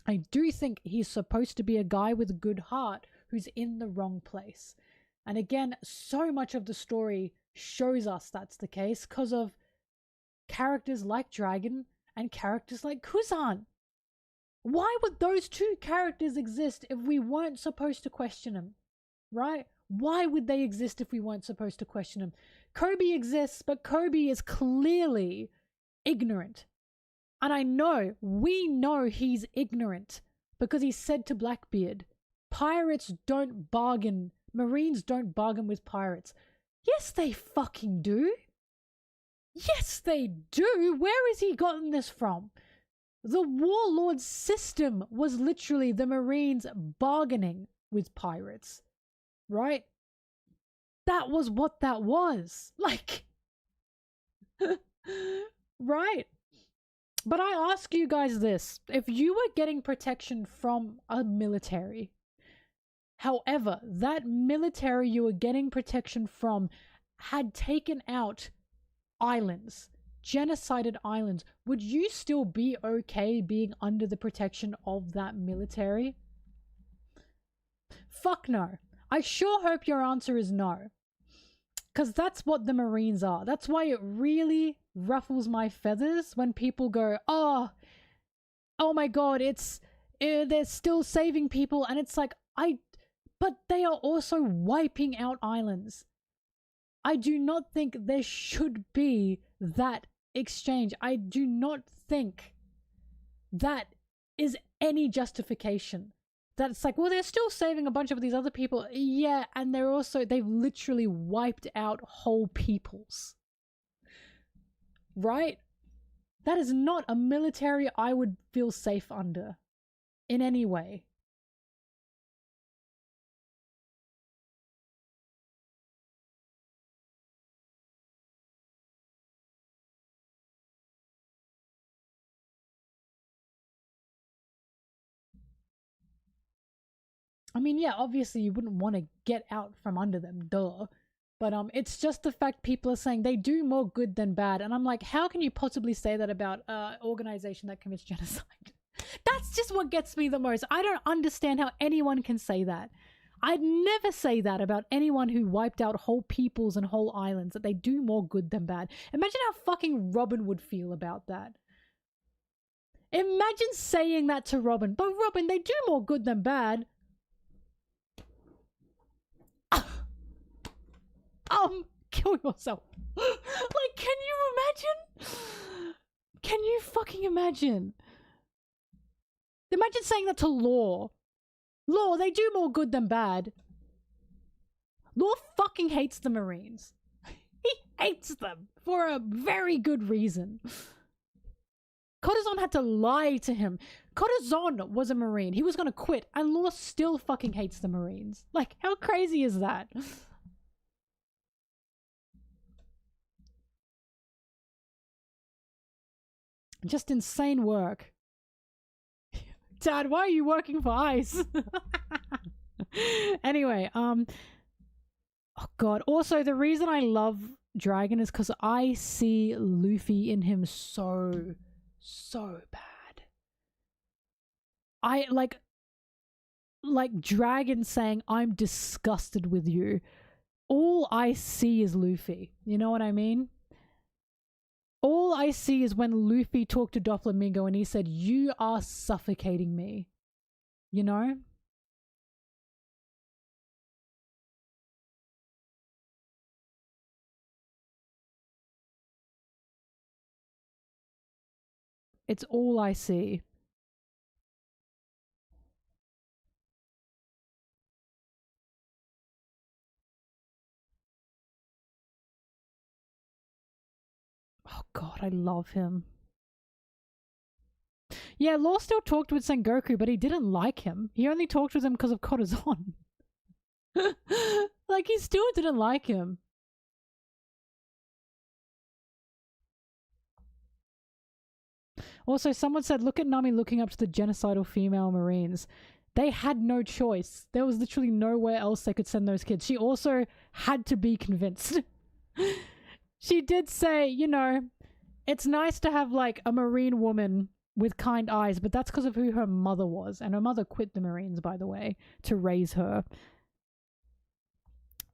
I do think he's supposed to be a guy with a good heart who's in the wrong place. And again, so much of the story shows us that's the case because of characters like Dragon and characters like Kuzan. Why would those two characters exist if we weren't supposed to question them? Right? Why would they exist if we weren't supposed to question them? Kobe exists, but Kobe is clearly ignorant. And we know he's ignorant because he said to Blackbeard, pirates don't bargain, Marines don't bargain with pirates. Yes, they fucking do. Yes, they do. Where has he gotten this from? The warlord system was literally the Marines bargaining with pirates, right? That was what that was. Like, right? But I ask you guys this. If you were getting protection from a military, however, that military you were getting protection from had taken out islands, genocided islands, would you still be okay being under the protection of that military? Fuck no. I sure hope your answer is no. Because that's what the Marines are. That's why it really ruffles my feathers when people go, oh my god, they're still saving people. And it's like, but they are also wiping out islands. I do not think there should be that exchange. I do not think that is any justification. That's like, well, they're still saving a bunch of these other people. Yeah, and they've literally wiped out whole peoples. Right? That is not a military I would feel safe under in any way. I mean, yeah, obviously you wouldn't want to get out from under them, duh. But it's just the fact people are saying they do more good than bad. And I'm like, how can you possibly say that about an organization that commits genocide? That's just what gets me the most. I don't understand how anyone can say that. I'd never say that about anyone who wiped out whole peoples and whole islands, that they do more good than bad. Imagine how fucking Robin would feel about that. Imagine saying that to Robin. But Robin, they do more good than bad. kill yourself. Like, can you imagine? Can you fucking imagine? Imagine saying that to Law. Law, they do more good than bad. Law fucking hates the Marines. He hates them for a very good reason. Corazon had to lie to him. Corazon was a Marine. He was going to quit, and Law still fucking hates the Marines. Like, how crazy is that? Just insane work. Dad, why are you working for ICE? Anyway, oh god. Also, the reason I love Dragon is because I see Luffy in him so bad. I like Dragon saying, I'm disgusted with you. All I see is Luffy. You know what I mean? All I see is when Luffy talked to Doflamingo and he said, you are suffocating me. You know? It's all I see. Oh god, I love him. Yeah, Law still talked with Sengoku, but he didn't like him. He only talked with him because of Corazon. Like, he still didn't like him. Also, someone said, look at Nami looking up to the genocidal female Marines. They had no choice. There was literally nowhere else they could send those kids. She also had to be convinced. She did say, you know, it's nice to have, like, a Marine woman with kind eyes, but that's because of who her mother was. And her mother quit the Marines, by the way, to raise her.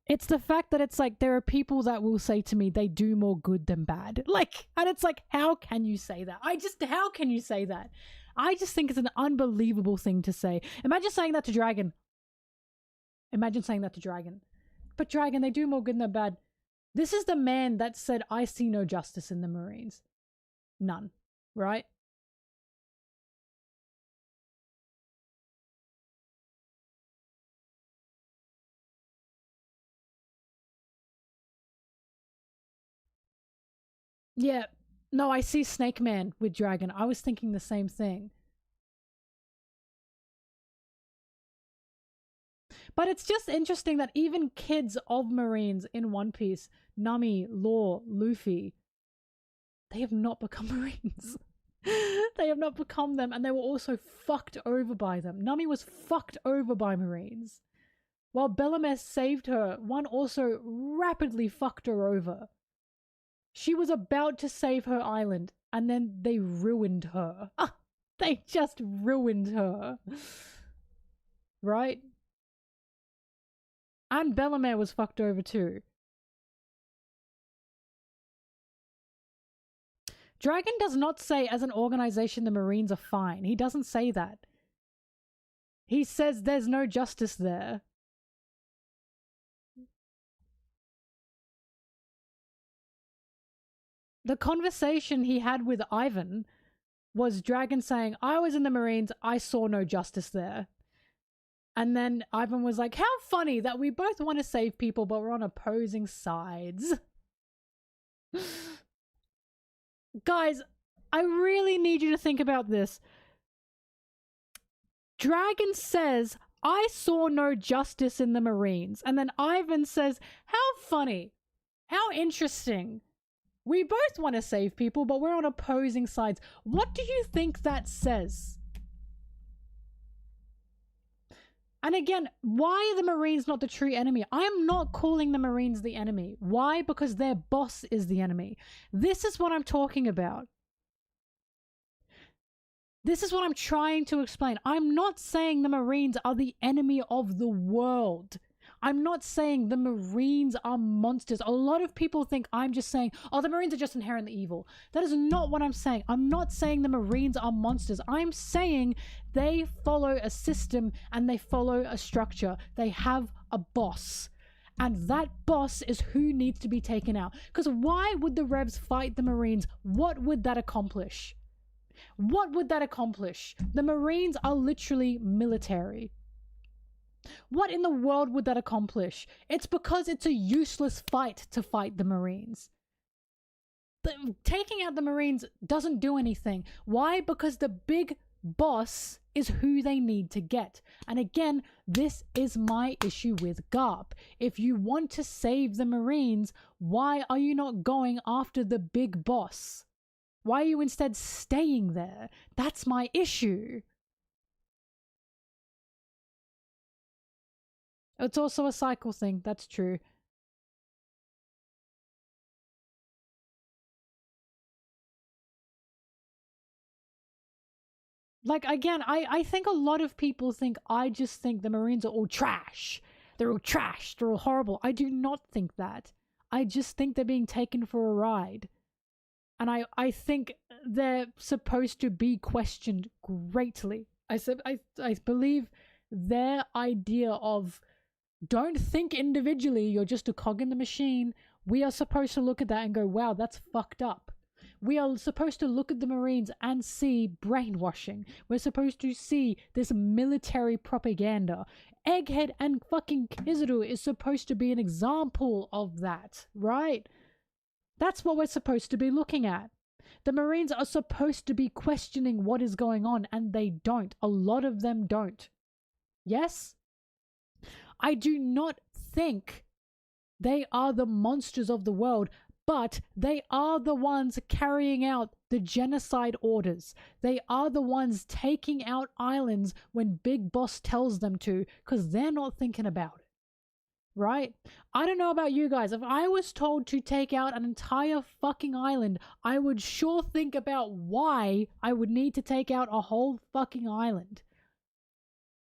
It's the fact that it's like, there are people that will say to me, they do more good than bad. Like, and it's like, how can you say that? How can you say that? I just think it's an unbelievable thing to say. Imagine saying that to Dragon. Imagine saying that to Dragon. But Dragon, they do more good than bad. This is the man that said, I see no justice in the Marines. None. Right? Yeah. No, I see Snake Man with Dragon. I was thinking the same thing. But it's just interesting that even kids of Marines in One Piece, Nami, Law, Luffy, they have not become Marines. They have not become them, and they were also fucked over by them. Nami was fucked over by Marines. While Bellamere saved her, one also rapidly fucked her over. She was about to save her island, and then they ruined her. They just ruined her. Right? And Bellamere was fucked over too. Dragon does not say, as an organization, the Marines are fine. He doesn't say that. He says there's no justice there. The conversation he had with Ivan was Dragon saying, I was in the Marines, I saw no justice there. And then Ivan was like, how funny that we both want to save people, but we're on opposing sides. Guys, I really need you to think about this. Dragon says, I saw no justice in the Marines. And then Ivan says, how funny. How interesting. We both want to save people, but we're on opposing sides. What do you think that says? And again, why are the Marines not the true enemy? I am not calling the Marines the enemy. Why? Because their boss is the enemy. This is what I'm talking about. This is what I'm trying to explain. I'm not saying the Marines are the enemy of the world. I'm not saying the Marines are monsters. A lot of people think I'm just saying, oh, the Marines are just inherently evil. That is not what I'm saying. I'm not saying the Marines are monsters. I'm saying they follow a system and they follow a structure. They have a boss. And that boss is who needs to be taken out. Because why would the Revs fight the Marines? What would that accomplish? What would that accomplish? The Marines are literally military. What in the world would that accomplish? It's because it's a useless fight to fight the Marines. Taking out the Marines doesn't do anything. Why? Because the big boss is who they need to get. And again, this is my issue with Garp. If you want to save the Marines, why are you not going after the big boss? Why are you instead staying there? That's my issue. It's also a cycle thing. That's true. Like, again, I think a lot of people think I just think the Marines are all trash. They're all trash. They're all horrible. I do not think that. I just think they're being taken for a ride. And I think they're supposed to be questioned greatly. I believe their idea of don't think individually, you're just a cog in the machine. We are supposed to look at that and go, wow, that's fucked up. We are supposed to look at the Marines and see brainwashing. We're supposed to see this military propaganda. Egghead and fucking Kizaru is supposed to be an example of that, right? That's what we're supposed to be looking at. The Marines are supposed to be questioning what is going on, and they don't. A lot of them don't. Yes? I do not think they are the monsters of the world, but they are the ones carrying out the genocide orders. They are the ones taking out islands when Big Boss tells them to, because they're not thinking about it. Right? I don't know about you guys. If I was told to take out an entire fucking island, I would sure think about why I would need to take out a whole fucking island.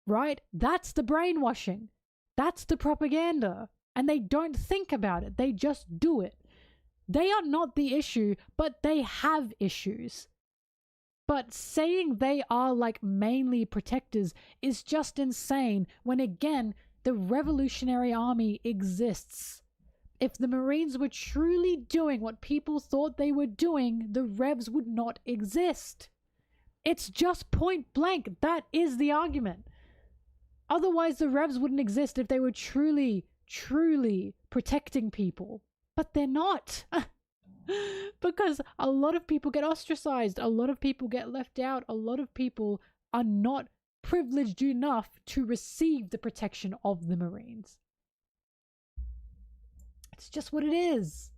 Right? That's the brainwashing. That's the propaganda. And they don't think about it. They just do it. They are not the issue, but they have issues. But saying they are like mainly protectors is just insane when, again, the Revolutionary Army exists. If the Marines were truly doing what people thought they were doing, the Revs would not exist. It's just point blank. That is the argument. Otherwise, the Revs wouldn't exist if they were truly protecting people. But they're not. Because a lot of people get ostracized. A lot of people get left out. A lot of people are not privileged enough to receive the protection of the Marines. It's just what it is.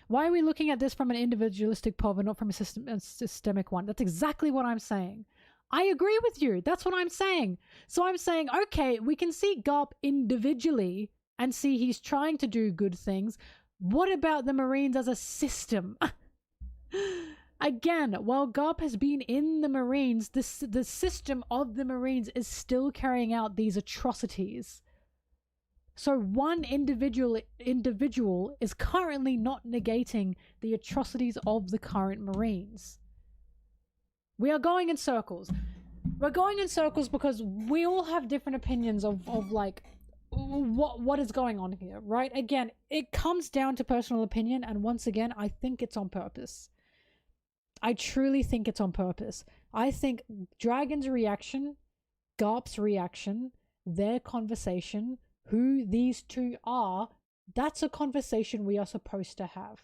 Why are we looking at this from an individualistic POV and not from a systemic one? That's exactly what I'm saying. I agree with you. That's what I'm saying. So I'm saying, okay, we can see Garp individually and see he's trying to do good things. What about the Marines as a system? Again, while Garp has been in the Marines, the system of the Marines is still carrying out these atrocities. So one individual is currently not negating the atrocities of the current Marines. We are going in circles. We're going in circles because we all have different opinions of like what is going on here, right? Again, it comes down to personal opinion, and once again, I think it's on purpose. I truly think it's on purpose. I think Dragon's reaction, Garp's reaction, their conversation, who these two are, that's a conversation we are supposed to have.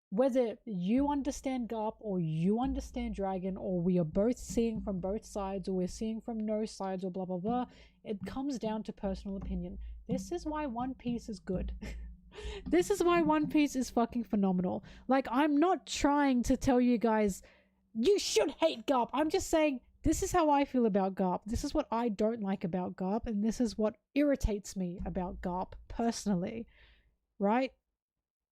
Whether you understand Garp or you understand Dragon, or we are both seeing from both sides, or we're seeing from no sides, or blah blah blah, it comes down to personal opinion. This is why One Piece is good. This is why One Piece is fucking phenomenal. Like, I'm not trying to tell you guys you should hate Garp. I'm just saying this is how I feel about Garp. This is what I don't like about Garp, and this is what irritates me about Garp personally, right?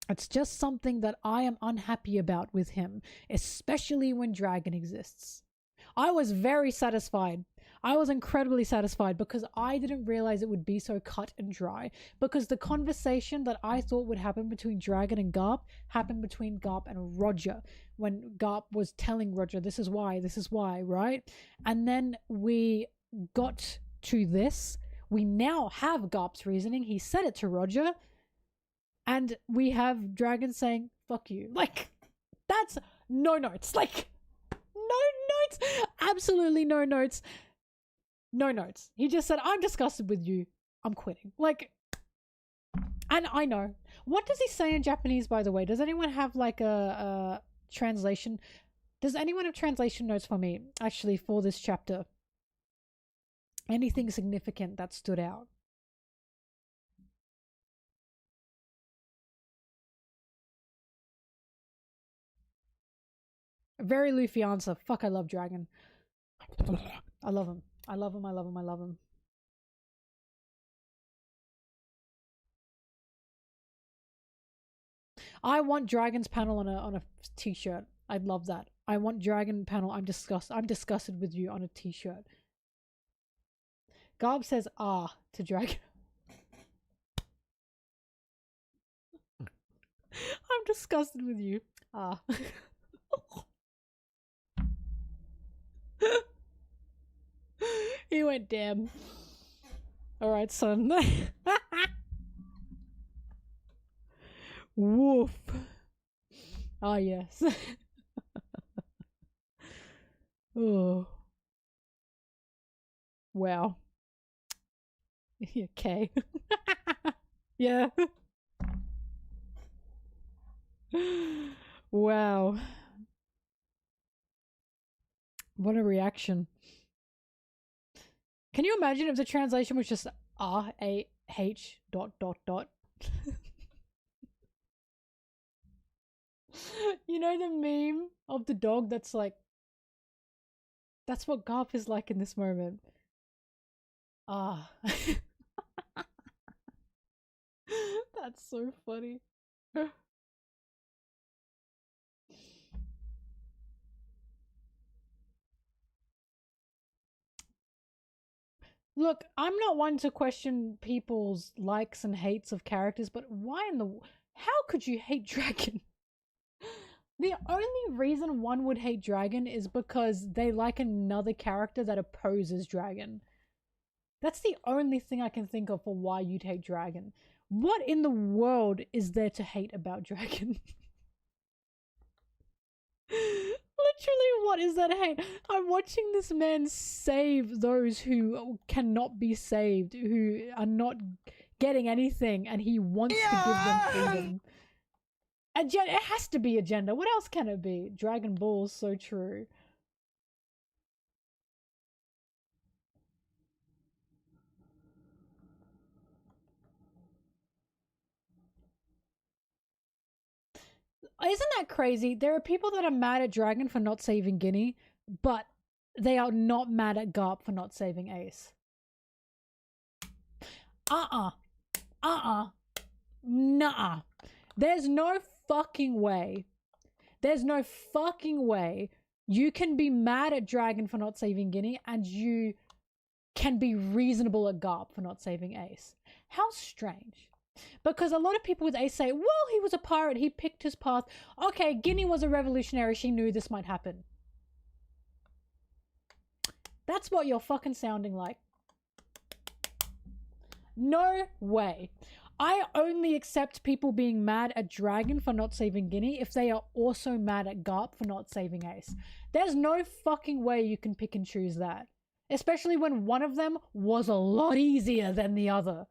It's just something that I am unhappy about with him, especially when Dragon exists. I was very satisfied. I was incredibly satisfied because I didn't realize it would be so cut and dry. Because the conversation that I thought would happen between Dragon and Garp happened between Garp and Roger. When Garp was telling Roger, this is why, right? And then we got to this. We now have Garp's reasoning. He said it to Roger. And we have Dragon saying, fuck you. Like, that's no notes. Like, no notes. Absolutely no notes. No notes. He just said, I'm disgusted with you. I'm quitting. Like, and I know. What does he say in Japanese, by the way? Does anyone have like a translation? Does anyone have translation notes for me, actually, for this chapter? Anything significant that stood out? A very Luffy answer. Fuck, I love Dragon. I love him. I love him. I love him. I love him. I want Dragon's panel on a t-shirt. I'd love that. I want Dragon panel. I'm disgusted with you on a t-shirt. Garb says ah to Dragon. I'm disgusted with you. Ah. He went, damn. Alright, son. Woof. Ah, yes. Oh. Wow. Okay. Yeah. Wow. What a reaction. Can you imagine if the translation was just R-A-H ... You know the meme of the dog that's like, that's what Garp is like in this moment. Ah. That's so funny. Look, I'm not one to question people's likes and hates of characters, but why in the... How could you hate Dragon? The only reason one would hate Dragon is because they like another character that opposes Dragon. That's the only thing I can think of for why you'd hate Dragon. What in the world is there to hate about Dragon? Literally, what is that hate? I'm watching this man save those who cannot be saved, who are not getting anything, and he wants to give them freedom. Agenda, it has to be agenda. What else can it be? Dragon Ball, so true. Isn't that crazy? There are people that are mad at Dragon for not saving Guinea, but they are not mad at Garp for not saving Ace. Nuh-uh. There's no fucking way. There's no fucking way you can be mad at Dragon for not saving Guinea and you can be reasonable at Garp for not saving Ace. How strange. Because a lot of people with Ace say, well, he was a pirate, he picked his path. Okay, Guinea was a revolutionary, she knew this might happen. That's what you're fucking sounding like. No way. I only accept people being mad at Dragon for not saving Guinea if they are also mad at Garp for not saving Ace. There's no fucking way you can pick and choose that. Especially when one of them was a lot easier than the other.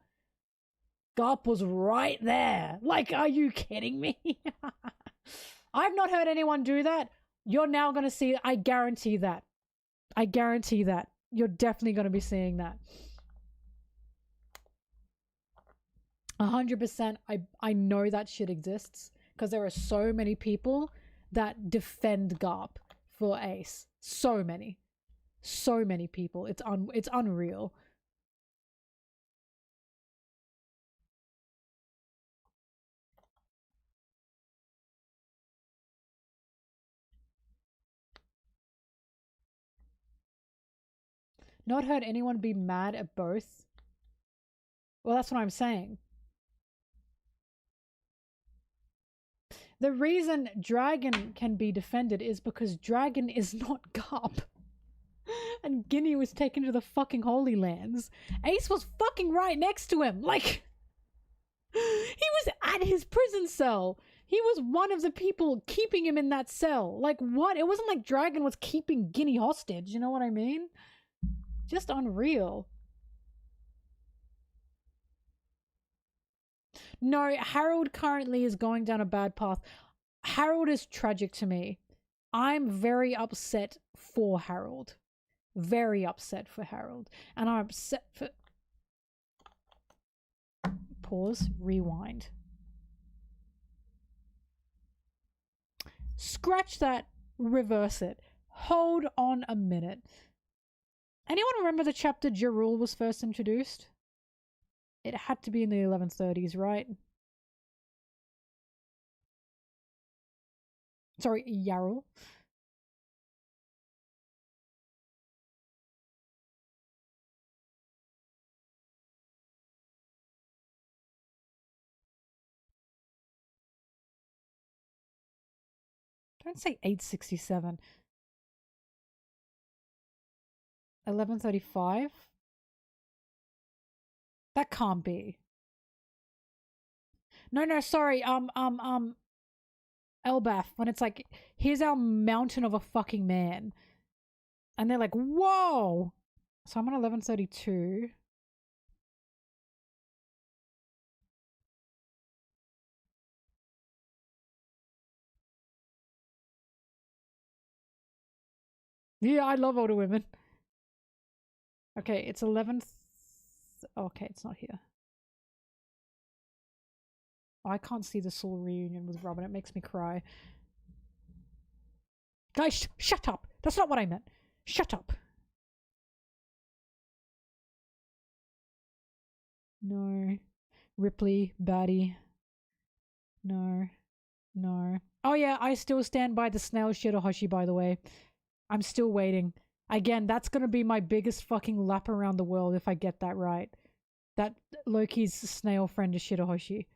Garp was right there. Like, are you kidding me? I've not heard anyone do that. You're now going to see it. I guarantee that. I guarantee that. You're definitely going to be seeing that. 100%. I know that shit exists because there are so many people that defend Garp for Ace. So many. So many people. It's unreal. Not heard anyone be mad at both. Well, that's what I'm saying. The reason Dragon can be defended is because Dragon is not Garp. and Ginny was taken to the fucking Holy Lands. Ace was fucking right next to him. Like, he was at his prison cell. He was one of the people keeping him in that cell. Like, what? It wasn't like Dragon was keeping Ginny hostage. You know what I mean? Just unreal. No, Harold currently is going down a bad path. Harold is tragic to me. I'm very upset for Harold. Very upset for Harold. And I'm upset for... Pause. Rewind. Scratch that. Reverse it. Hold on a minute. Anyone remember the chapter Jarul was first introduced? It had to be in the 1130s, right? Sorry, Yarul. Don't say 867. 1135? That can't be. No, sorry. Elbath, when it's like, here's our mountain of a fucking man. And they're like, whoa! So I'm on 1132. Yeah, I love older women. Okay, it's 11th. Okay, it's not here. Oh, I can't see the Saul reunion with Robin. It makes me cry. Guys, shut up! That's not what I meant. Shut up. No. Ripley, baddie. No. No. Oh yeah, I still stand by the snail Shirahoshi, by the way. I'm still waiting. Again, that's gonna be my biggest fucking lap around the world if I get that right. That Loki's snail friend is Shirahoshi.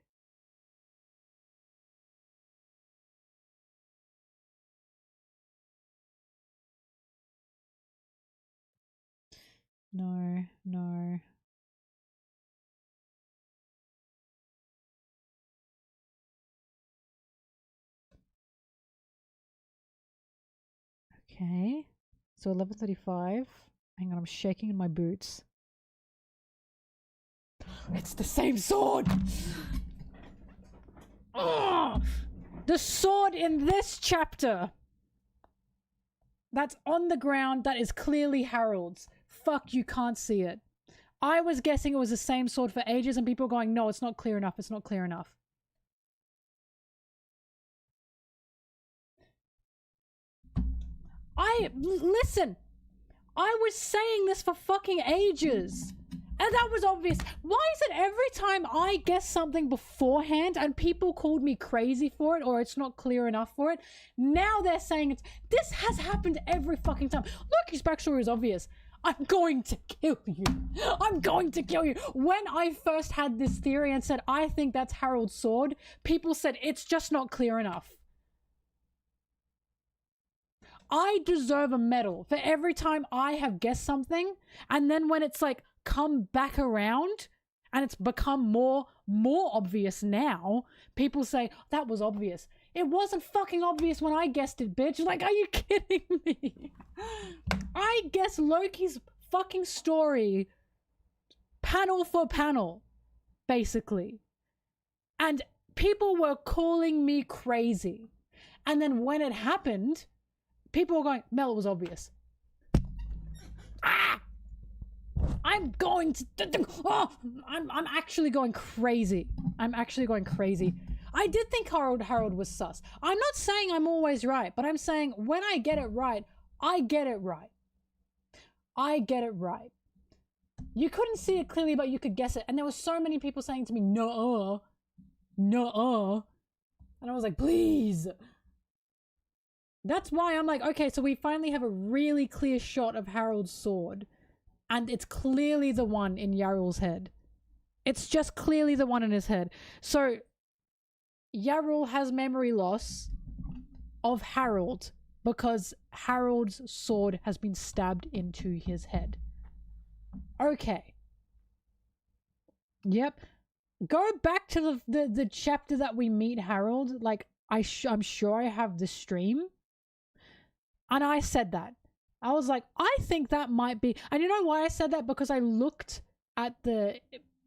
No, no. Okay. So 11:35. Hang on, I'm shaking in my boots. It's the same sword! Ugh! The sword in this chapter that's on the ground that is clearly Harold's. Fuck, you can't see it. I was guessing it was the same sword for ages and people were going, no, it's not clear enough, it's not clear enough. Listen, I was saying this for fucking ages. And that was obvious. Why is it every time I guess something beforehand and people called me crazy for it or it's not clear enough for it, now they're saying it's... This has happened every fucking time. Loki's backstory is obvious. I'm going to kill you. I'm going to kill you. When I first had this theory and said, I think that's Harold's sword, people said, it's just not clear enough. I deserve a medal for every time I have guessed something, and then when it's like come back around and it's become more obvious now, people say that was obvious. It wasn't fucking obvious when I guessed it, bitch. Like, are you kidding me? I guessed Loki's fucking story panel for panel, basically. And people were calling me crazy. And then when it happened, people were going, Mel, it was obvious. Ah! I'm going to... Oh, I'm actually going crazy. I'm actually going crazy. I did think Harold was sus. I'm not saying I'm always right, but I'm saying when I get it right, I get it right. I get it right. You couldn't see it clearly, but you could guess it. And there were so many people saying to me, no-uh. No-uh. And I was like, please. That's why I'm like, okay, so we finally have a really clear shot of Harold's sword. And it's clearly the one in Yarul's head. It's just clearly the one in his head. So, Yarul has memory loss of Harold because Harold's sword has been stabbed into his head. Okay. Yep. Go back to the chapter that we meet Harold. Like, I'm sure I have the stream. And I said that. I was like, I think that might be... And you know why I said that? Because I looked at the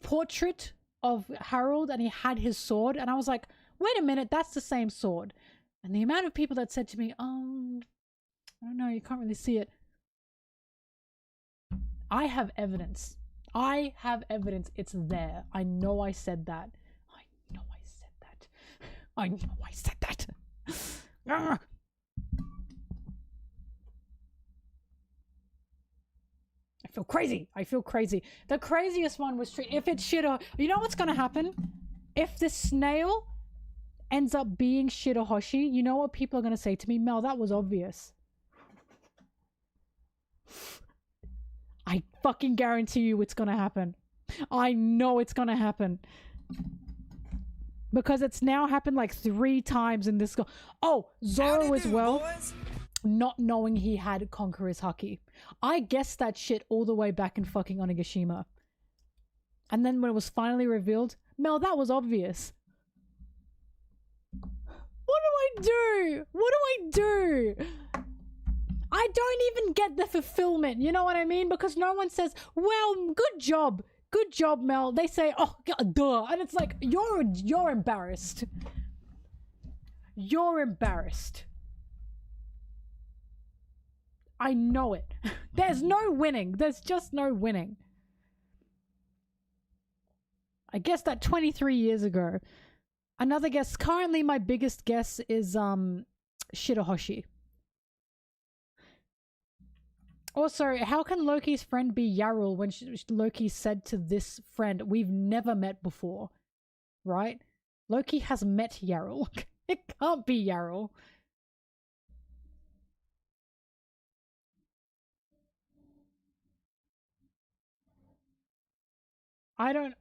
portrait of Harold and he had his sword. And I was like, wait a minute, that's the same sword. And the amount of people that said to me, I don't know, you can't really see it. I have evidence. I have evidence. It's there. I know I said that. I know I said that. I know I said that. I feel crazy. I feel crazy. The craziest one was if it's Shirahoshi. You know what's gonna happen? If the snail ends up being Shirahoshi, you know what people are gonna say to me? Mel, that was obvious. I fucking guarantee you it's gonna happen. I know it's gonna happen. Because it's now happened like 3 times in this... Oh, Zoro as well. Boys? Not knowing he had Conqueror's Haki. I guessed that shit all the way back in fucking Onigashima. And then when it was finally revealed, Mel, that was obvious. What do I do? What do I do? I don't even get the fulfillment, you know what I mean? Because no one says, well, good job. Good job, Mel. They say, oh, duh. And it's like, you're embarrassed. You're embarrassed. I know it. There's no winning. There's just no winning. I guessed that 23 years ago. Another guess. Currently, my biggest guess is Shirahoshi. Also, how can Loki's friend be Yarl when Loki said to this friend, we've never met before, right? Loki has met Yarl. It can't be Yarl. I don't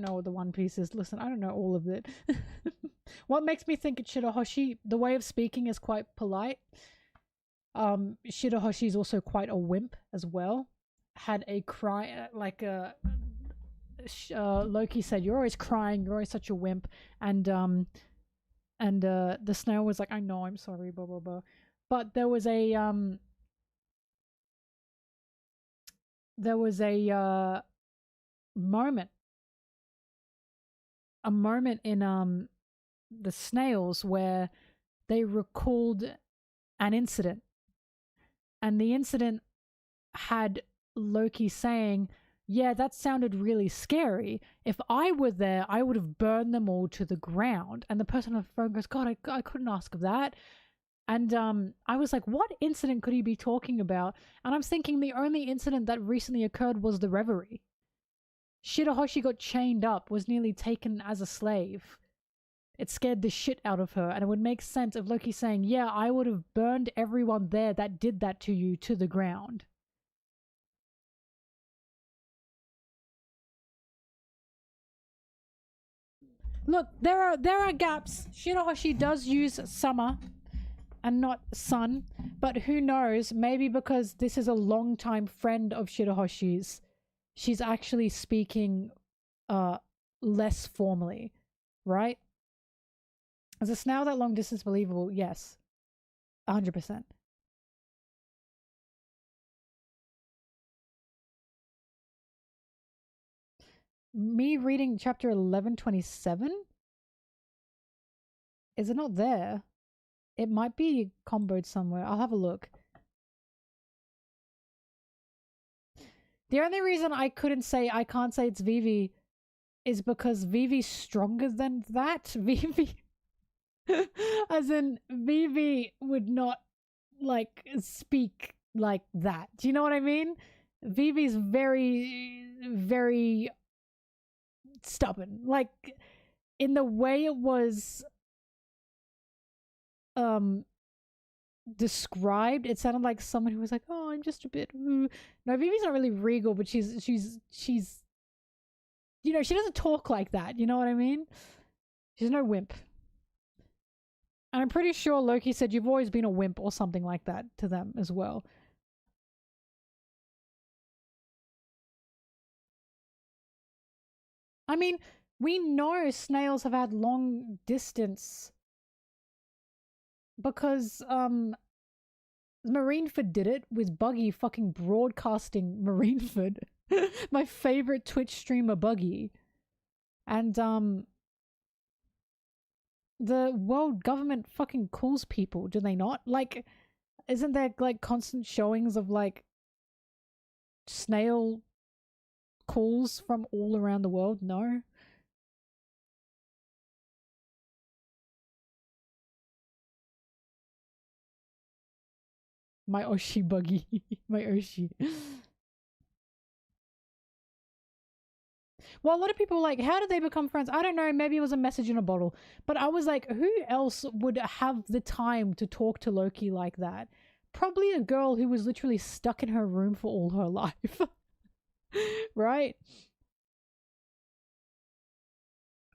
know what the One Piece is. Listen, I don't know all of it. What makes me think it's Shirahoshi, the way of speaking is quite polite. Shirahoshi is also quite a wimp as well. Had a cry, Loki said, you're always crying, you're always such a wimp. And the snail was like, I know, I'm sorry, blah, blah, blah. But there was a moment in the snails where they recalled an incident, and the incident had Loki saying, yeah, that sounded really scary. If I were there, I would have burned them all to the ground. And the person on the phone goes, God, I couldn't ask of that. And I was like, what incident could he be talking about? And I'm thinking the only incident that recently occurred was the Reverie. Shirahoshi got chained up, was nearly taken as a slave. It scared the shit out of her, and it would make sense of Loki saying, yeah, I would have burned everyone there that did that to you to the ground. Look, there are gaps. Shirahoshi does use summer and not sun, but who knows, maybe because this is a long-time friend of Shirahoshi's, she's actually speaking less formally, right? Is a snail that long distance believable? Yes. 100%. Me reading chapter 1127? Is it not there? It might be comboed somewhere. I'll have a look. The only reason I can't say it's Vivi is because Vivi's stronger than that. Vivi... As in, Vivi would not, like, speak like that. Do you know what I mean? Vivi's very, very stubborn. Like, in the way it was described, it sounded like someone who was like, oh, I'm just a bit... No, Vivi's not really regal, but she's you know, she doesn't talk like that. You know what I mean? She's no wimp. And I'm pretty sure Loki said you've always been a wimp or something like that to them as well. I mean, we know snails have had long distance because Marineford did it with Buggy fucking broadcasting Marineford. My favorite Twitch streamer Buggy. And the world government fucking calls people, do they not? Like, isn't there like constant showings of like snail calls from all around the world? No. My Oshi Buggy. My Oshi. Well, a lot of people were like, how did they become friends? I don't know. Maybe it was a message in a bottle. But I was like, who else would have the time to talk to Loki like that? Probably a girl who was literally stuck in her room for all her life. Right?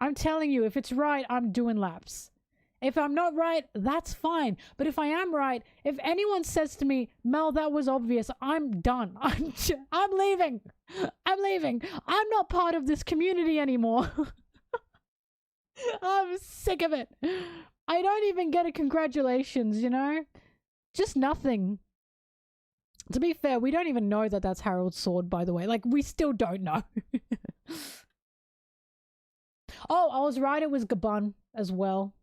I'm telling you, if it's right, I'm doing laps. If I'm not right, that's fine. But if I am right, if anyone says to me, Mel, that was obvious, I'm done. I'm leaving. I'm leaving. I'm not part of this community anymore. I'm sick of it. I don't even get a congratulations, you know? Just nothing. To be fair, we don't even know that that's Harold's sword, by the way. Like, we still don't know. Oh, I was right. It was Gabon as well.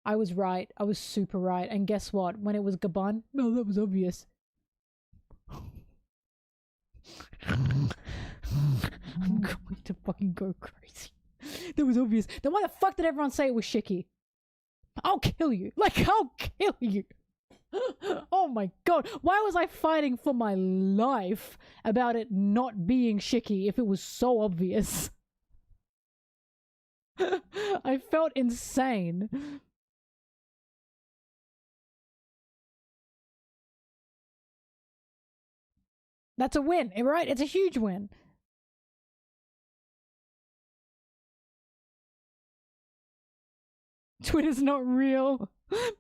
I was right. I was super right. And guess what? When it was Gabon, no, that was obvious. I'm going to fucking go crazy. That was obvious. Then why the fuck did everyone say it was Shiki? I'll kill you. Like, I'll kill you. Oh my god. Why was I fighting for my life about it not being Shiki if it was so obvious? I felt insane. That's a win, right? It's a huge win. Twitter's not real.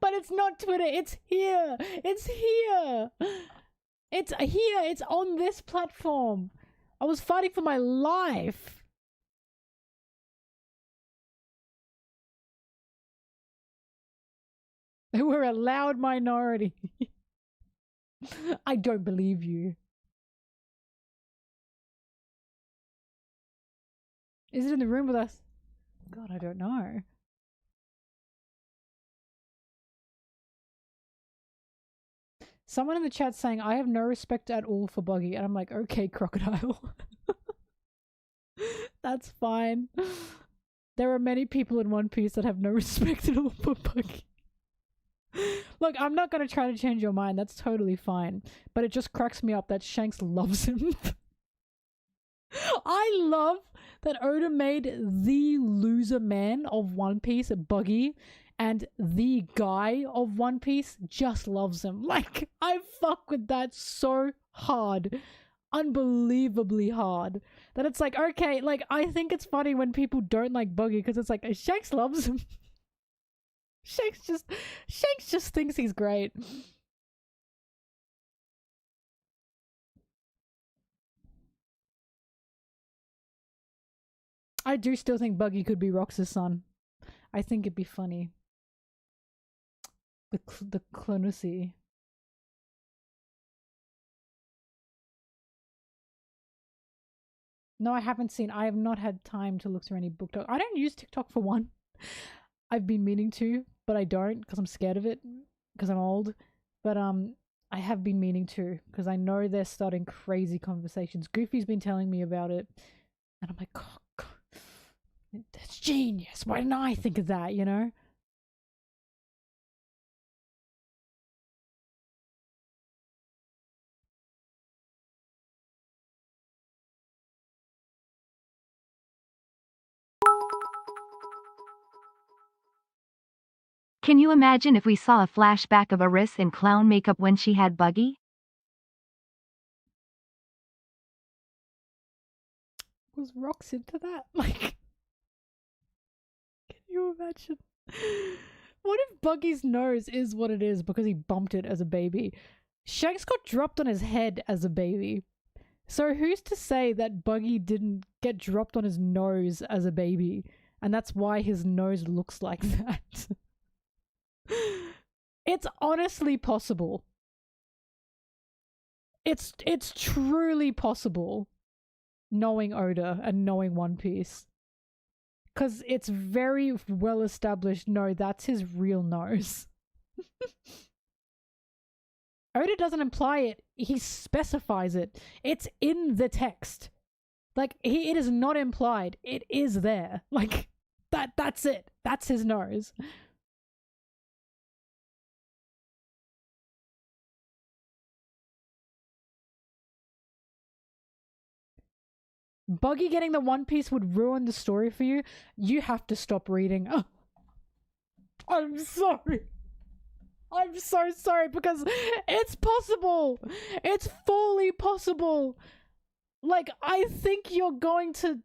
But it's not Twitter. It's here. It's here. It's here. It's on this platform. I was fighting for my life. We're a loud minority. I don't believe you. Is it in the room with us? God, I don't know. Someone in the chat saying, I have no respect at all for Buggy. And I'm like, okay, crocodile. That's fine. There are many people in One Piece that have no respect at all for Buggy. Look, I'm not going to try to change your mind. That's totally fine. But it just cracks me up that Shanks loves him. I love that Oda made the loser man of One Piece, Buggy, and the guy of One Piece just loves him. Like, I fuck with that so hard. Unbelievably hard. That it's like, okay, like, I think it's funny when people don't like Buggy because it's like, Shanks loves him. Shanks just thinks he's great. I do still think Buggy could be Rox's son. I think it'd be funny. The clonacy. No, I haven't seen. I have not had time to look through any book talk. I don't use TikTok for one. I've been meaning to, but I don't because I'm scared of it because I'm old. But I have been meaning to because I know they're starting crazy conversations. Goofy's been telling me about it, and I'm like, oh, God, that's genius. Why didn't I think of that? You know. Can you imagine if we saw a flashback of Aris in clown makeup when she had Buggy? Was Rox into that? Like, can you imagine? What if Buggy's nose is what it is because he bumped it as a baby? Shanks got dropped on his head as a baby. So who's to say that Buggy didn't get dropped on his nose as a baby, and that's why his nose looks like that? It's honestly possible. It's truly possible, knowing Oda and knowing One Piece. Because it's very well established, no, that's his real nose. Oda doesn't imply it, he specifies it. It's in the text. Like, it is not implied, it is there. Like, that's it. That's his nose. Buggy getting the One Piece would ruin the story for you. You have to stop reading. Oh, I'm sorry. I'm so sorry because it's possible. It's fully possible. Like, I think you're going to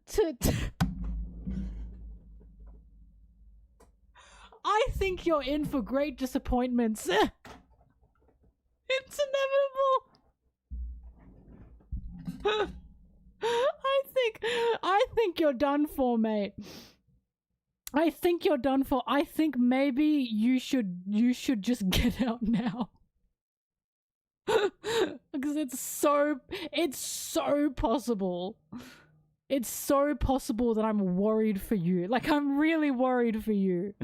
I think you're in for great disappointments. It's inevitable. I think you're done for, mate. I think you're done for. I think maybe you should just get out now. Because it's so possible. It's so possible that I'm worried for you. Like, I'm really worried for you.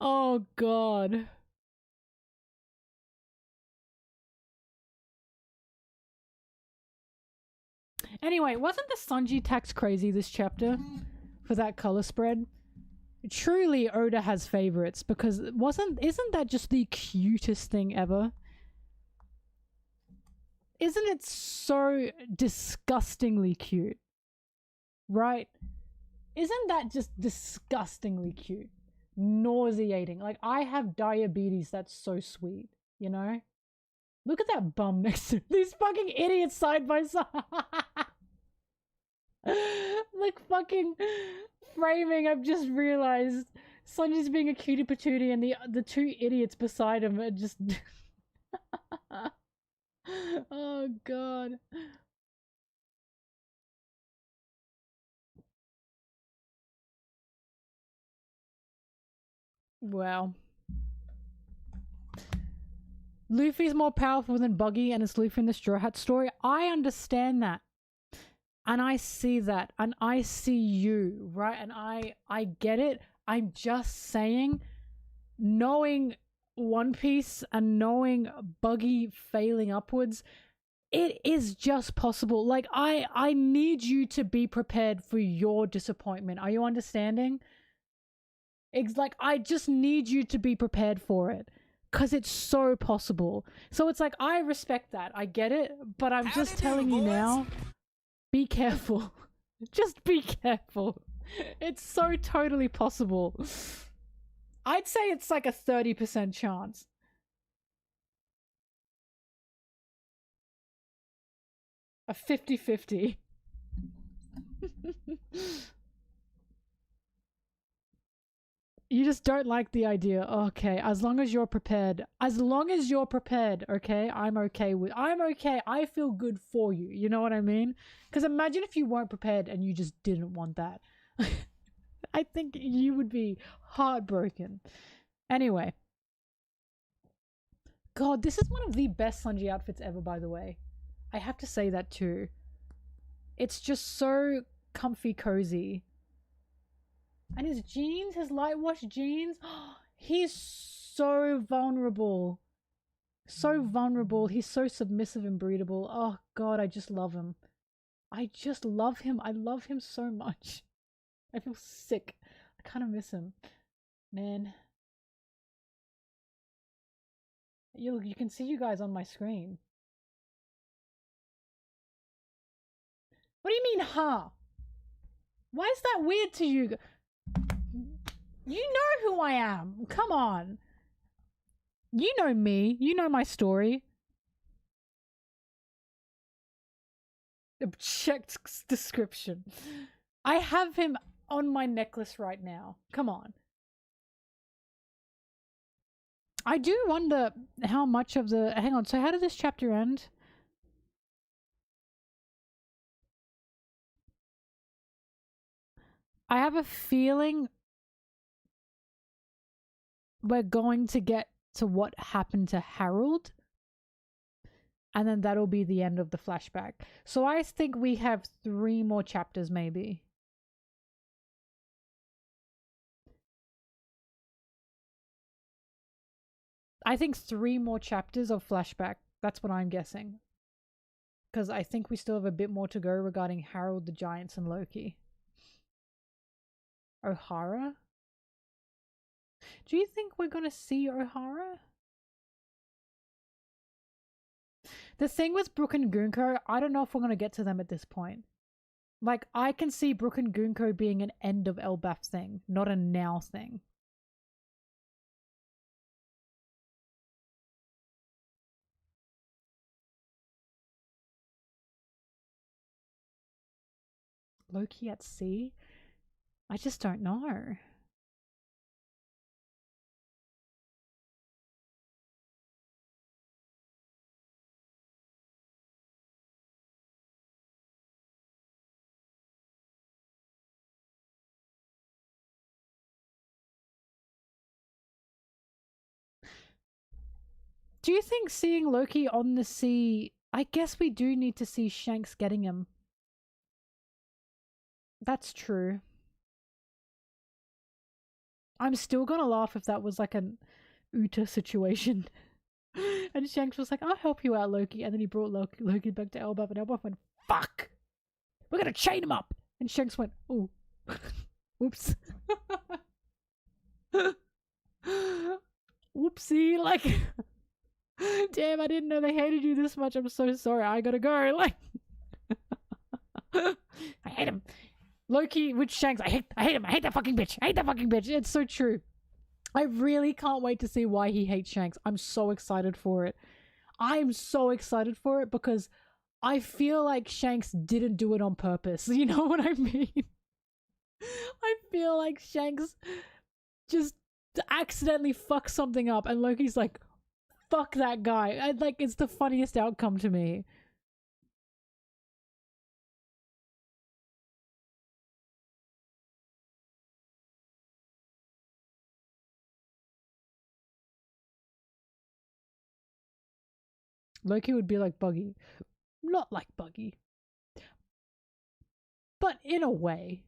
Oh god. Anyway, wasn't the Sanji tax crazy this chapter for that color spread? Truly, Oda has favorites because isn't that just the cutest thing ever? Isn't it so disgustingly cute? Right? Isn't that just disgustingly cute? Nauseating. Like, I have diabetes, that's so sweet, you know? Look at that bum next to these fucking idiots side by side. Like, fucking framing, I've just realized Sanji's being a cutie patootie and the two idiots beside him are just oh god. Wow. Luffy's more powerful than Buggy and it's Luffy in the Straw Hat story. I understand that. And I see that. And I see you, right? And I get it. I'm just saying, knowing One Piece and knowing Buggy failing upwards, it is just possible. Like, I need you to be prepared for your disappointment. Are you understanding? It's like, I just need you to be prepared for it. Because it's so possible. So it's like, I respect that. I get it. But I'm just telling you now, be careful. Just be careful. It's so totally possible. I'd say it's like a 30% chance. A 50-50. You just don't like the idea. Okay, as long as you're prepared. As long as you're prepared, okay? I'm okay. I feel good for you. You know what I mean? Because imagine if you weren't prepared and you just didn't want that. I think you would be heartbroken. Anyway. God, this is one of the best Sanji outfits ever, by the way. I have to say that too. It's just so comfy cozy. And his jeans, his light wash jeans, he's so vulnerable. So vulnerable. He's so submissive and breedable. Oh god, I just love him. I just love him. I love him so much. I feel sick. I kind of miss him. Man. You can see you guys on my screen. What do you mean, huh? Why is that weird to you? You know who I am. Come on. You know me. You know my story. Checked description. I have him on my necklace right now. Come on. I do wonder how much of the... Hang on, so how did this chapter end? I have a feeling we're going to get to what happened to Harold. And then that'll be the end of the flashback. So I think we have 3 more chapters, maybe. I think 3 more chapters of flashback. That's what I'm guessing. Because I think we still have a bit more to go regarding Harold, the Giants, and Loki. O'Hara? Do you think we're going to see O'Hara? The thing with Brook and Gunko, I don't know if we're going to get to them at this point. Like, I can see Brook and Gunko being an end of Elbaf thing, not a now thing. Loki at sea? I just don't know. Do you think seeing Loki on the sea... I guess we do need to see Shanks getting him. That's true. I'm still gonna laugh if that was like an Uta situation. And Shanks was like, I'll help you out, Loki. And then he brought Loki back to Elbaf, and Elbaf went, fuck! We're gonna chain him up! And Shanks went, oh. Oops. Whoopsie, like... Damn, I didn't know they hated you this much. I'm so sorry. I gotta go. Like, I hate him. Loki with Shanks. I hate him. I hate that fucking bitch. I hate that fucking bitch. It's so true. I really can't wait to see why he hates Shanks. I'm so excited for it. I'm so excited for it because I feel like Shanks didn't do it on purpose. You know what I mean? I feel like Shanks just accidentally fucked something up, and Loki's like, fuck that guy. And like, it's the funniest outcome to me. Loki would be like Buggy. Not like Buggy. But in a way.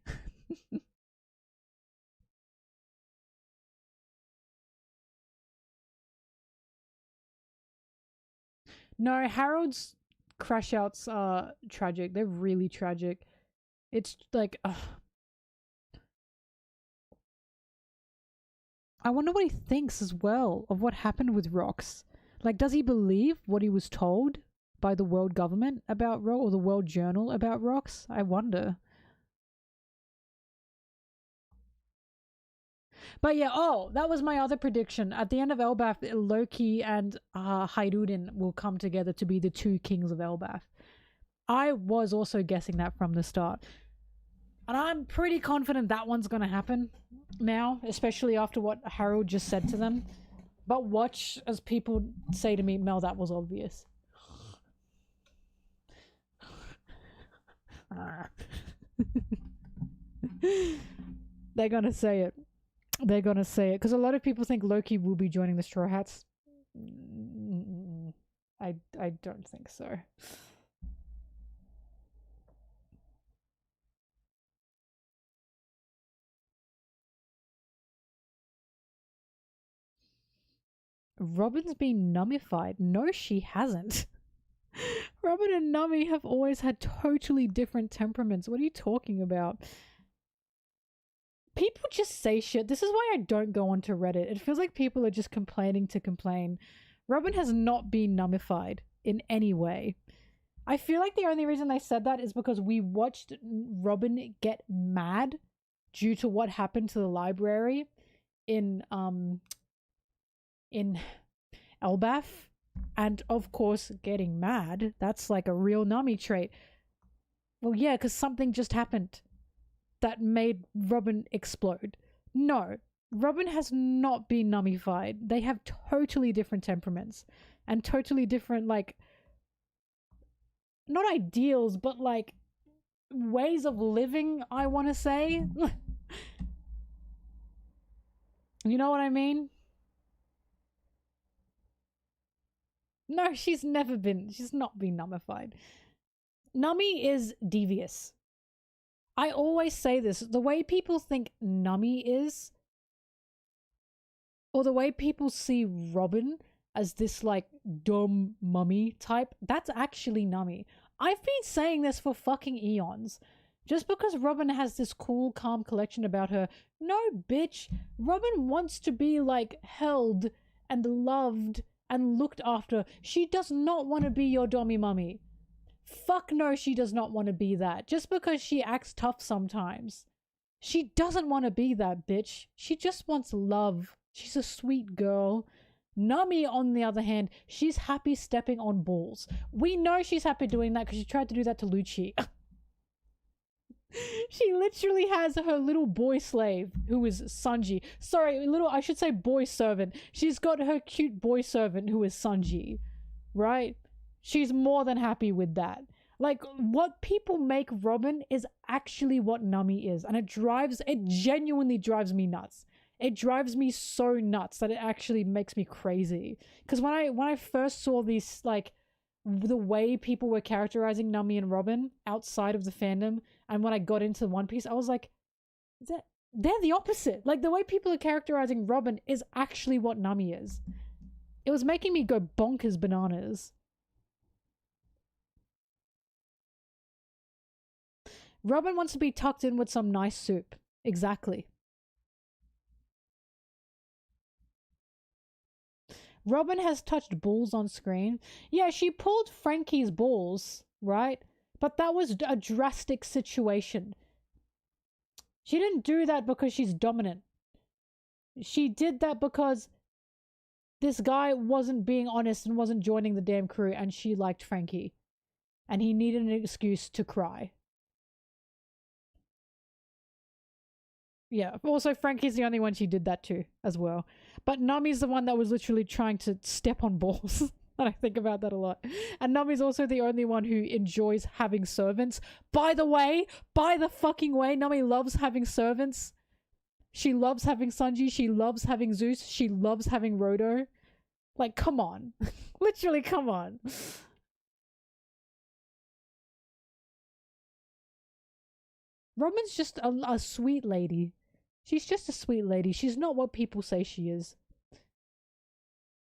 No, Harold's crash outs are tragic. They're really tragic. It's like, I wonder what he thinks as well of what happened with Rox. Like, does he believe what he was told by the world government about Rox, or the world journal about Rox? I wonder. But yeah, oh, that was my other prediction. At the end of Elbaf, Loki and Hyrule will come together to be the 2 kings of Elbaf. I was also guessing that from the start. And I'm pretty confident that one's going to happen now, especially after what Harold just said to them. But watch as people say to me, Mel, that was obvious. They're going to say it. They're gonna say it because a lot of people think Loki will be joining the Straw Hats. I don't think so. Robin's been nummified. No, she hasn't. Robin and Nummy have always had totally different temperaments. What are you talking about? People just say shit. This is why I don't go onto Reddit. It feels like people are just complaining to complain. Robin has not been nummified in any way. I feel like the only reason they said that is because we watched Robin get mad due to what happened to the library in Elbaf. And of course, getting mad, that's like a real Nummy trait. Well, yeah, because something just happened. that made Robin explode. No, Robin has not been nummified. They have totally different temperaments and totally different, like, not ideals, but like ways of living, I want to say. You know what I mean? No, she's not been nummified. Nummy is devious. I always say this, the way people think Nummy is, or the way people see Robin as this like dumb mummy type, that's actually Nummy. I've been saying this for fucking eons. Just because Robin has this cool, calm collection about her, no, bitch. Robin wants to be like held and loved and looked after. She does not want to be your dummy mummy. Fuck no, she does not want to be that. Just because she acts tough sometimes. She doesn't want to be that, bitch. She just wants love. She's a sweet girl. Nummy, on the other hand, she's happy stepping on balls. We know she's happy doing that because she tried to do that to Lucci. She literally has her little boy slave, who is Sanji. Sorry, I should say boy servant. She's got her cute boy servant, who is Sanji. Right? She's more than happy with that. Like, what people make Robin is actually what Nummy is. And it genuinely drives me nuts. It drives me so nuts that it actually makes me crazy. Because when I first saw these, like, the way people were characterizing Nummy and Robin outside of the fandom, and when I got into One Piece, I was like, they're the opposite. Like, the way people are characterizing Robin is actually what Nummy is. It was making me go bonkers bananas. Robin wants to be tucked in with some nice soup. Exactly. Robin has touched balls on screen. Yeah, she pulled Frankie's balls, right? But that was a drastic situation. She didn't do that because she's dominant. She did that because this guy wasn't being honest and wasn't joining the damn crew, and she liked Frankie. And he needed an excuse to cry. Yeah, also Frankie's the only one she did that to as well. But Nummy's the one that was literally trying to step on balls. And I think about that a lot. And Nummy's also the only one who enjoys having servants. By the fucking way, Nummy loves having servants. She loves having Sanji. She loves having Zeus. She loves having Rodo. Like, come on. Literally, come on. Robin's just a sweet lady. She's just a sweet lady. She's not what people say she is.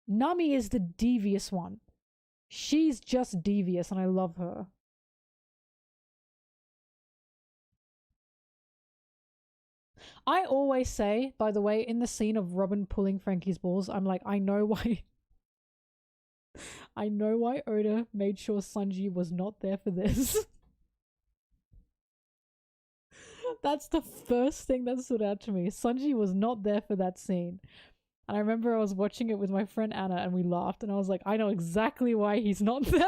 Nummy is the devious one. She's just devious, and I love her. I always say, by the way, in the scene of Robin pulling Frankie's balls, I'm like, I know why Oda made sure Sanji was not there for this. That's the first thing that stood out to me. Sanji was not there for that scene. And I remember I was watching it with my friend Anna and we laughed and I was like, I know exactly why he's not there.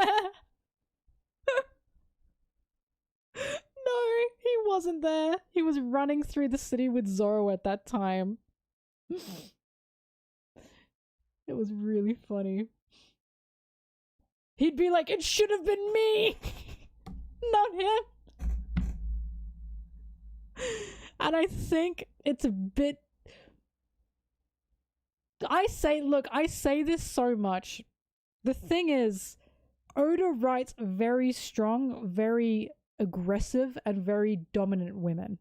No, he wasn't there. He was running through the city with Zoro at that time. It was really funny. He'd be like, it should have been me, not him. And I think it's a bit... I say this so much. The thing is, Oda writes very strong, very aggressive, and very dominant women.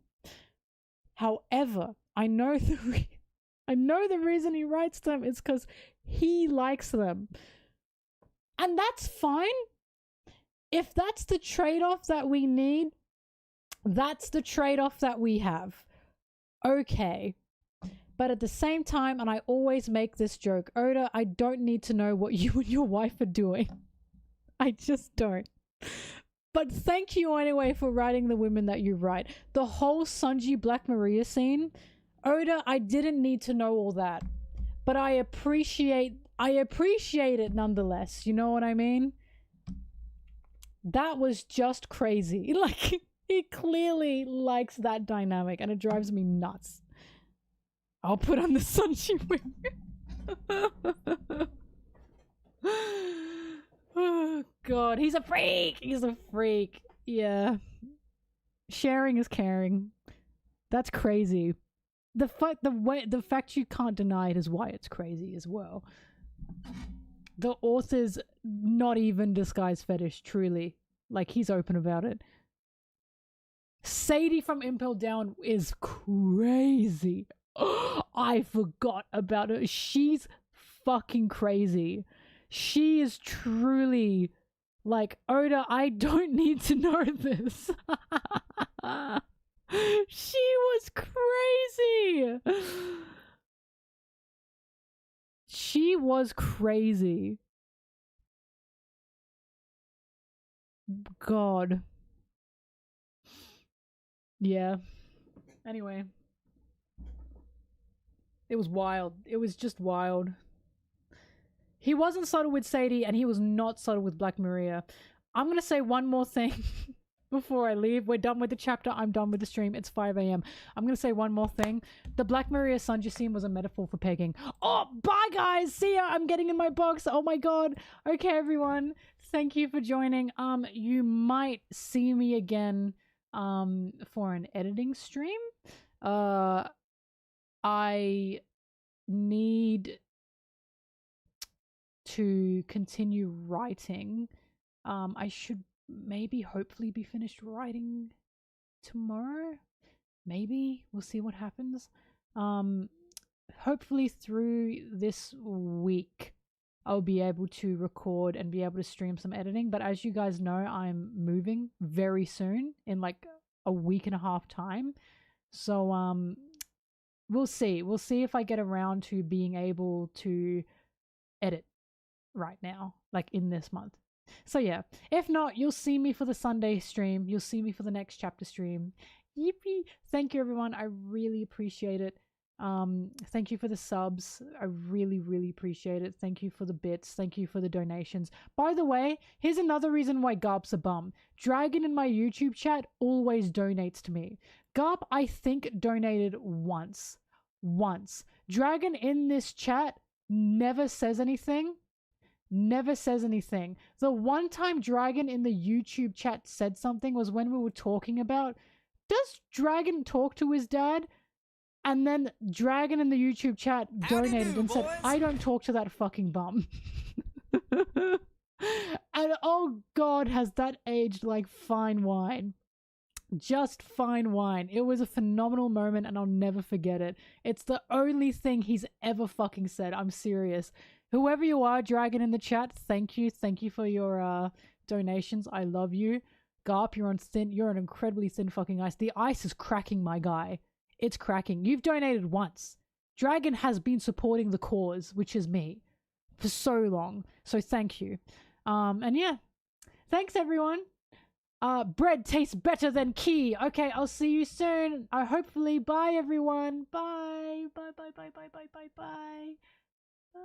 However, I know the reason he writes them is because he likes them. And that's fine. If that's the trade-off that we need, that's the trade-off that we have. Okay. But at the same time, and I always make this joke, Oda, I don't need to know what you and your wife are doing. I just don't. But thank you anyway for writing the women that you write. The whole Sanji Black Maria scene, Oda, I didn't need to know all that. But I appreciate it nonetheless. You know what I mean? That was just crazy. Like, He clearly likes that dynamic, and it drives me nuts. I'll put on the Sunshi wing. Oh god, he's a freak! He's a freak. Yeah. Sharing is caring. That's crazy. The fact you can't deny it is why it's crazy as well. The author's not even disguised fetish, truly. Like, he's open about it. Sadie from Impel Down is crazy. I forgot about her. She's fucking crazy. She is truly like, Oda, I don't need to know this. She was crazy. She was crazy. God. Yeah. Anyway. It was wild. It was just wild. He wasn't subtle with Sadie, and he was not subtle with Black Maria. I'm gonna say one more thing before I leave. We're done with the chapter. I'm done with the stream. It's 5 a.m. I'm gonna say one more thing. The Black Maria Sanji scene was a metaphor for pegging. Oh, bye guys! See ya! I'm getting in my box. Oh my god. Okay, everyone. Thank you for joining. You might see me again for an editing stream. I need to continue writing. I should maybe hopefully be finished writing tomorrow. Maybe. We'll see what happens. Hopefully through this week I'll be able to record and be able to stream some editing, but as you guys know, I'm moving very soon, in like a week and a half time. So we'll see. We'll see if I get around to being able to edit right now, like in this month. So yeah, if not, you'll see me for the Sunday stream. You'll see me for the next chapter stream. Yippee! Thank you, everyone. I really appreciate it. Thank you for the subs. I really, really appreciate it. Thank you for the bits. Thank you for the donations. By the way, here's another reason why Garp's a bum. Dragon in my YouTube chat always donates to me. Garp, I think, donated once. Dragon in this chat never says anything. Never says anything. The one time Dragon in the YouTube chat said something was when we were talking about, does Dragon talk to his dad? And then Dragon in the YouTube chat donated and said, I don't talk to that fucking bum. And oh god, has that aged like fine wine. Just fine wine. It was a phenomenal moment and I'll never forget it. It's the only thing he's ever fucking said. I'm serious. Whoever you are, Dragon in the chat, thank you. Thank you for your donations. I love you. Garp, you're on incredibly thin fucking ice. The ice is cracking, my guy. It's cracking. You've donated once. Dragon has been supporting the cause, which is me, for so long. So thank you. And yeah. Thanks, everyone. Bread tastes better than key. Okay, I'll see you soon. Hopefully. Bye, everyone. Bye. Bye, bye, bye, bye, bye, bye, bye. Bye.